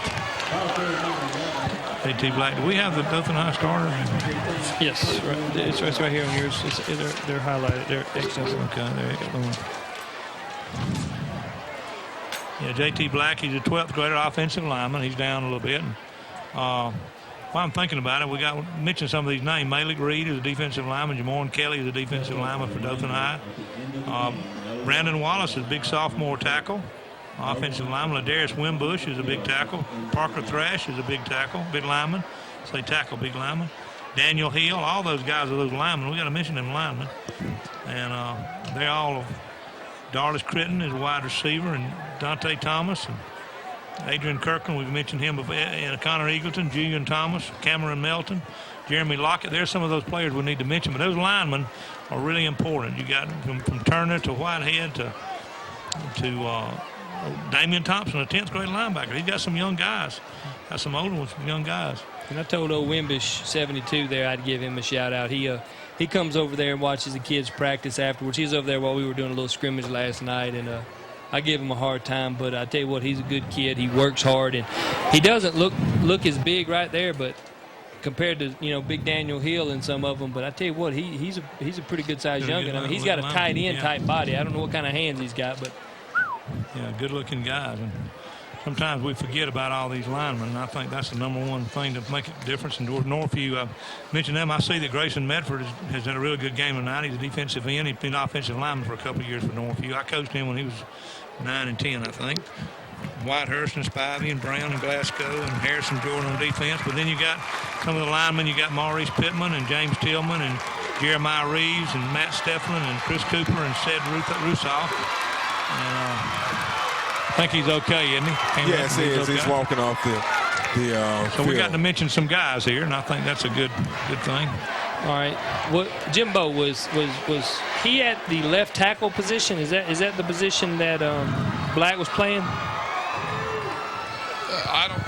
J.T. Black. Do we have the Dothan High starter? Yes, right. It's right here on yours. They're highlighted. They're excellent. Okay, there you go. Yeah, J.T. Black, he's a 12th grader offensive lineman. He's down a little bit. While I'm thinking about it, we got mentioned some of these names. Malik Reed is a defensive lineman. Jamorne Kelly is a defensive lineman for Dothan High. Brandon Wallace is a big sophomore tackle. Offensive lineman. Ladarius Wimbush is a big tackle. Parker Thrash is a big tackle, big lineman. Say tackle, big lineman. Daniel Hill, all those guys are those linemen. We got to mention them linemen. And they're all. Darlis Critton is a wide receiver, and Dante Thomas. Adrian Kirkland, we've mentioned him before, and Connor Eagleton, Julian Thomas, Cameron Melton, Jeremy Lockett. There's some of those players we need to mention, but those linemen are really important. You got from Turner to Whitehead to Damian Thompson, a 10th grade linebacker. He's got some young guys. Got some older ones, some young guys. And I told old Wimbish 72 there I'd give him a shout out. He comes over there and watches the kids practice afterwards. He was over there while we were doing a little scrimmage last night, and I give him a hard time, but I tell you what, he's a good kid. He works hard, and he doesn't look as big right there, but compared to Big Daniel Hill and some of them. But I tell you what, he's a pretty good sized youngin. I mean, he's got a tight end type body. I don't know what kind of hands he's got, but yeah, good looking guys. And sometimes we forget about all these linemen, and I think that's the number one thing to make a difference. In Northview, I mentioned them. I see that Grayson Medford has done a really good game tonight. He's a defensive end. He's been offensive lineman for a couple of years for Northview. I coached him when he was 9 and 10, I think. Whitehurst and Spivey and Brown and Glasgow and Harrison Jordan on defense. But then you got some of the linemen. You got Maurice Pittman and James Tillman and Jeremiah Reeves and Matt Stefflin and Chris Cooper and Ced Rusoff. And I think he's okay, isn't he? Yes, he is. He's walking off the So we field. got to mention some guys here, and I think that's a good thing. all right. What Jimbo was he at the left tackle position? Is that the position that Black was playing? I don't know.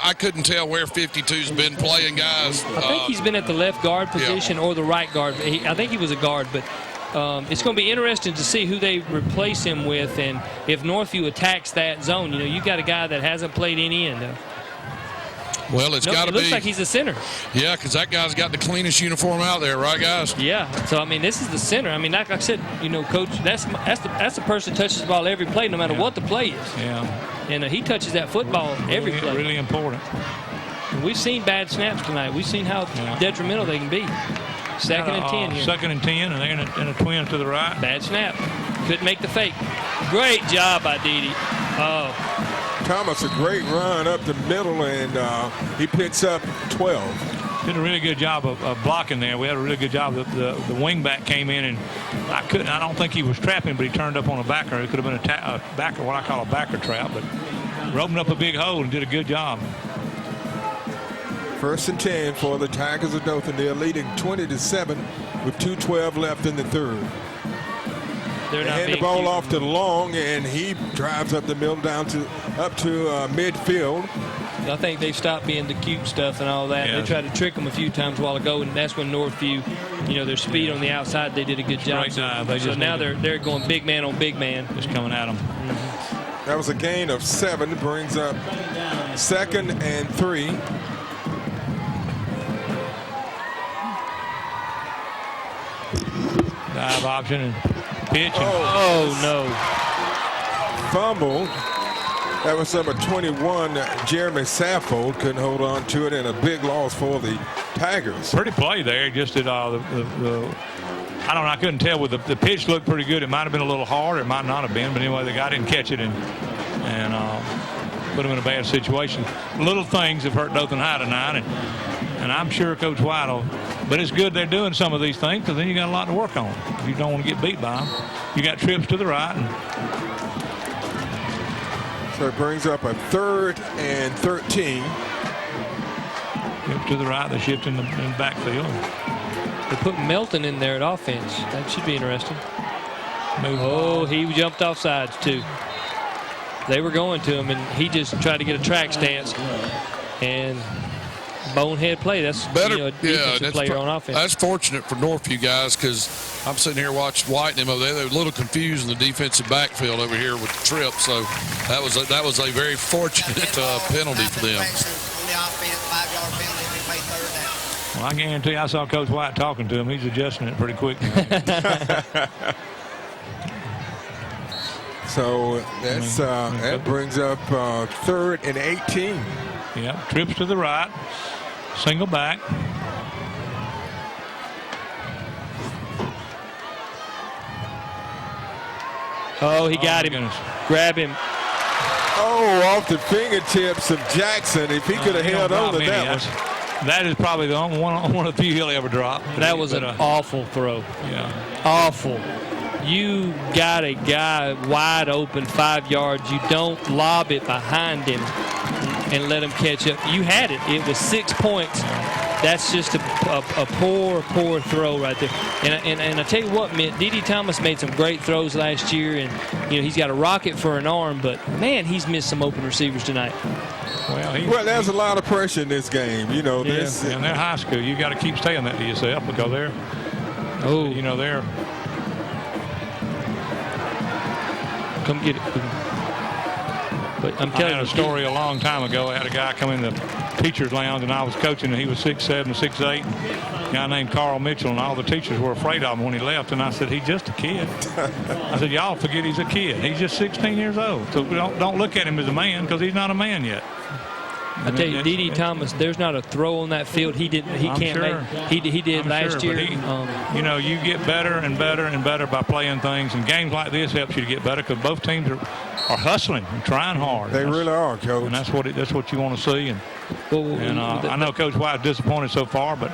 I couldn't tell where 52's been playing, guys. I think he's been at the left guard position or the right guard. I think he was a guard, but it's going to be interesting to see who they replace him with, and if Northview attacks that zone. You got a guy that hasn't played any end. Well, it's got to be. It looks like he's a center. Yeah, because that guy's got the cleanest uniform out there, right, guys? Yeah. So I mean, this is the center. I mean, like I said, Coach, that's the person that touches the ball every play, no matter what the play is. Yeah. And he touches that football every play. Really important. And we've seen bad snaps tonight. We've seen how detrimental they can be. Second and 10 here. Second and 10, and they're in a twin to the right. Bad snap. Couldn't make the fake. Great job by Dede. Oh. Thomas, a great run up the middle, and he picks up 12. Did a really good job of blocking there. We had a really good job. The wing back came in, and I don't think he was trapping, but he turned up on a backer. It could have been a backer, what I call a backer trap, but opened up a big hole and did a good job. First and 10 for the Tigers of Dothan. They're leading 20-7 with 2:12 left in the third. They're not hand the ball off to Long, and he drives up the middle up to midfield. I think they've stopped being the cute stuff and all that. Yeah. They tried to trick them a few times a while ago, and that's when Northview, their speed on the outside, they did a good job. So now they're going big man on big man. Just coming at them. Mm-hmm. That was a gain of 7. Brings up 2nd and 3. Dive option and pitch. Oh no. Fumble. That was number 21, Jeremy Saffold. Couldn't hold on to it, and a big loss for the Tigers. Pretty play there. Just did I don't know. I couldn't tell. With the pitch looked pretty good. It might have been a little hard. It might not have been. But anyway, the guy didn't catch it and put him in a bad situation. Little things have hurt Dothan High tonight, and I'm sure Coach White will. But it's good they're doing some of these things, because then you got a lot to work on. You don't want to get beat by them. You got trips to the right. So it brings up a 3rd and 13. Trips to the right. They shift in the backfield. They put Melton in there at offense. That should be interesting. Oh, he jumped off sides too. They were going to him, and he just tried to get a track stance. And bonehead play. That's better. Defensive player on offense. That's fortunate for Northview guys, because I'm sitting here watching White and them over there. They were a little confused in the defensive backfield over here with the trip. So that was a very fortunate penalty for them. Well, I guarantee I saw Coach White talking to him. He's adjusting it pretty quick. So that brings up 3rd and 18. Yeah, trips to the right, single back. Oh, he got him. Goodness. Grab him. Oh, off the fingertips of Jackson. If he could have held on to that one. That is probably one of the few he'll ever drop. That was an awful throw. Yeah. Awful. you got a guy wide open 5 yards. You don't lob it behind him and let him catch up. You had it. It was 6 points. That's just a poor throw right there. And I tell you what, Mitt, D.D. Thomas made some great throws last year, and he's got a rocket for an arm, but man, he's missed some open receivers tonight. Well, there's a lot of pressure in this game. And they're high school. You got to keep saying that to yourself because they're. Come get it. But I'm telling you, I had a story a long time ago. I had a guy come in the teacher's lounge, and I was coaching, and he was 6'7", 6'8", a guy named Carl Mitchell, and all the teachers were afraid of him when he left. And I said, he's just a kid. I said, y'all forget he's a kid. He's just 16 years old. So don't look at him as a man because he's not a man yet. I tell you, D.D. Thomas, there's not a throw on that field he didn't. He can't make. He did last year. You get better and better and better by playing things, and games like this helps you to get better because both teams are hustling and trying hard. They really are, Coach. And that's what you want to see. And I know Coach White's disappointed so far, but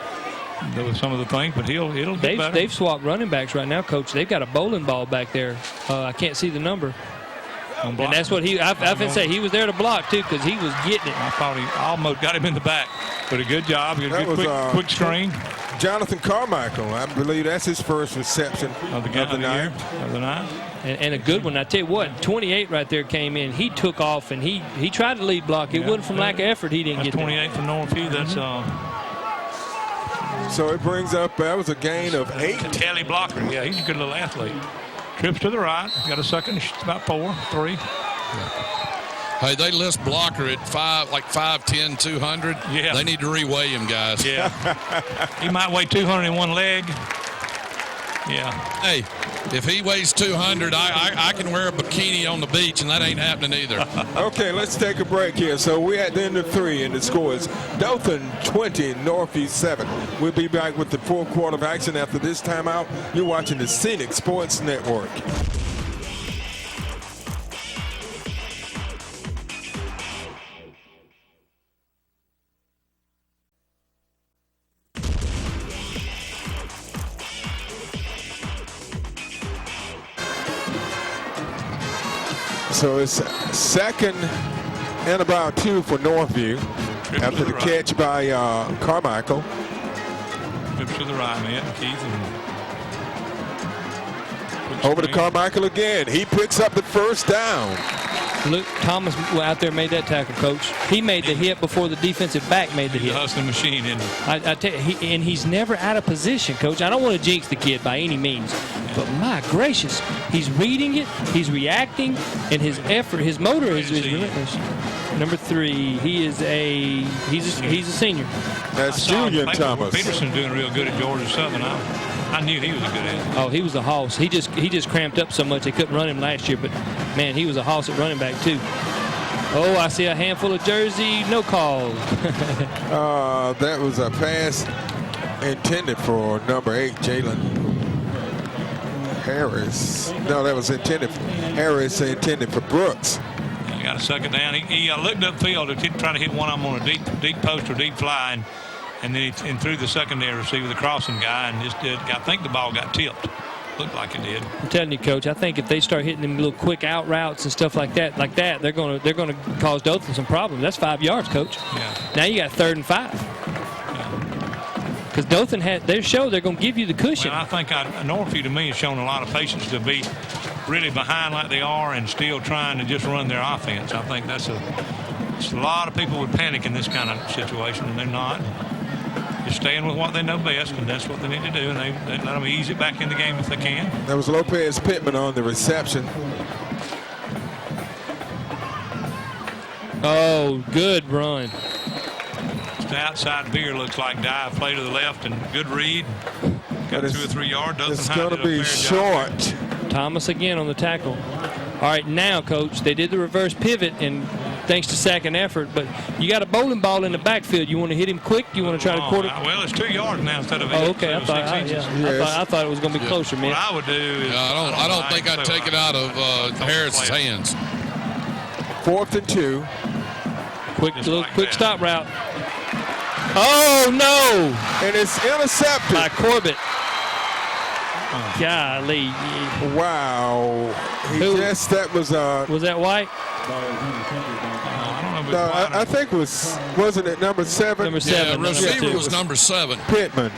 with some of the things, but it'll get better. They've swapped running backs right now, Coach. They've got a bowling ball back there. I can't see the number. And that's what I've been saying. He was there to block, too, because he was getting it. I thought he almost got him in the back. But a good job. A good quick screen. Jonathan Carmichael, I believe that's his first reception of the night. And a good one. I tell you what, 28 right there came in. He took off, and he tried to lead block. It wasn't from lack of effort. He didn't get 28 there. for Northview. That's So it brings up, that was a gain of 8. Telly blocker. Yeah, he's a good little athlete. Trips to the right. Got a second. It's about 3. Yeah. Hey, they list blocker at 5'10", 200. Yeah. They need to reweigh him, guys. Yeah. He might weigh 200 in one leg. Yeah. Hey, if he weighs 200, I can wear a bikini on the beach, and that ain't happening either. Okay, let's take a break here. So we're at the end of 3, and the score is Dothan 20, Northview 7. We'll be back with the fourth quarter of action after this timeout. You're watching the Scenic Sports Network. So it's second and about 2 for Northview after the catch by Carmichael. Trips to the right, man. Keith. Over to Carmichael again. He picks up the first down. Luke Thomas out there made that tackle, Coach. He made the hit before the defensive back made the hit. He's a hustling machine, isn't he? I tell you, and he's never out of position, Coach. I don't want to jinx the kid by any means, but my gracious, he's reading it, he's reacting, and his effort, his motor is relentless. Number 3, he's a senior. That's Julian Thomas. Peterson's doing real good at Georgia Southern. I knew he was a good athlete. Oh, he was a hoss. He just cramped up so much they couldn't run him last year, but man, he was a hoss at running back too. Oh, I see a handful of jersey, no call. That was a pass intended for number 8, Jalen Harris. No, that was intended for Harris, intended for Brooks. Got a second down. He looked upfield to try to hit one of them on a deep post or deep fly, and then he threw the secondary receiver, the crossing guy, and just did. I think the ball got tipped. Looked like it did. I'm telling you, Coach. I think if they start hitting them little quick out routes and stuff like that, they're going to cause Dothan some problems. That's 5 yards, Coach. Yeah. Now you got 3rd and 5. Because Dothan they're going to give you the cushion. Well, I think Northview to me has shown a lot of patience to be really behind like they are and still trying to just run their offense. I think that's a lot of people would panic in this kind of situation, and they're not. Just staying with what they know best, and that's what they need to do, and they let them ease it back in the game if they can. That was Lopez Pittman on the reception. Oh, good run. The outside veer looks like dive play to the left, and good read. Got 2 or 3 yards. It's going to be short. Thomas again on the tackle. All right, now, Coach, they did the reverse pivot, and thanks to second effort, but you got a bowling ball in the backfield. You want to hit him quick? You want to try to quarter? Well, it's 2 yards now instead of 8. Oh, okay. I thought it was going to be closer, man. What I would do is I don't think I'd take it out of Harris's hands. 4th and 2. Quick stop route. Oh, no. And it's intercepted by Corbett. Golly. Wow. That was that White? I don't know if no, it's I think wasn't it number 7? Number 7. Yeah, receiver was number 7. Pittman.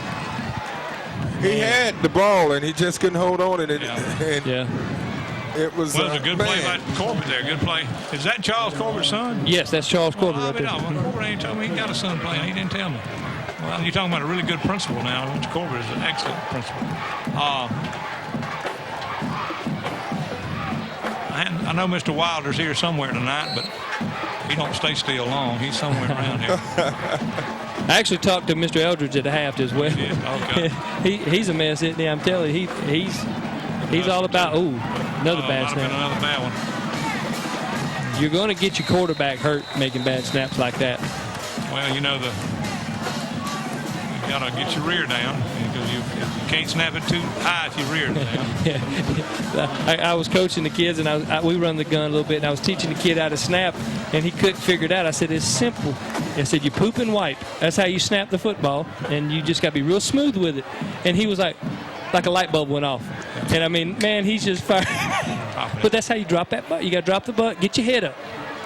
He had the ball and he just couldn't hold on and it was a good play by Corbett there. Good play. Is that Charles Corbett's son? Yes, that's Charles Corbett right there. Corbett ain't told me he got a son playing. He didn't tell me. Well, you're talking about a really good principal now, which Corbett is an excellent principal. I know Mr. Wilder's here somewhere tonight, but he don't stay still long. He's somewhere around here. I actually talked to Mr. Eldridge at the half as well. Okay. He's a mess, isn't he? I'm telling you, he's all about another bad snap. Another bad one. You're going to get your quarterback hurt making bad snaps like that. Well, you know you got to get your rear down because you can't snap it too high if you rear it down. I was coaching the kids, and we run the gun a little bit, and I was teaching the kid how to snap, and he couldn't figure it out. I said, it's simple. I said, you poop and wipe. That's how you snap the football, and you just got to be real smooth with it. And he was like a light bulb went off. And, I mean, man, he's just fired. But that's how you drop that butt. You got to drop the butt, get your head up,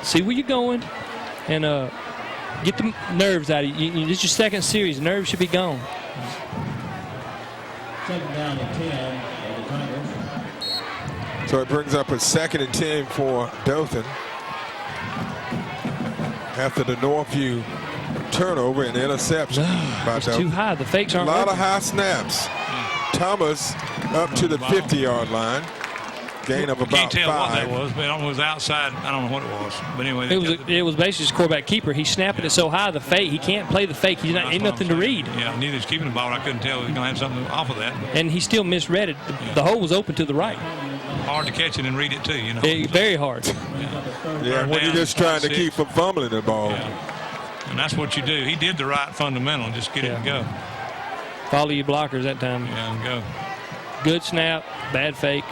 see where you're going, and get the nerves out of you. This is your second series. Nerves should be gone. Second down and 10 of the Tigers. So it brings up a 2nd and 10 for Dothan. After the Northview turnover and interception by It's Dothan. too high. The fakes aren't A lot working. of high snaps. Thomas up to the 50-yard line. Gain of about 5. Can't tell what that was, but it was outside. I don't know what it was. But anyway, It was basically just quarterback keeper. He's snapping it so high, the fake. He can't play the fake. He's not, ain't nothing to read. Yeah, neither is keeping the ball. I couldn't tell he was going to have something off of that. And he still misread it. The hole was open to the right. Hard to catch it and read it too, you know. Very hard. Yeah, when you're just trying to keep from fumbling the ball. Yeah. And that's what you do. He did the right fundamental. Just get it and go. Follow your blockers that time. Yeah, and go. Good snap, bad fake.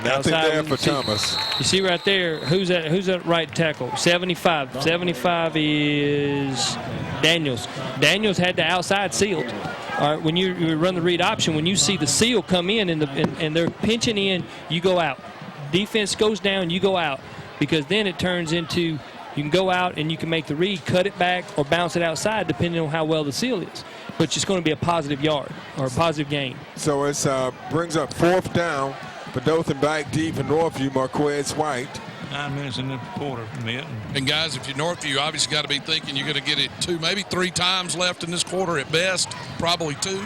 Nothing there for Thomas. You see right there, who's that right tackle? 75. 75 is Daniels. Daniels had the outside sealed. All right, when you run the read option, when you see the seal come in and they're pinching in, you go out. Defense goes down, you go out. Because then it turns into you can go out and you can make the read, cut it back, or bounce it outside depending on how well the seal is. But it's going to be a positive yard or a positive gain. So it brings up 4th down. But Dothan back deep in Northview, Marquez White. 9 minutes in the quarter, Mitt. And guys, if you're Northview, you obviously got to be thinking you're going to get it 2, maybe 3 times left in this quarter at best, probably 2.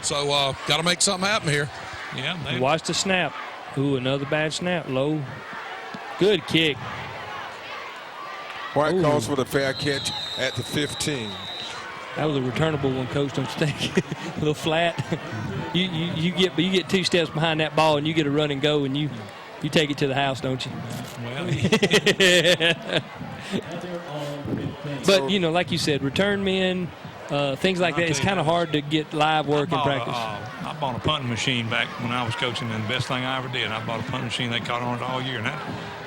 So got to make something happen here. Yeah. Watch the snap. Ooh, another bad snap. Low. Good kick. White calls for the fair catch at the 15. That was a returnable one, Coach. Don't you think? A little flat. You get 2 steps behind that ball and you get a run and go and you take it to the house, don't you? Well, but you know, like you said, return men, things like that. It's kind of hard to get live work in practice. I bought a punting machine back when I was coaching, and the best thing I ever did. I bought a punting machine. They caught on it all year, and that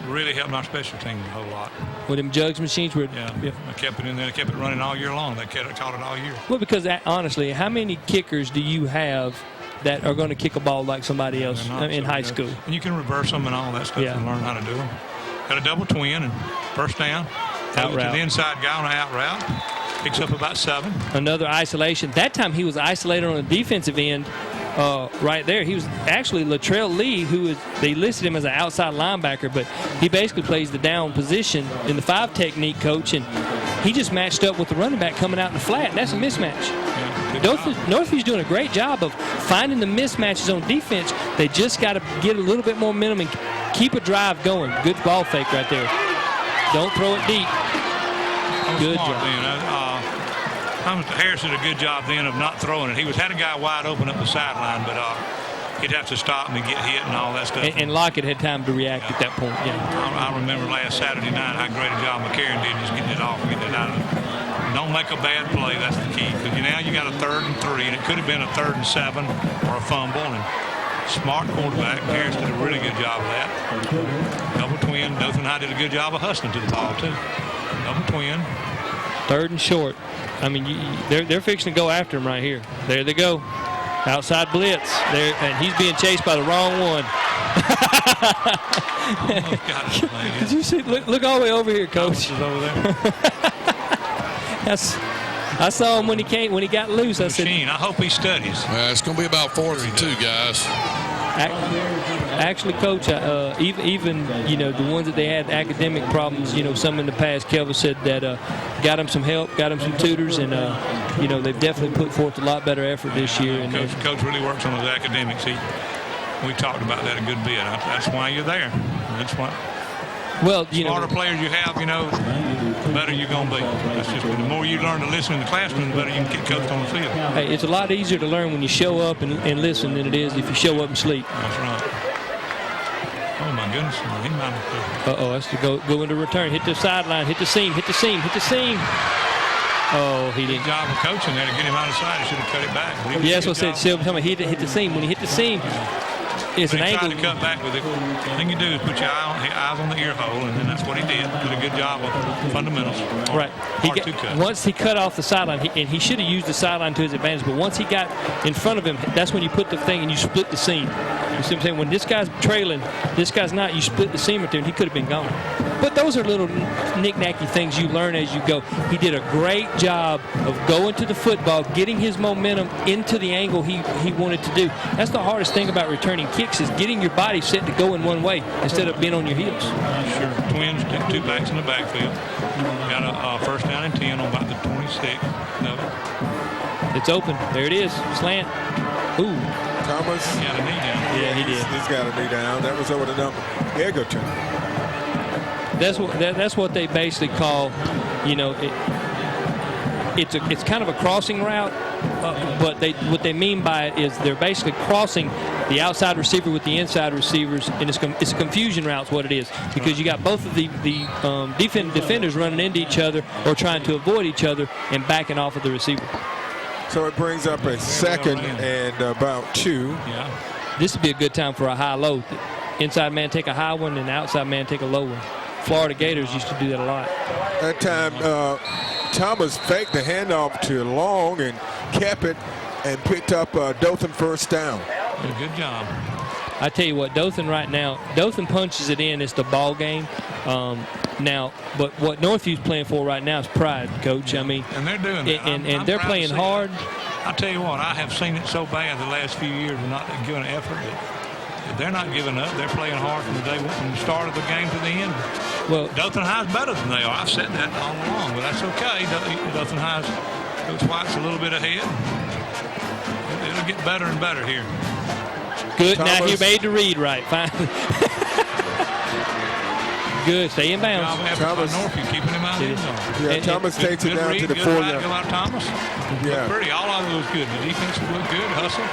really helped my special team a whole lot. With them jugs machines were. Yeah. I kept it in there. I kept it running all year long. They caught it all year. Well, because honestly, how many kickers do you have that are going to kick a ball like somebody else in high school? And you can reverse them and all that stuff and learn how to do them. Got a double twin and first down. Out route. To the inside guy on an out route. Picks up about 7. Another isolation. That time he was isolated on the defensive end. Right there, he was actually Latrell Lee, they listed him as an outside linebacker, but he basically plays the down position in the 5 technique, Coach, and he just matched up with the running back coming out in the flat, and that's a mismatch. Northview's doing a great job of finding the mismatches on defense. They just got to get a little bit more momentum and keep a drive going. Good ball fake right there. Don't throw it deep. Good job. Harris did a good job then of not throwing it. He had a guy wide open up the sideline, but he'd have to stop and get hit and all that stuff. And Lockett had time to react at that point. Yeah. I remember last Saturday night how great a job McCarron did just getting it off and getting it out of it. Don't make a bad play. That's the key. Because now you got a 3rd and 3, and it could have been a 3rd and 7 or a fumble. And smart quarterback. Harris did a really good job of that. Double twin. Dothan High did a good job of hustling to the ball too. Double twin. 3rd and short. I mean, they're fixing to go after him right here. There they go. Outside blitz there, and he's being chased by the wrong one. Did you see? Look all the way over here, Coach. Over there. I saw him when he got loose. I said, I hope he studies. It's going to be about 4th and 2, guys. Actually, Coach, even the ones that they had academic problems, some in the past, Kelvin said that got him some help, got him some tutors, and they've definitely put forth a lot better effort this year. And Coach really works on his academics. We talked about that a good bit. That's why you're there. That's why. Well, the smarter players you have, the better you're going to be. That's just the more you learn to listen in the classroom, the better you can get coached on the field. Hey, it's a lot easier to learn when you show up and listen than it is if you show up and sleep. That's right. Oh my goodness, he might have. That's to go into return. Hit the sideline. Hit the seam. Hit the seam. Hit the seam. Oh, he didn't. Good job of coaching there to get him out of sight. He should have cut it back. Yeah, that's what I said. He hit the seam. When he hit the seam, it's an angle. He tried to cut back with it. The thing you do is put your eyes on the ear hole, and then that's what he did. Did a good job of fundamentals. Right. Once he cut off the sideline, and he should have used the sideline to his advantage, but once he got in front of him, that's when you put the thing and you split the seam. You see what I'm saying? When this guy's trailing, this guy's not, you split the seam right there, and he could have been gone. But those are little knick-knacky things you learn as you go. He did a great job of going to the football, getting his momentum into the angle he wanted to do. That's the hardest thing about returning kicks is getting your body set to go in one way instead of being on your heels. Sure. Twins, 2 backs in the backfield. Got a first down and 10 on about the 26. No. It's open. There it is. Slant. Ooh. Thomas. He got a knee down. Yeah, he did. He's got a knee down. That was over the number. Egerton. That's what they basically call, it's kind of a crossing route, but what they mean by it is they're basically crossing the outside receiver with the inside receivers, and it's a confusion route is what it is, because you got both of the defenders running into each other or trying to avoid each other and backing off of the receiver. So it brings up a 2nd and about 2. Yeah. This would be a good time for a high-low. Inside man take a high one and the outside man take a low one. Florida Gators used to do that a lot. That time, Thomas faked the handoff to Long and kept it and picked up Dothan first down. Good job. I tell you what, Dothan right now, Dothan punches it in. It's the ball game. Now, but what Northview's playing for right now is pride, Coach. I mean, and they're doing that. And they're playing hard. I tell you what, I have seen it so bad the last few years of not giving an effort. They're not giving up. They're playing hard from the start of the game to the end. Well, Dothan High's better than they are. I've said that all along, but that's okay. Dothan High's Coach White's a little bit ahead. It'll get better and better here. Good. Thomas. Now he made the read right. Fine. Good. Stay in bounds. Thomas. Northview keeping him out of the end zone. Yeah, Thomas takes it down to the 4-yard. Go out Thomas. Yeah. Pretty. All of it was good. The defense looked good. Hustle.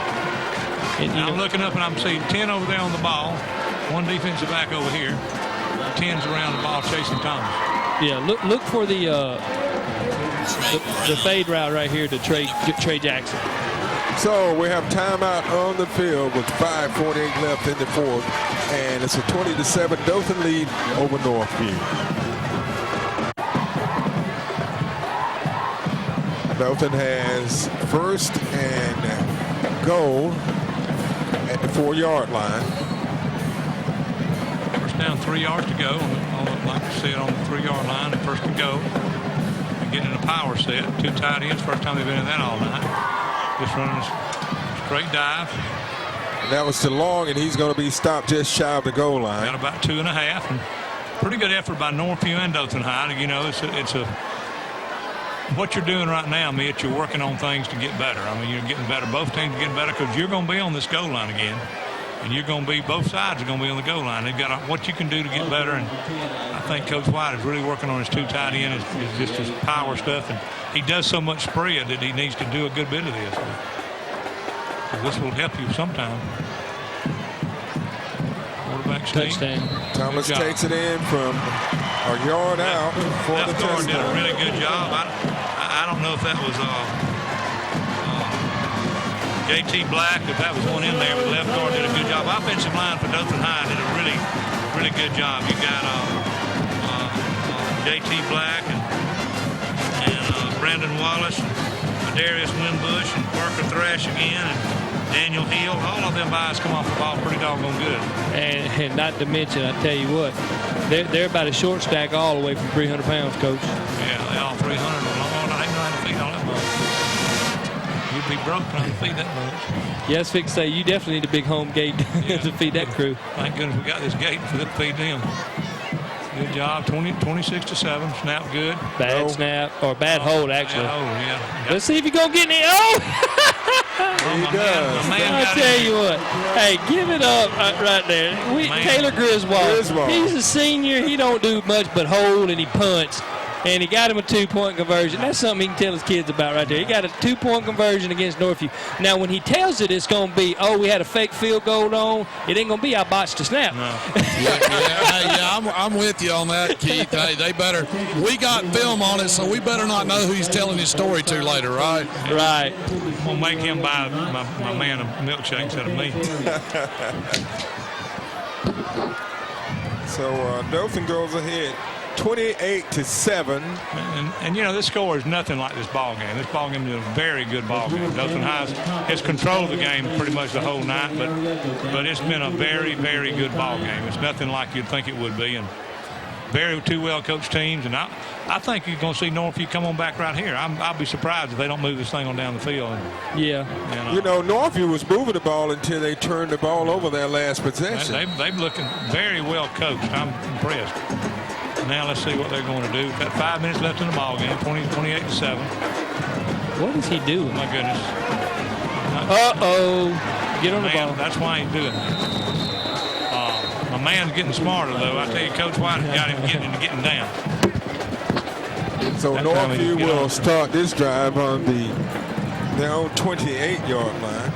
And I'm looking up and I'm seeing 10 over there on the ball, 1 defensive back over here, 10's around the ball chasing Thomas. Yeah, look for the fade route right here to Trey Jackson. So we have timeout on the field with 5:48 left in the 4th, and it's a 20-7 Dothan lead over Northview. Dothan has first and goal at the 4-yard line. First down, 3 yards to go. Like I said, on the 3-yard line, and first to go. And getting in a power set. 2 tight ends. First time they've been in that all night. Just running a straight dive. And that was to Long, and he's going to be stopped just shy of the goal line. Got about 2.5. And pretty good effort by Northview and Dothan High. It's a what you're doing right now, Mitch, you're working on things to get better. I mean, you're getting better. Both teams are getting better because you're going to be on this goal line again. And you're going to be, both sides are going to be on the goal line. They've got what you can do to get better. And I think Coach White is really working on his 2 tight ends, is just his power stuff. And he does so much spread that he needs to do a good bit of this. So this will help you sometime. Quarterback touchdown. Thomas takes it in from a yard out for the touchdown. Did a really good job. I don't know if that was JT Black, if that was one in there, but left guard did a good job. Offensive line for Dothan High did a really, really good job. You got JT Black and Brandon Wallace, and Darius Winbush, and Parker Thrash again, and Daniel Hill, all of them guys come off the ball pretty doggone good. And not to mention, I tell you what, they're about a short stack all the way from 300 pounds, Coach. Yeah, they all 300. I ain't know how to feed all that much. You'd be broke trying to feed that much. Yes, Vic say you definitely need a big home gate to feed that crew. Thank goodness we got this gate to feed them. Good job, 26-7, snap good. Bad snap, or bad hold, actually. Bad hold, yeah. Let's see if you're going to get any. Oh! He does. I tell you what, hey, give it up right there. Taylor Griswold, he's a senior. He don't do much but hold, and he punts. And he got him a 2-point conversion. That's something he can tell his kids about right there. He got a 2-point conversion against Northview. Now, when he tells it, it's going to be, oh, we had a fake field goal on. It ain't going to be, I botched a snap. No. I'm with you on that, Keith. Hey, they better. We got film on it, so we better not know who he's telling his story to later, right? Right. I'm going to make him buy my man a milkshake instead of me. So Dothan goes ahead 28-7. And you know, this score is nothing like this ball game. This ball game is a very good ball game. Dothan High has controlled the game pretty much the whole night, but it's been a very, very good ball game. It's nothing like you'd think it would be, and two well-coached teams. And I think you're going to see Northview come on back right here. I'll be surprised if they don't move this thing on down the field. Yeah. You know, Northview was moving the ball until they turned the ball over their last possession. They've looking very well coached. I'm impressed. Now let's see what they're going to do. Got 5 minutes left in the ball game, 28-7. What is he doing? My goodness. Uh-oh. Get on the ball. That's why he's doing it. My man's getting smarter, though. I tell you, Coach White got him getting down. So Northview will start this drive on their own 28-yard line.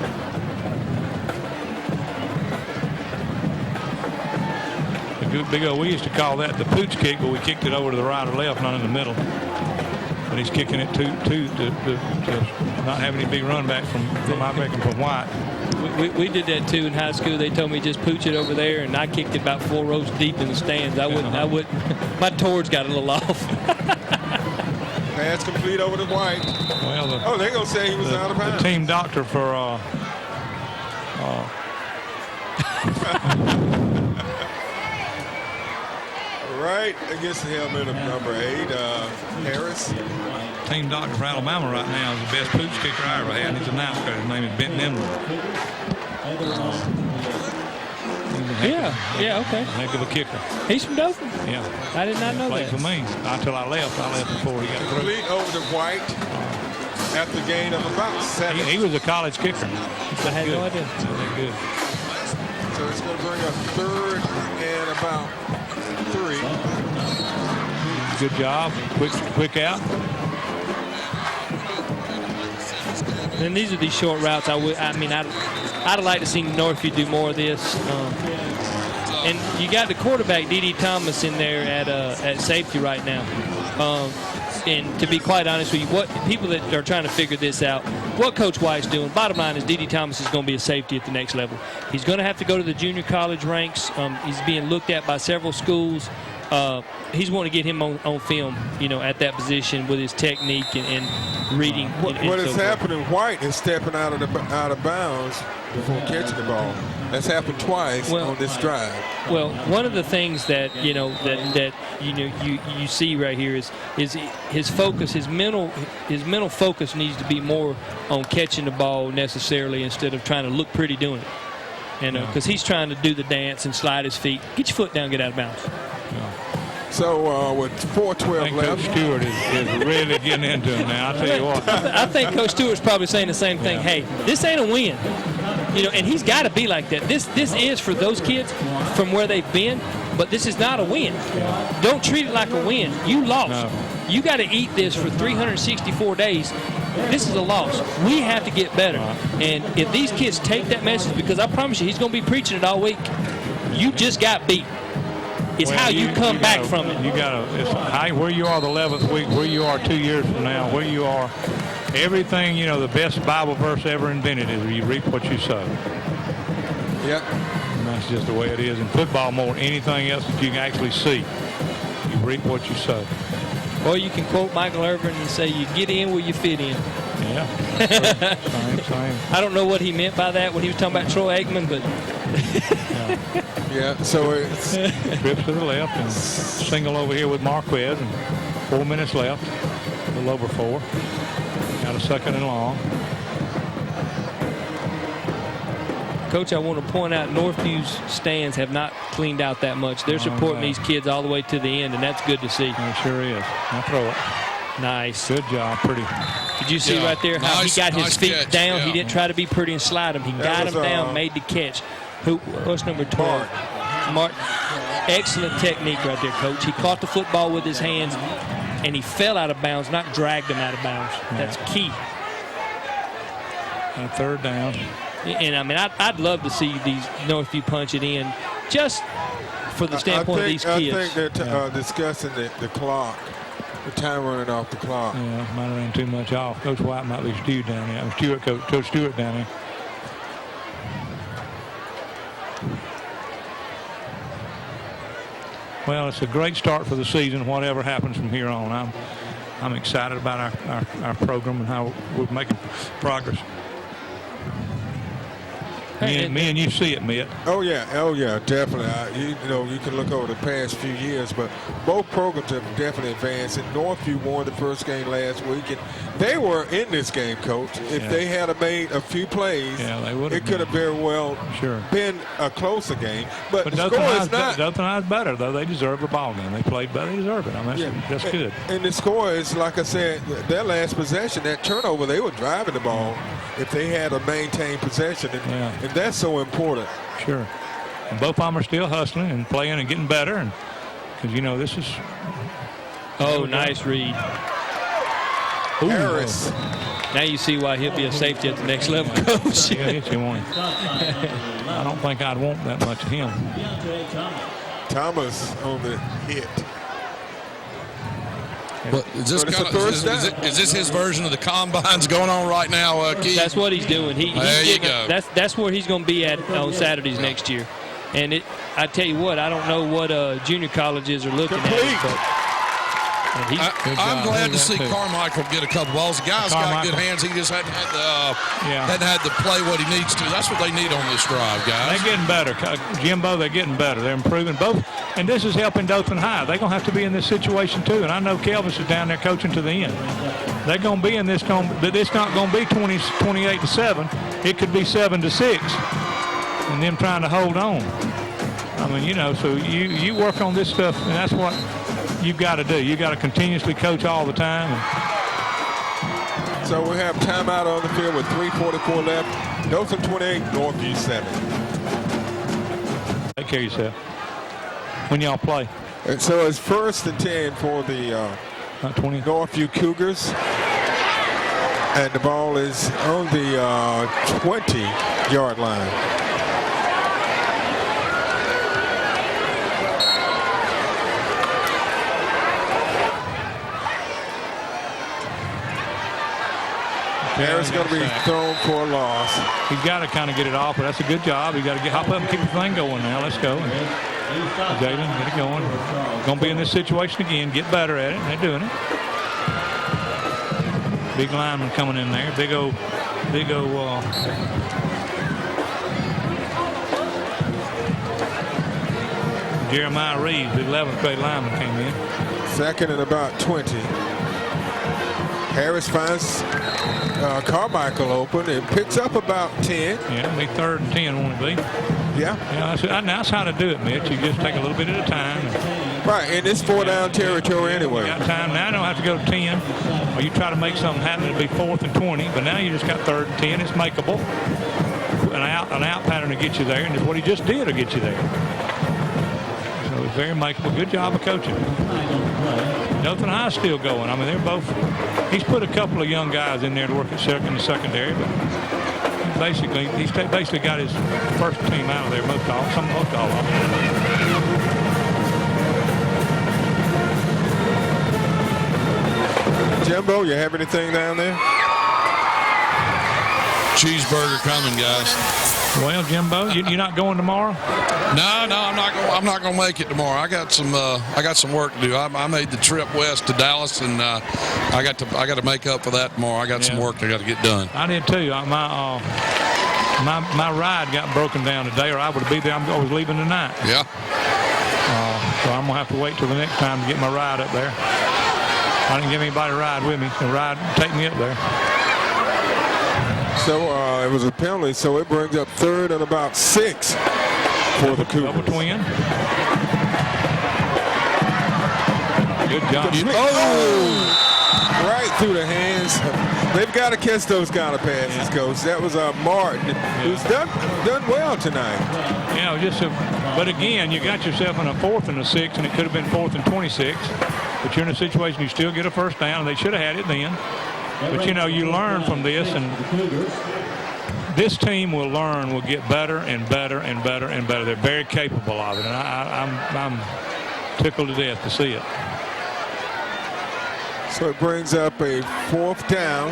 Big O, we used to call that the pooch kick, but we kicked it over to the right or left, not in the middle. But he's kicking it to not have any big run back from White. We did that too in high school. They told me just pooch it over there, and I kicked it about 4 rows deep in the stands. I wouldn't. My towards got a little off. Pass complete over to White. Well, they're gonna say he was out of bounds. The team doctor for. Right against the helmet of number 8, Harris. Team doctor for Alabama right now is the best pooch kicker I ever had. He's a nice guy. His name is Ben Nimble. Okay. Heck of a kicker. He's from Dothan? Yeah. I did not know that. Played for me until I left. I left before he got through. Complete over to White after the gain of about 7. He was a college kicker. I had no idea. Good. So it's going to bring up 3rd and about 3. Good job. Quick out. And these are these short routes. I'd like to see Northview do more of this. And you got the quarterback, D.D. Thomas, in there at safety right now. And to be quite honest with you, what people that are trying to figure this out, what Coach White's doing, bottom line is D.D. Thomas is going to be a safety at the next level. He's going to have to go to the junior college ranks. He's being looked at by several schools. He's wanting to get him on film, at that position with his technique and reading. What is happening? White is stepping out of bounds before catching the ball. That's happened twice on this drive. Well, one of the things that you see right here is his focus, his mental focus needs to be more on catching the ball necessarily instead of trying to look pretty doing it. Because he's trying to do the dance and slide his feet. Get your foot down, get out of bounds. So with 4:12 left, Coach Stewart is really getting into him now. I'll tell you what. I think Coach Stewart's probably saying the same thing. Hey, this ain't a win, and he's got to be like that. This is for those kids from where they've been, but this is not a win. Don't treat it like a win. You lost. No. You got to eat this for 364 days. This is a loss. We have to get better. And if these kids take that message, because I promise you, he's going to be preaching it all week. You just got beat. It's how you come back from it. You got to, where you are the 11th week, where you are 2 years from now, where you are, everything, the best Bible verse ever invented is you reap what you sow. Yep. And that's just the way it is in football more than anything else that you can actually see. You reap what you sow. Or you can quote Michael Irvin and say, you get in where you fit in. Yeah. Same. I don't know what he meant by that when he was talking about Troy Aikman, but Yeah, so it's trips to the left and single over here with Marquez, and 4 minutes left. A little over 4. Got a second and long. Coach, I want to point out Northview's stands have not cleaned out that much. They're supporting these kids all the way to the end, and that's good to see. It sure is. Now throw it. Nice. Good job. Pretty. Did you see right there how he got his feet catch. down? He didn't try to be pretty and slide him. He got him down, made the catch. What's number 12? Mark. Excellent technique right there, Coach. He caught the football with his hands, and he fell out of bounds, not dragged him out of bounds. That's key. And third down. And, I mean, I'd love to see these Northview punch it in just for the standpoint of these kids. I think they're discussing the clock, the time running off the clock. Yeah, might have ran too much off. Coach White might be Stu down there. Coach Stewart down there. Well, it's a great start for the season, whatever happens from here on. I'm excited about our program and how we're making progress. Me and you see it, Mitt. Oh yeah, definitely. You can look over the past few years, but both programs have definitely advanced. And Northview won the first game last week, and they were in this game, Coach. If they had made a few plays, it could have very well been a closer game. But the score is not. Dothan High's better, though. They deserve the ball game. They played better. They deserve it. I mean, that's good. And the score is, like I said, their last possession, that turnover, they were driving the ball if they had a maintained possession. And that's so important. Sure. And both of them are still hustling and playing and getting better. And because, this is. Oh, nice read. Harris. Now you see why he'll be a safety at the next level, Coach. I don't think I'd want that much of him. Thomas on the hit. But is this his version of the combines going on right now, Keith? That's what he's doing. There you go. That's where he's going to be at on Saturdays next year. And I tell you what, I don't know what junior colleges are looking at. But I'm glad to see Carmichael get a couple balls. The guy's got good hands. He just hadn't had to play what he needs to. That's what they need on this drive, guys. They're getting better, Jimbo. They're getting better. They're improving both, and this is helping Dothan High. They're gonna have to be in this situation too. And I know Kelvis is down there coaching to the end. They're gonna be in this. But it's not gonna be 28-7. It could be 7-6, and them trying to hold on. I mean, so you work on this stuff, and that's what you've got to do. You got to continuously coach all the time. So we have timeout on the field with 3:44 left. Dothan 28, Northview 7. Take care of yourself when y'all play. And so it's 1st and 10 for the Northview Cougars. And the ball is on the 20-yard line. Harris going to be thrown for a loss. He's got to kind of get it off, but that's a good job. He's got to hop up and keep the thing going now. Let's go. Jalen, get it going. Going to be in this situation again. Get better at it. And they're doing it. Big lineman coming in there. Big old. Jeremiah Reeves, the 11th grade lineman, came in. 2nd and about 20. Harris finds Carmichael open and picks up about 10. Yeah, it'll be 3rd and 10, won't it be? Yeah. That's how to do it, Mitch. You just take a little bit at a time. Right, and it's 4-down territory anyway. You got time. Now I don't have to go to 10, or you try to make something happen. It'll be 4th and 20, but now you just got 3rd and 10. It's makeable. An out pattern to get you there, and what he just did will get you there. So it's very makeable. Good job of coaching. Dothan High's still going. I mean, they're both. He's put a couple of young guys in there to work in the secondary, but he's basically got his first team out of there most all of them. Jimbo, you have anything down there? Cheeseburger coming, guys. Well, Jimbo, you're not going tomorrow? No, I'm not going. I'm not going to make it tomorrow. I got some work to do. I made the trip west to Dallas, and I got to make up for that tomorrow. I got some work I got to get done. I did too. My ride got broken down today, or I would be there. I was leaving tonight. Yeah. So I'm gonna have to wait till the next time to get my ride up there. I didn't give anybody a ride with me. The ride take me up there. So it was a penalty, so it brings up 3rd and about 6 for the Cougars. Double twin. Good job. Right through the hands. They've got to catch those kind of passes, Coach. That was Martin, who's done well tonight. Yeah, but again, you got yourself in a 4th and a 6, and it could have been 4th and 26. But you're in a situation you still get a first down, and they should have had it then. But you learn from this, and this team will get better and better and better and better. They're very capable of it, and I'm tickled to death to see it. So it brings up a 4th down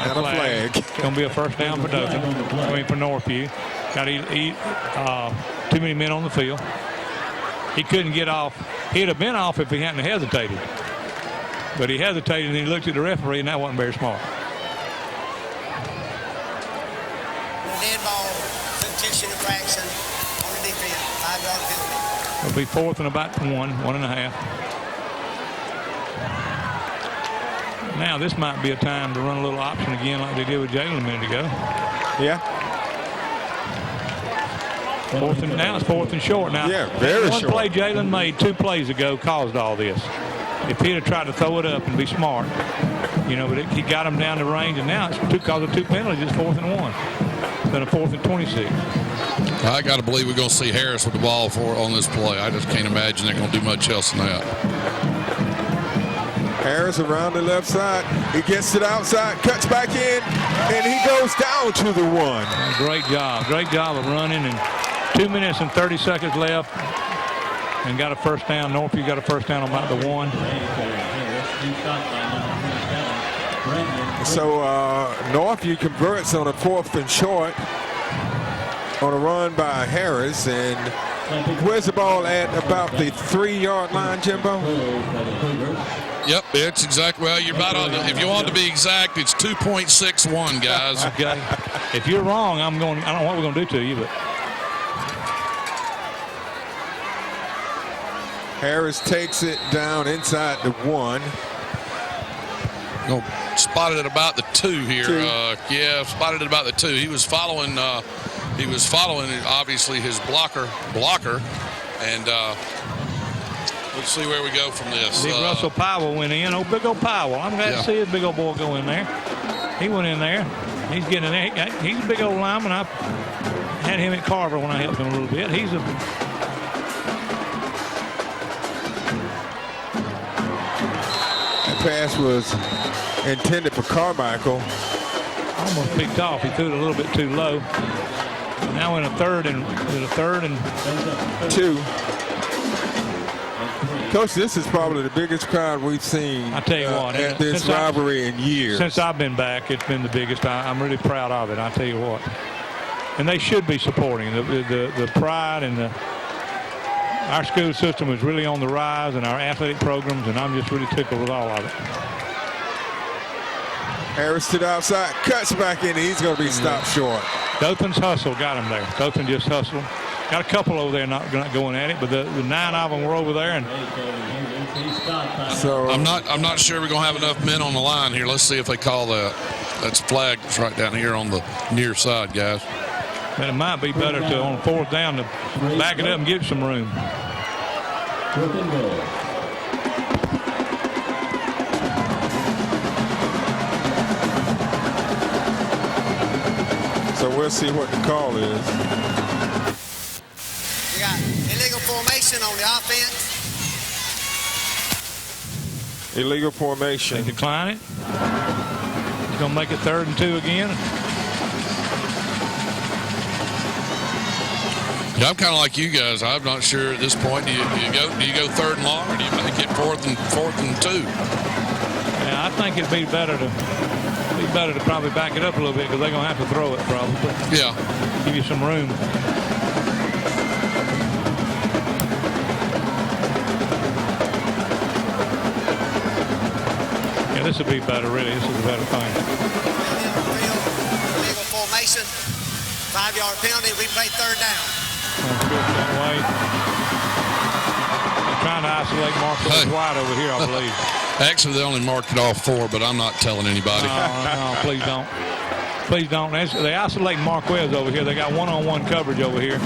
and a flag. It's going to be a first down for Dothan. For Northview. Got to eat too many men on the field. He couldn't get off. He'd have been off if he hadn't hesitated. But he hesitated and he looked at the referee, and that wasn't very smart. Dead ball, substitution of Braxton on the defense. 5-yard penalty. It'll be 4th and about 1.5. Now this might be a time to run a little option again like they did with Jalen a minute ago. Yeah. Now it's 4th and short. Now, very one short. play Jalen made 2 plays ago caused all this. If he'd have tried to throw it up and be smart, but he got him down the range, and now it's because of 2 penalties. It's 4th and 1. Then a 4th and 26. I got to believe we're going to see Harris with the ball on this play. I just can't imagine they're going to do much else than that. Harris around the left side. He gets to the outside, cuts back in, and he goes down to the 1. Great job. Great job of running, and 2 minutes and 30 seconds left, and got a first down. Northview got a first down on about the 1. So Northview converts on a 4th and short on a run by Harris, and where's the ball at? About the 3-yard line, Jimbo? Yep, it's exactly. Well, you're about on. If you want to be exact, it's 2.61, guys. Okay. If you're wrong, I don't know what we're going to do to you, but. Harris takes it down inside the 1. Spotted at about the 2 here. Spotted at about the 2. He was following. Obviously his blocker, and let's see where we go from this. Big Russell Powell went in. Oh, big old Powell. I'm glad to see his big old boy go in there. He went in there. He's getting in there. He's a big old lineman. I had him at Carver when I helped him a little bit. He's a. That pass was intended for Carmichael. Almost picked off. He threw it a little bit too low. Now in a 3rd and 2. Coach, this is probably the biggest crowd we've seen. I tell you what, at this rivalry in years. Since I've been back, it's been the biggest. I'm really proud of it. I tell you what, and they should be supporting the pride and our school system is really on the rise, and our athletic programs, and I'm just really tickled with all of it. Harris to the outside, cuts back in. He's going to be stopped short. Dothan's hustle got him there. Dothan just hustled. Got a couple over there not going at it, but the 9 of them were over there. And so I'm not sure we're going to have enough men on the line here. Let's see if they call that. That's flagged. It's right down here on the near side, guys. But it might be better to on 4th down to back it up and give some room. So we'll see what the call is. We got illegal formation on the offense. Illegal formation. They decline it. He's going to make it 3rd and 2 again. Yeah, I'm kind of like you guys. I'm not sure at this point. Do you go 3rd and long, or do you make it 4th and 2? Yeah, I think it'd be better to probably back it up a little bit because they're going to have to throw it probably. Yeah. Give you some room. this will be better, really. This is a better thing. Illegal formation, 5-yard penalty. We play third down. That way. They're trying to isolate Marquez White over here, I believe. Actually, they only marked it off 4, but I'm not telling anybody. No, please don't. Please don't. They isolate Marquez over here. They got one-on-one coverage over here.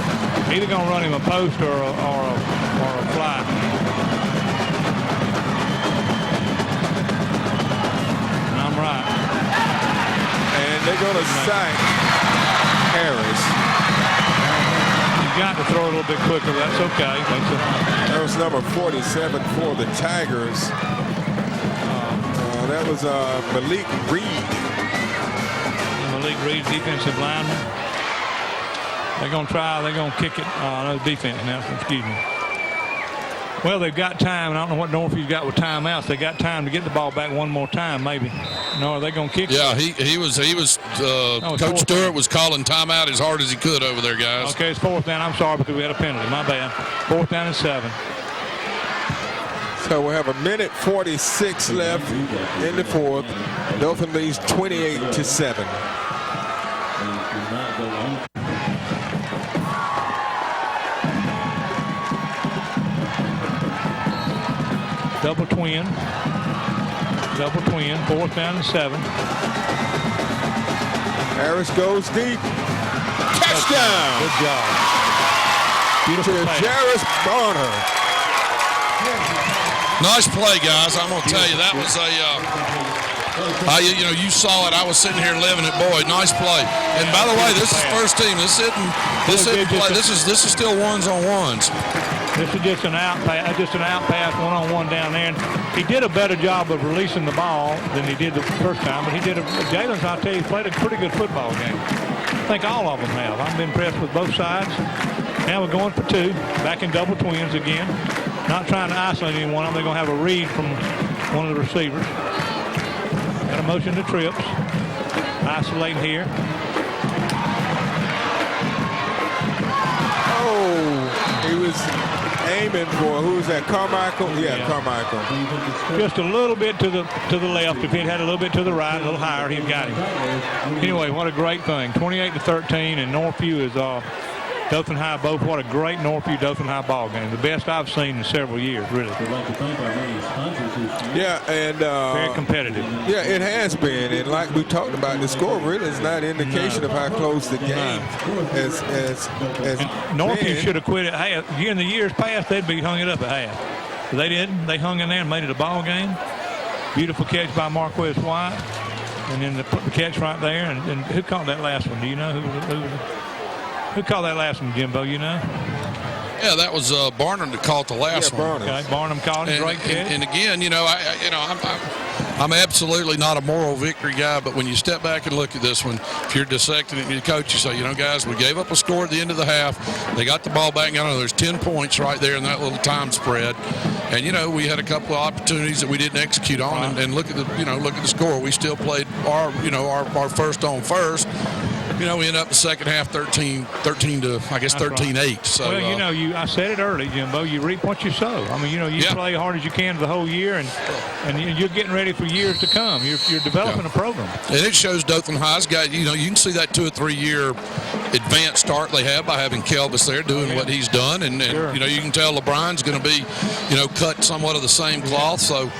Either going to run him a post or a fly. And I'm right. And they're going to sack Harris. You got to throw it a little bit quicker. That's okay. That was number 47 for the Tigers. That was Malik Reed. Malik Reed, defensive lineman. They're going to try. They're going to kick it. No, defense now. Excuse me. Well, they've got time. I don't know what Northview's got with timeouts. They got time to get the ball back one more time, maybe. No, are they going to kick it? Yeah, he was. Coach Stewart was calling timeout as hard as he could over there, guys. Okay, it's 4th down. I'm sorry because we had a penalty. My bad. 4th down and 7. So we have 1:46 left in the 4th. Dothan leads 28-7. Double twin. 4th down and 7. Harris goes deep. Touchdown. Good job. Beautiful play. Jarris Barner. Nice play, guys. I'm going to tell you, that was you saw it. I was sitting here living it. Boy, nice play. And by the way, this is first team. This isn't play. This is still ones-on-ones. This is just an out pass, one-on-one down there. And he did a better job of releasing the ball than he did the first time. But Jalen's, I'll tell you, played a pretty good football game. I think all of them have. I've been impressed with both sides. Now we're going for 2. Back in double twins again. Not trying to isolate anyone. They're going to have a read from one of the receivers. Got a motion to trips. Isolating here. Oh, he was aiming for, who's that, Carmichael? Yeah, Carmichael. Just a little bit to the left. If he'd had a little bit to the right, a little higher, he'd got him. Anyway, what a great thing. 28-13, and Northview is Dothan High both. What a great Northview Dothan High ball game. The best I've seen in several years, really. Yeah, and very competitive. Yeah, it has been, and like we talked about, the score really is not an indication of how close the game as Northview should have quit at half. In the years past, they'd be hung it up at half. But they didn't. They hung in there and made it a ball game. Beautiful catch by Marquez White, and then the catch right there. And who caught that last one? Do you know who called that last one, Jimbo, you know? Yeah, that was Barnum that caught the last one. Okay, Barnum caught it. Great catch. And again, I'm absolutely not a moral victory guy, but when you step back and look at this one, if you're dissecting it and you coach, you say, guys, we gave up a score at the end of the half. They got the ball back. There's 10 points right there in that little time spread. And, we had a couple of opportunities that we didn't execute on. And look at the score. We still played our first on first. We end up the second half 13 to, I guess, 13-8. So, well, I said it early, Jimbo. You reap what you sow. I mean, you play hard as you can the whole year, and you're getting ready for years to come. You're developing a program. And it shows Dothan High's got, you can see that 2 or 3 year advanced start they have by having Kelvis there doing what he's done. And sure. You can tell LeBron's going to be, cut somewhat of the same cloth. So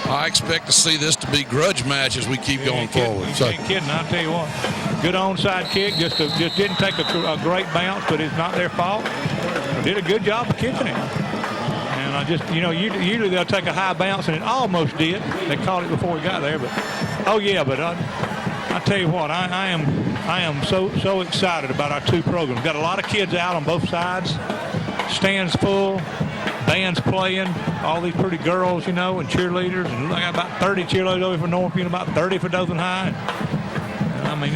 I expect to see this to be grudge match as we keep going forward. You ain't kidding. I'll tell you what. Good onside kick. Just didn't take a great bounce, but it's not their fault. They did a good job of kicking it. And I just, usually they'll take a high bounce, and it almost did. They caught it before we got there, but I tell you what, I am so excited about our 2 programs. Got a lot of kids out on both sides. Stands full, bands playing, all these pretty girls, and cheerleaders. And I got about 30 cheerleaders over for Northview and about 30 for Dothan High. I mean,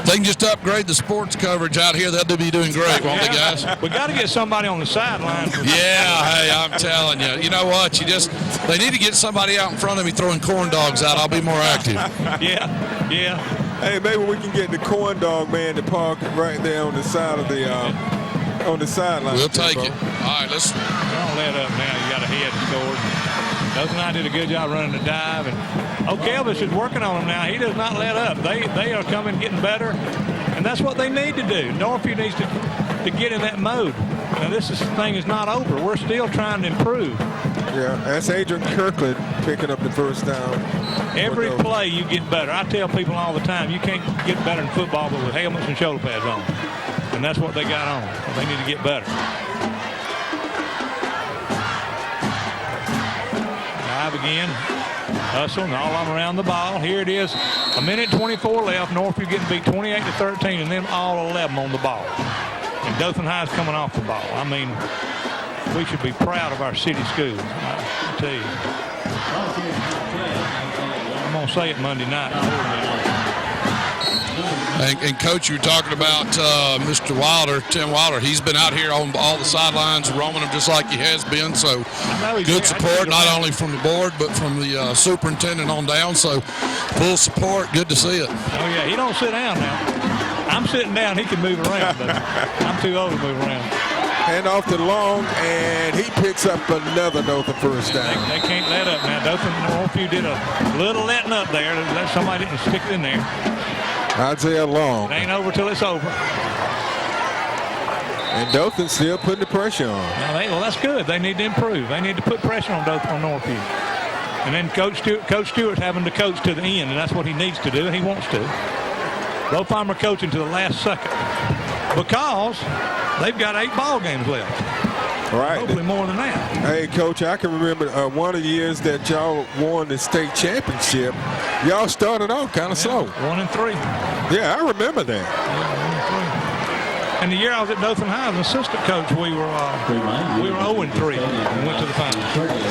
they can just upgrade the sports coverage out here. They'll be doing great, won't they, guys? We got to get somebody on the sideline. Hey, I'm telling you. You know what? They need to get somebody out in front of me throwing corn dogs out. I'll be more active. Yeah. Hey, maybe we can get the corn dog man to park right there on the side of the on the sideline. We'll take it. All right, let's. Don't let up now. You got a head scored. Dothan and I did a good job running the dive, and O'Kelvis is working on them now. He does not let up. They are coming, getting better, and that's what they need to do. Northview needs to get in that mode. Now thing is not over. We're still trying to improve. Yeah, that's Adrian Kirkland picking up the first down. Every play you get better. I tell people all the time, you can't get better in football but with helmets and shoulder pads on. And that's what they got on. They need to get better. Dive again. Hustling all of them around the ball. Here it is. 1:24 left. Northview getting beat 28-13, and then all 11 on the ball. And Dothan High is coming off the ball. I mean, we should be proud of our city schools. I tell you. I'm going to say it Monday night. And Coach, you were talking about Mr. Wilder, Tim Wilder. He's been out here on all the sidelines, roaming them just like he has been. So good support, not only from the board, but from the superintendent on down. So full support. Good to see it. Oh, yeah. He don't sit down now. I'm sitting down. He can move around, but I'm too old to move around. Hand off to Long, and he picks up another Dothan first down. They can't let up now. Dothan Northview did a little letting up there. Somebody didn't stick it in there. Isaiah Long. It ain't over till it's over. And Dothan still putting the pressure on. Well, that's good. They need to improve. They need to put pressure on Northview. And then Coach Stewart's having to coach to the end, and that's what he needs to do, and he wants to. Both of them are coaching to the last second because they've got 8 ball games left. Right. Hopefully more than that. Hey, Coach, I can remember one of the years that y'all won the state championship. Y'all started off kind of slow. 1-3. Yeah, I remember that. Yeah, 1-3. And the year I was at Dothan High as an assistant coach, we were 0-3 and went to the finals.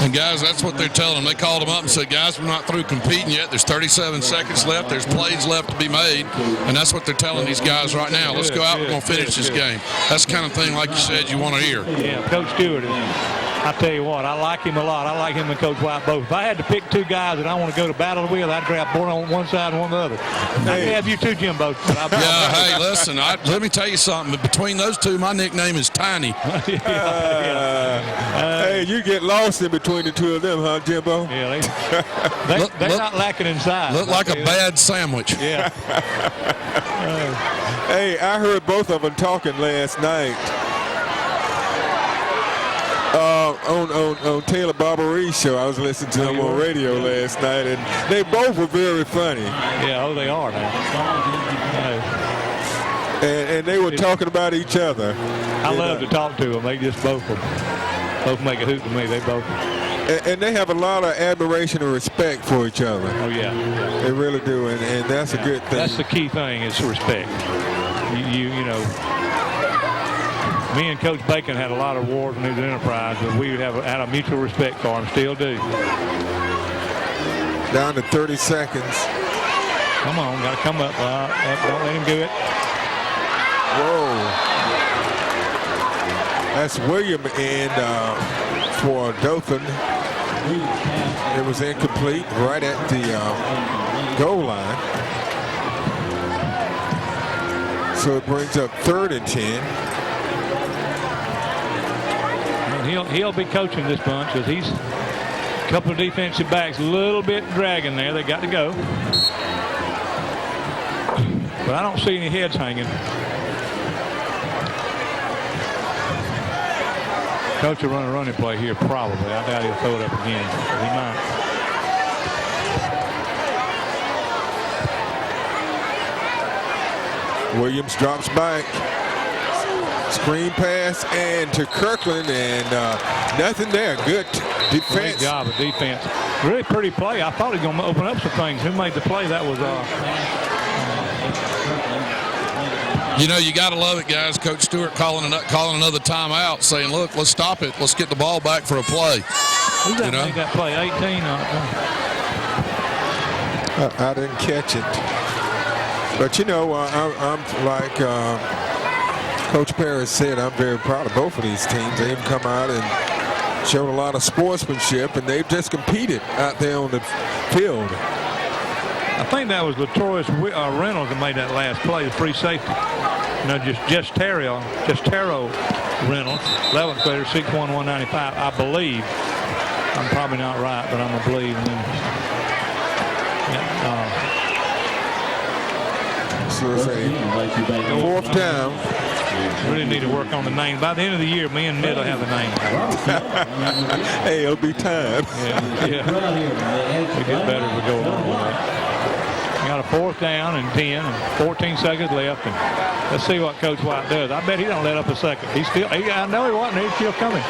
And guys, that's what they're telling them. They called them up and said, guys, we're not through competing yet. There's 37 seconds left. There's plays left to be made. And that's what they're telling these guys right now. Let's go out. We're going to finish this game. That's the kind of thing, like you said, you want to hear. Yeah, Coach Stewart is. I tell you what, I like him a lot. I like him and Coach White both. If I had to pick 2 guys that I want to go to battle with, I'd grab one on one side and one on the other. I'd have you too, Jimbo. Hey, listen, let me tell you something. Between those two, my nickname is Tiny. Hey, you get lost in between the two of them, huh, Jimbo? Yeah, they're not lacking in size. Look like a bad sandwich. Yeah. Hey, I heard both of them talking last night. On Taylor Barberee's show. I was listening to them on radio last night, and they both were very funny. Yeah, they are now. And they were talking about each other. I love to talk to them. They just both make a hoot to me. They both. And they have a lot of admiration and respect for each other. Oh, yeah. They really do, and that's a good thing. That's the key thing is respect. You know, me and Coach Bacon had a lot of wars in News Enterprise, but we had a mutual respect for him, still do. Down to 30 seconds. Come on, got to come up. Don't let him do it. Whoa. That's William and for Dothan. It was incomplete right at the goal line. So it brings up 3rd and 10. He'll be coaching this bunch because he's a couple of defensive backs a little bit dragging there. They got to go. But I don't see any heads hanging. Coach will run a running play here probably. I doubt he'll throw it up again. He might. Williams drops back. Screen pass and to Kirkland, and nothing there. Good defense. Great job of defense. Really pretty play. I thought he was going to open up some things. Who made the play? That was You know, you got to love it, guys. Coach Stewart calling another timeout, saying, look, let's stop it. Let's get the ball back for a play. Who's that made that play? 18? I didn't catch it. But, you know, I'm like Coach Perry said, I'm very proud of both of these teams. They've come out and shown a lot of sportsmanship, and they've just competed out there on the field. I think that was Latorius Reynolds that made that last play, the free safety. You know, just Taro Reynolds, 11th grader, 6'1", 195, I believe. I'm probably not right, but I'm going to believe. And then, so it's a 4th down. Really need to work on the name. By the end of the year, me and Ned will have the name. Hey, it'll be time. Yeah. We get better as we go along with that. We got a 4th down and 10 and 14 seconds left. And let's see what Coach White does. I bet he don't let up a second. I know he wasn't. He's still coming.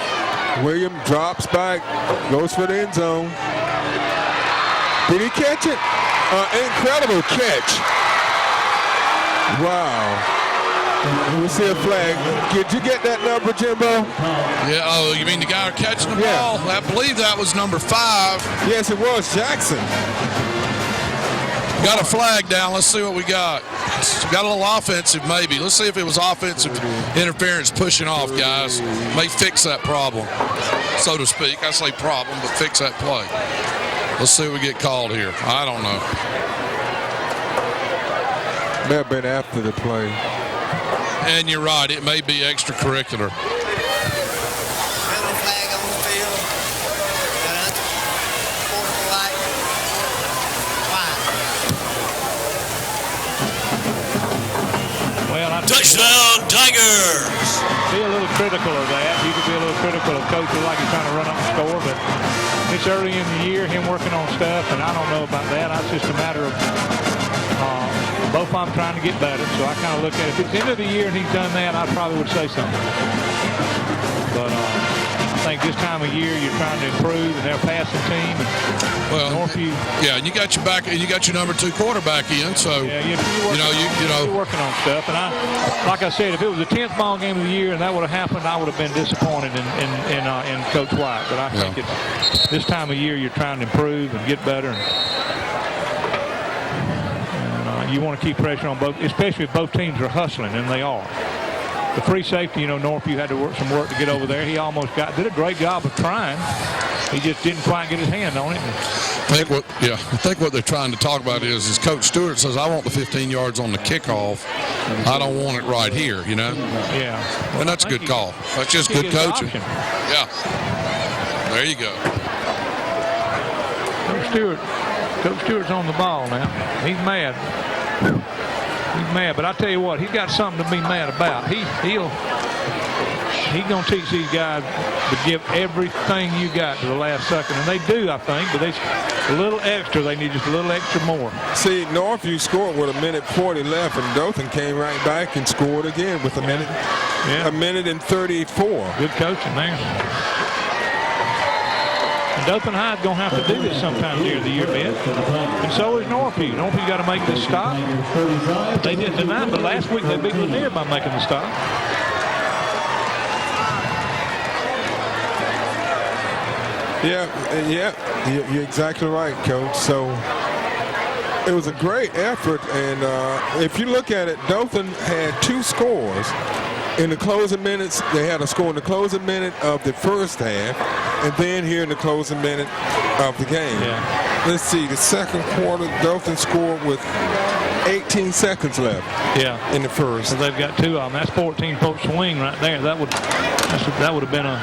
William drops back, goes for the end zone. Did he catch it? Incredible catch. Wow. We see a flag. Did you get that number, Jimbo? Yeah. Oh, you mean the guy catching the ball? I believe that was number 5. Yes, it was Jackson. Got a flag down. Let's see what we got. Got a little offensive, maybe. Let's see if it was offensive interference pushing off, guys. May fix that problem, so to speak. I say problem, but fix that play. Let's see what we get called here. I don't know. May have been after the play. And you're right. It may be extracurricular. Flag on the field. Light. Well, touchdown Tigers. Be a little critical of that. You could be a little critical of Coach like he's trying to run up the score, but it's early in the year, him working on stuff, and I don't know about that. It's just a matter of both of them trying to get better. So I kind of look at it. If it's the end of the year and he's done that, I probably would say something. But I think this time of year you're trying to improve and have a passing team. Well, Northview. Yeah, and you got your back, and you got your number 2 quarterback in. So yeah, you're working on stuff. And like I said, if it was the 10th ball game of the year and that would have happened, I would have been disappointed in Coach White. But I think it's this time of year you're trying to improve and get better. You want to keep pressure on both, especially if both teams are hustling, and they are. The free safety, Northview had to work some work to get over there. He almost did a great job of trying. He just didn't quite get his hand on it. I think what they're trying to talk about is Coach Stewart says, I want the 15 yards on the kickoff. I don't want it right here, Yeah. Well, and that's a good call. That's just good coaching. Yeah. There you go. Coach Stewart's on the ball now. He's mad. He's mad, but I tell you what, he's got something to be mad about. He's gonna teach these guys to give everything you got to the last second, and they do, I think. But they a little extra. They need just a little extra more. See, Northview scored with 1:40 left, and Dothan came right back and scored again with a minute and 34. Good coaching there. And Dothan High's going to have to do this sometime during the year, Ben. And so is Northview. Northview got to make this stop. They did tonight, but last week they beat Lanier by making the stop. Yeah, you're exactly right, Coach. So it was a great effort, and if you look at it, Dothan had 2 scores in the closing minutes. They had a score in the closing minute of the first half, and then here in the closing minute of the game. Yeah. Let's see, the second quarter, Dothan scored with 18 seconds left. Yeah, in the first. So they've got 2 of them. That's 14-point swing right there. That would have been a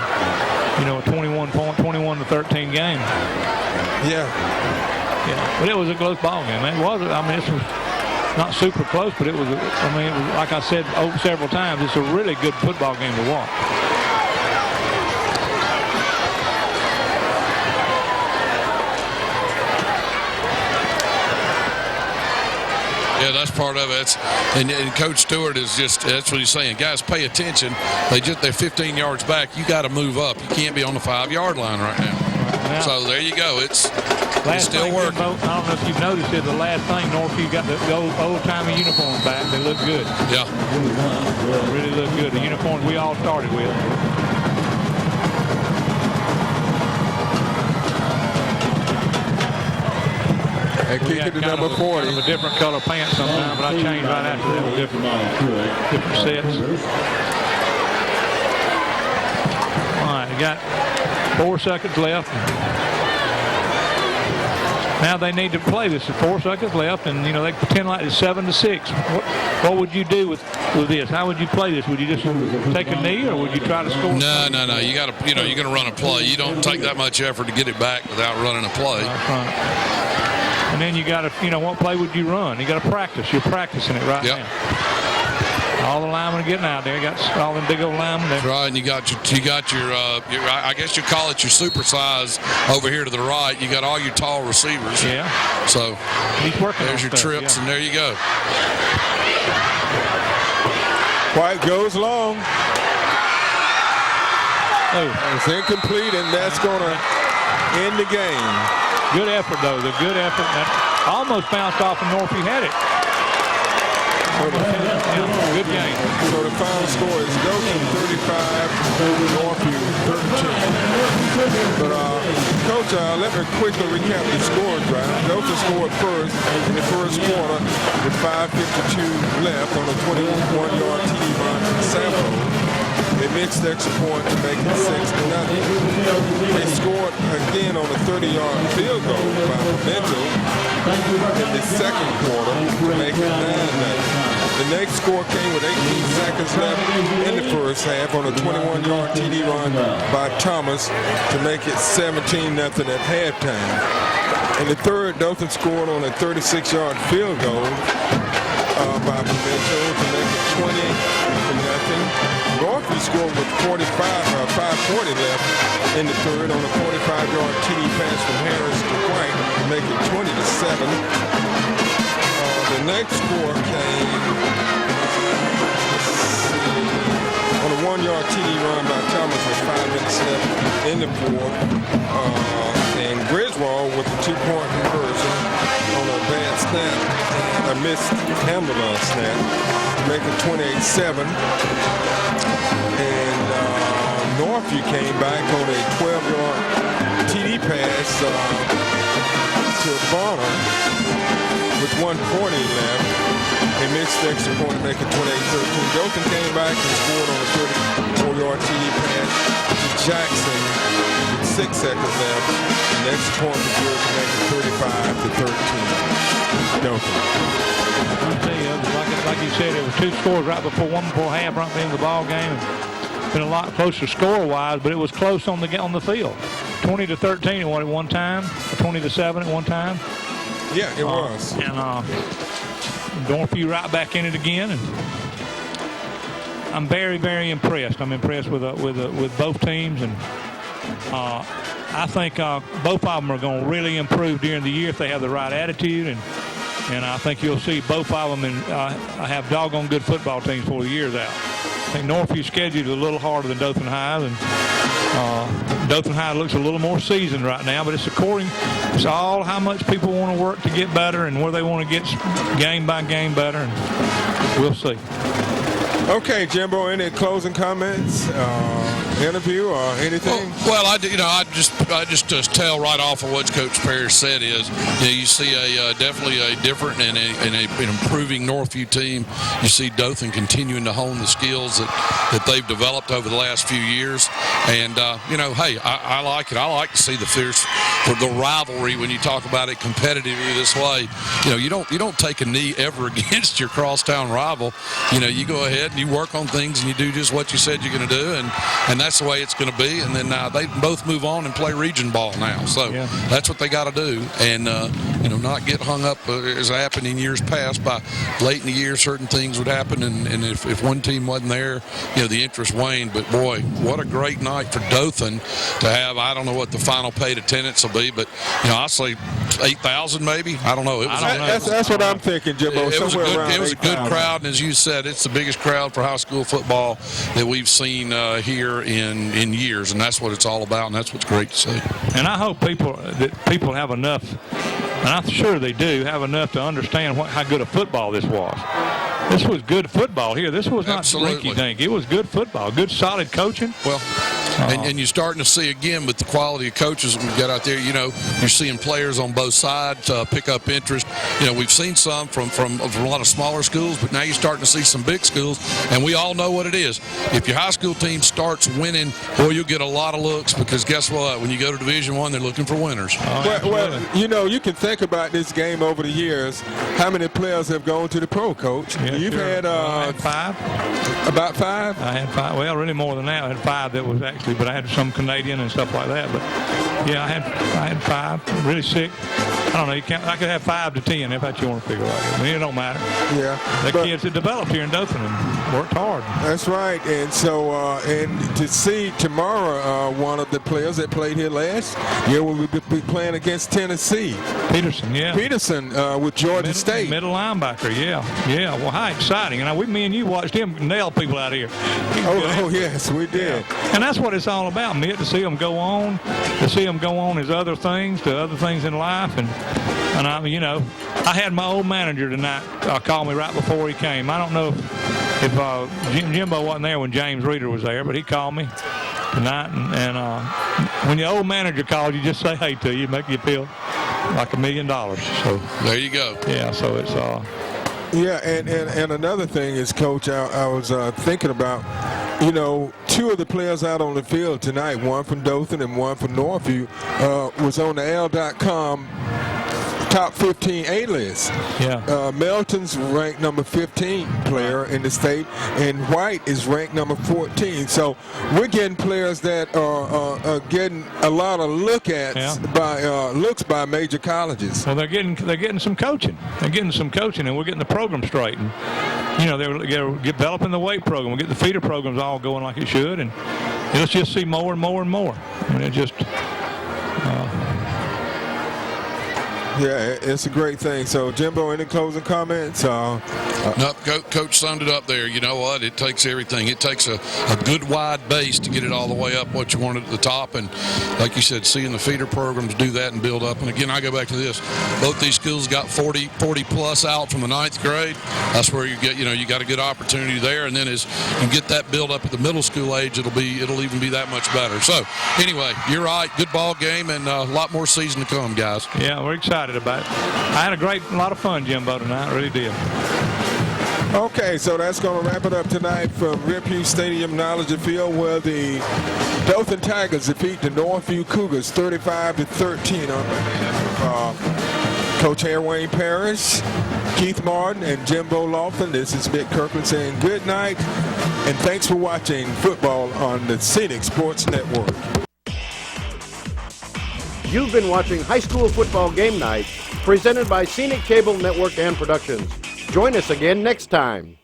21-13 game. Yeah. But it was a close ball game. It was. This was not super close, but it was. It was, like I said several times, it's a really good football game to watch. Yeah, that's part of it. And Coach Stewart is that's what he's saying. Guys, pay attention. They're 15 yards back. You got to move up. You can't be on the 5-yard line right now. So there you go. It's still working. I don't know if you've noticed it. The last thing, Northview got the old-timey uniforms back. They look good. Yeah. Really look good. The uniforms we all started with. And kick it to number 40. Kind of a different color pants sometimes, but I changed right after that with different sets. All right, we got 4 seconds left. Now they need to play. This is 4 seconds left, and they pretend like it's 7-6. What would you do with this? How would you play this? Would you just take a knee, or would you try to score? No. You got to, you're going to run a play. You don't take that much effort to get it back without running a play. That's right. And then you got to, what play would you run? You got to practice. You're practicing it right now. All the linemen are getting out there. You got all them big old linemen there. Right, and you got your I guess you call it your super size over here to the right. You got all your tall receivers. Yeah. So he's working. There's your trips, and there you go. White goes long. Oh. It's incomplete, and that's going to end the game. Good effort, though. The good effort. That almost bounced off, and Northview had it. Good game. So the final score is Dothan 35, Northview 13. But Coach, let me quickly recap the scores. Right, Dothan scored first in the first quarter with 5:52 left on a 21-yard TD run from Sample. They mixed extra point to make it 6-0. They scored again on a 30-yard field goal by Pimento in the second quarter to make it 9-0. The next score came with 18 seconds left in the first half on a 21-yard TD run by Thomas to make it 17-0 at halftime. In the third, Dothan scored on a 36-yard field goal by Pimento to make it 20-0. Northview scored with 5:40 left in the third on a 45-yard TD pass from Harris to White to make it 20-7. The next score came on a 1-yard TD run by Thomas with 5 minutes left in the fourth. And Griswold with a 2-point conversion on a bad snap, a missed Hamilton snap, to make it 28-7. And Northview came back on a 12-yard TD pass to Bonner with 1:40 left. They missed the extra point to make it 28-13. Dothan came back and scored on a 34-yard TD pass to Jackson with 6 seconds left. The extra point was good to make it 35-13. Dothan. I'll tell you, like you said, there were 2 scores right before half, right at the end of the ball game. It's been a lot closer score-wise, but it was close on the field. 20-13 at one time, or 20-7 at one time. Yeah, it was. And Northview right back in it again, and I'm very, very impressed. I'm impressed with both teams, and I think both of them are going to really improve during the year if they have the right attitude, and I think you'll see both of them have doggone good football teams before the year's out. I think Northview's schedule is a little harder than Dothan High, and Dothan High looks a little more seasoned right now, but it's all how much people want to work to get better and where they want to get game by game better, and we'll see. Okay, Jimbo, any closing comments, interview, or anything? Well, I just tell right off of what Coach Parrish said is, you see definitely a different and an improving Northview team. You see Dothan continuing to hone the skills that they've developed over the last few years, and hey, I like it. I like to see the fierce, the rivalry when you talk about it competitively this way. You don't take a knee ever against your crosstown rival. You go ahead and you work on things and you do just what you said you're going to do, and that's the way it's going to be. And then they both move on and play region ball now, so that's what they got to do, and not get hung up as happened in years past. By late in the year, certain things would happen, and if one team wasn't there, the interest waned. But boy, what a great night for Dothan to have. I don't know what the final paid attendance will be, but I'll say 8,000 maybe. I don't know. That's what I'm thinking, Jimbo. It was a good crowd, and as you said, it's the biggest crowd for high school football that we've seen here in years, and that's what it's all about, and that's what's great to see. And I hope people have enough, and I'm sure they do, have enough to understand how good a football this was. This was good football here. This was not rinky-dink. It was good football, good solid coaching. Well, And you're starting to see, again, with the quality of coaches that we've got out there, you're seeing players on both sides pick up interest. We've seen some from a lot of smaller schools, but now you're starting to see some big schools, and we all know what it is. If your high school team starts winning, boy, you'll get a lot of looks, because guess what? When you go to Division I, they're looking for winners. Well, you can think about this game over the years. How many players have gone to the pro, Coach? Yeah, You've had I had 5. About 5? I had 5. Well, really more than that. I had 5 that was actually, but I had some Canadian and stuff like that. But yeah, I had 5. Really sick. I don't know. I could have 5 to 10 if that's you want to figure out. I mean, it don't matter. Yeah. The kids that developed here in Dothan and worked hard. That's right. And so, and to see tomorrow, one of the players that played here last year will be playing against Tennessee. Peterson, yeah. Peterson with Georgia State. Middle linebacker, yeah. Well, how exciting. And me and you watched him nail people out here. Oh, yes, we did. Yeah. And that's what it's all about, Mitt, to see him go on, his other things, to other things in life. And I had my old manager tonight call me right before he came. I don't know if Jimbo wasn't there when James Reeder was there, but he called me tonight. And when your old manager calls, you just say hey to you, make you feel like $1 million. So there you go. Yeah, so it's yeah, and another thing is, Coach, I was thinking about, 2 of the players out on the field tonight, one from Dothan and one from Northview, was on the L.com top 15 A list. Yeah. Melton's ranked number 15 player in the state, and White is ranked number 14. So we're getting players that are getting a lot of looks by major colleges. Well, they're getting some coaching. They're getting some coaching, and we're getting the program straight. And they're developing the weight program. We're getting the feeder programs all going like it should, and let's just see more and more and more. I mean, it just. Yeah, it's a great thing. So, Jimbo, any closing comments? No, Coach summed it up there. You know what? It takes everything. It takes a good wide base to get it all the way up what you want at the top. And like you said, seeing the feeder programs do that and build up. And again, I go back to this. Both these schools got 40 plus out from the 9th grade. That's where you get, you got a good opportunity there. And then as you get that build up at the middle school age, it'll even be that much better. So anyway, you're right. Good ball game and a lot more season to come, guys. Yeah, we're excited about it. I had a lot of fun, Jimbo, tonight. Really did. Okay, so that's going to wrap it up tonight from Rip Hughes Stadium, Knowledge Field, where the Dothan Tigers defeat the Northview Cougars 35-13 on behalf of Coach Wayne Parrish, Keith Martin, and Jimbo Laughlin. This is Mick Kirkland saying good night, and thanks for watching football on the Scenic Sports Network. You've been watching High School Football Game Night, presented by Scenic Cable Network and Productions. Join us again next time.